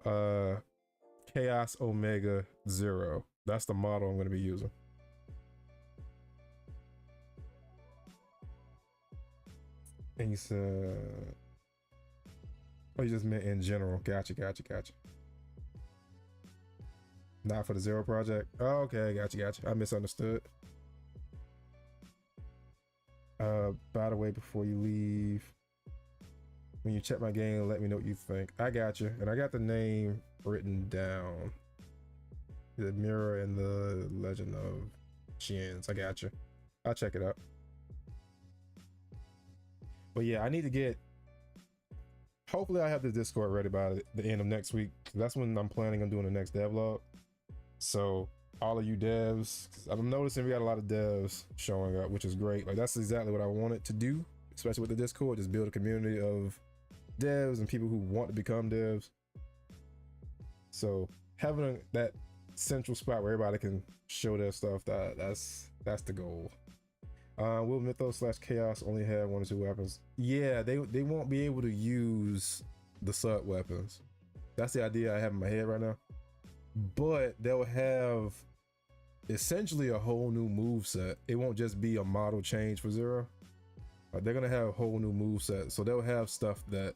Chaos Omega 0. That's the model I'm going to be using. And you said, oh, you just meant in general. Gotcha. Not for the Zero project. Oh, okay, gotcha. I misunderstood. By the way, before you leave, when you check my game, let me know what you think. I got you, and I got the name written down. The Mirror and the Legend of Shins. I got you. I'll check it out. But yeah, I need to get. Hopefully, I have the Discord ready by the end of next week. That's when I'm planning on doing the next devlog. So all of you devs, I'm noticing we got a lot of devs showing up, which is great. Like that's exactly what I wanted to do, especially with the Discord. Just build a community of devs and people who want to become devs. So having that central spot where everybody can show their stuff, that's the goal. Will Mythos / Chaos only have 1 or 2 weapons? Yeah, they won't be able to use the sub weapons. That's the idea I have in my head right now. But they'll have essentially a whole new move set. It won't just be a model change for Zero. They're gonna have a whole new move set, so they'll have stuff that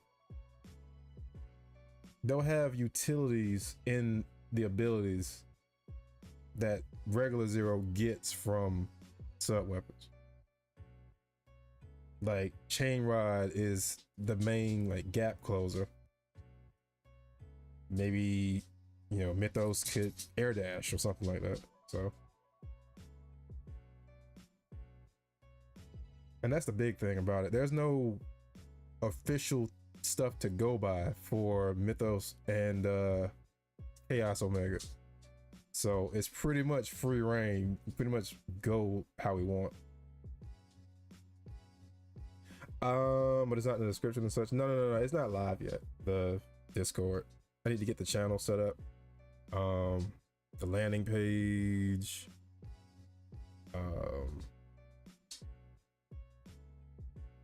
they'll have utilities in the abilities that regular Zero gets from sub weapons. Like Chain Rod is the main like gap closer. Maybe, you know, Mythos could air dash or something like that. So, and that's the big thing about it. There's no official stuff to go by for Mythos and Chaos Omega. So it's pretty much free reign. Pretty much go how we want. But it's not in the description and such. No, it's not live yet. The Discord. I need to get the channel set up. The landing page.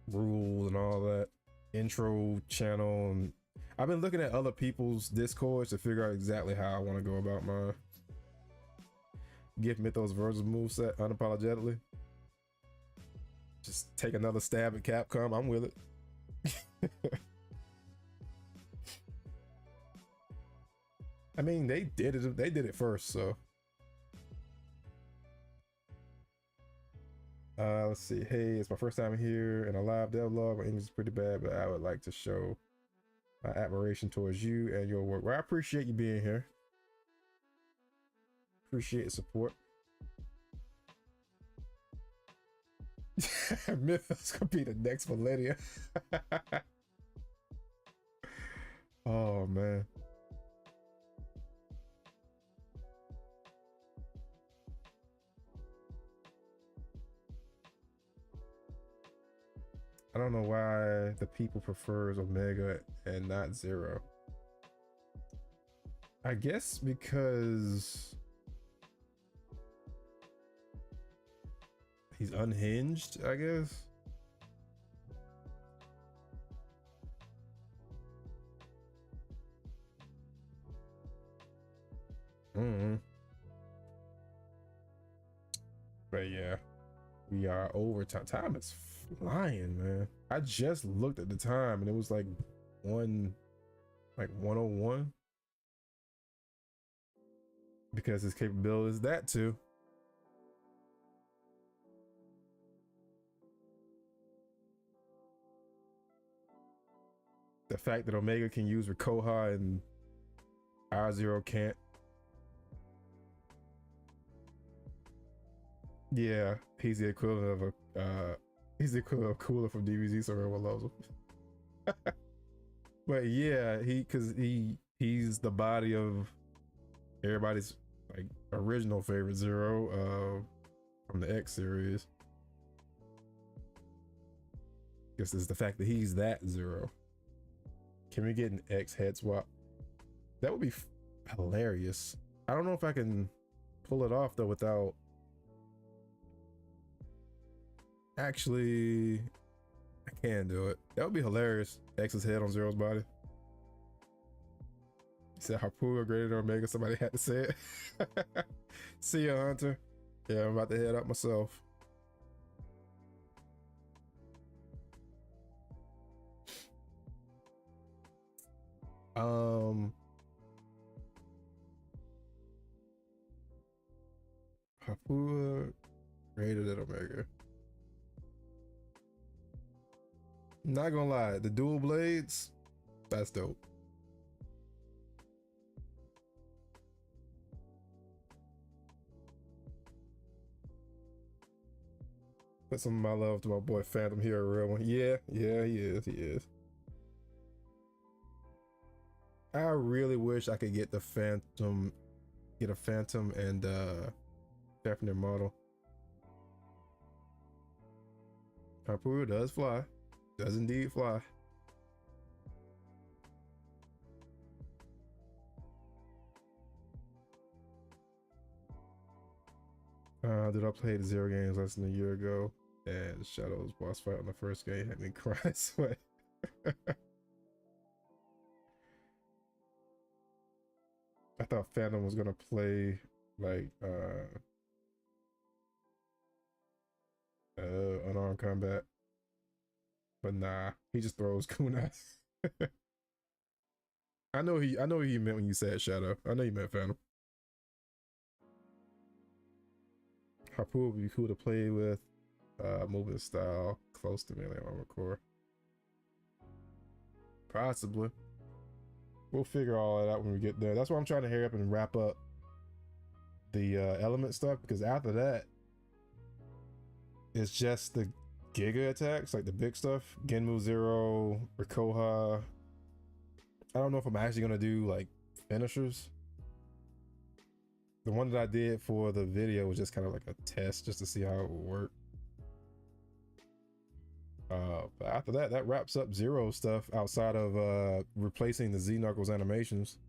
Rules and all that. Intro channel. And I've been looking at other people's Discords to figure out exactly how I want to go about mine. Give Mythos versus moveset unapologetically. Just take another stab at Capcom. I'm with it. I mean, they did it. They did it first, so. Let's see. Hey, it's my first time here in a live devlog. My English is pretty bad, but I would like to show my admiration towards you and your work. Well, I appreciate you being here. Appreciate the support. Mythos could be the next millennia. Oh man. I don't know why the people prefers Omega and not Zero. I guess because he's unhinged, I guess. But yeah, we are over time. Time is flying, man. I just looked at the time and it was like 101. Because his capability is that too. The fact that Omega can use Rikoha and R0 can't. Yeah, he's the equivalent of a Cooler from DBZ, so everyone loves him. But yeah, he's the body of everybody's like original favorite Zero from the X series. Guess it's the fact that he's that Zero. Can we get an X head swap? That would be hilarious. I don't know if I can pull it off though without actually. I can do it. That would be hilarious. X's head on Zero's body. He said Harpoon greater than Omega. Somebody had to say it. See ya, Hunter. Yeah, I'm about to head up myself. Harpoon greater than Omega. Not gonna lie, the dual blades, that's dope. Put some of my love to my boy Phantom here, a real one. Yeah, he is. I really wish I could get the Phantom, get a Phantom and definite model. Harpoon does fly. Does indeed fly. Did I play the Zero games less than a year ago? And Shadow's boss fight on the first game had me cry sweat. I thought Phantom was gonna play like unarmed combat. But nah, he just throws kunai. I know what you meant when you said Shadow. I know you meant Phantom. Harpoon would be cool to play with. Movement style close to melee armor core. Possibly. We'll figure all that out when we get there. That's why I'm trying to hurry up and wrap up the element stuff, because after that it's just the Giga attacks, like the big stuff. Genmu Zero, Rikoha. I don't know if I'm actually gonna do like finishers. The one that I did for the video was just kind of like a test just to see how it would work. But after that, that wraps up Zero stuff outside of replacing the Z Knuckles animations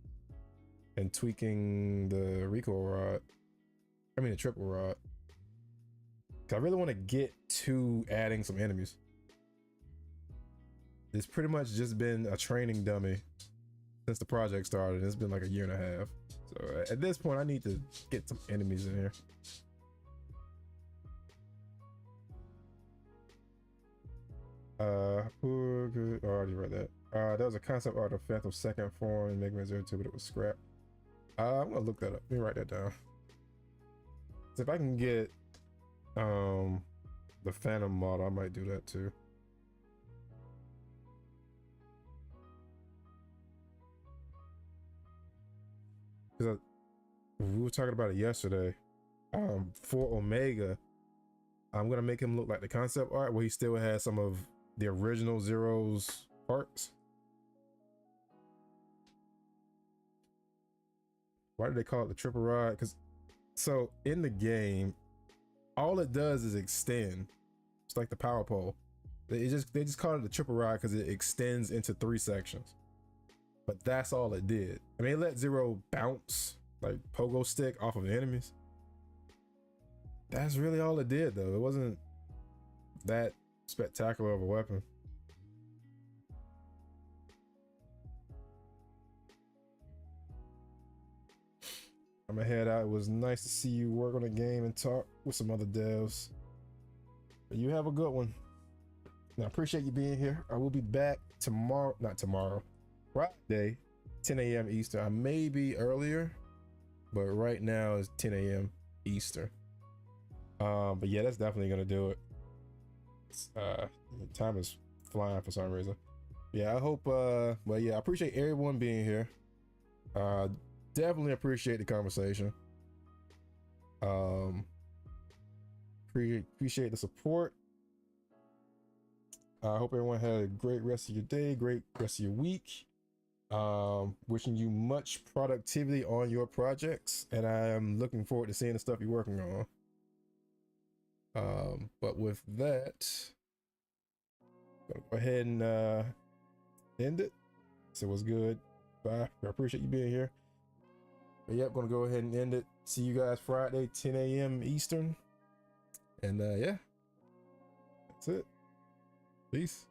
and tweaking the recoil rod. I mean the triple rod. I really want to get to adding some enemies. It's pretty much just been a training dummy since the project started. It's been like a year and a half. So at this point, I need to get some enemies in here. I already read that. There was a concept art of Phantom's second form in Mega Man 02, but it was scrapped. I'm gonna look that up. Let me write that down. So if I can get the Phantom model, I might do that too. Because we were talking about it yesterday. For Omega, I'm gonna make him look like the concept art where he still has some of the original Zero's parts. Why did they call it the triple rod? Because so in the game, all it does is extend. It's like the power pole. They just call it the triple rod because it extends into 3 sections. But that's all it did. I mean, it let Zero bounce like pogo stick off of enemies. That's really all it did, though. It wasn't that spectacular of a weapon. I'm gonna head out. It was nice to see you work on a game and talk with some other devs. But you have a good one. And I appreciate you being here. I will be back tomorrow, not tomorrow, Friday, 10 a.m. Eastern. I may be earlier, but right now it's 10 a.m. Eastern. But yeah, that's definitely gonna do it. Time is flying for some reason. Yeah, I hope well yeah, I appreciate everyone being here. Definitely appreciate the conversation. Appreciate the support. I hope everyone had a great rest of your day, great rest of your week. Wishing you much productivity on your projects, and I'm looking forward to seeing the stuff you're working on. But with that, go ahead and end it. So what's good? Bye. I appreciate you being here. But yep, gonna go ahead and end it. See you guys Friday, 10 a.m. Eastern. And yeah, that's it. Peace.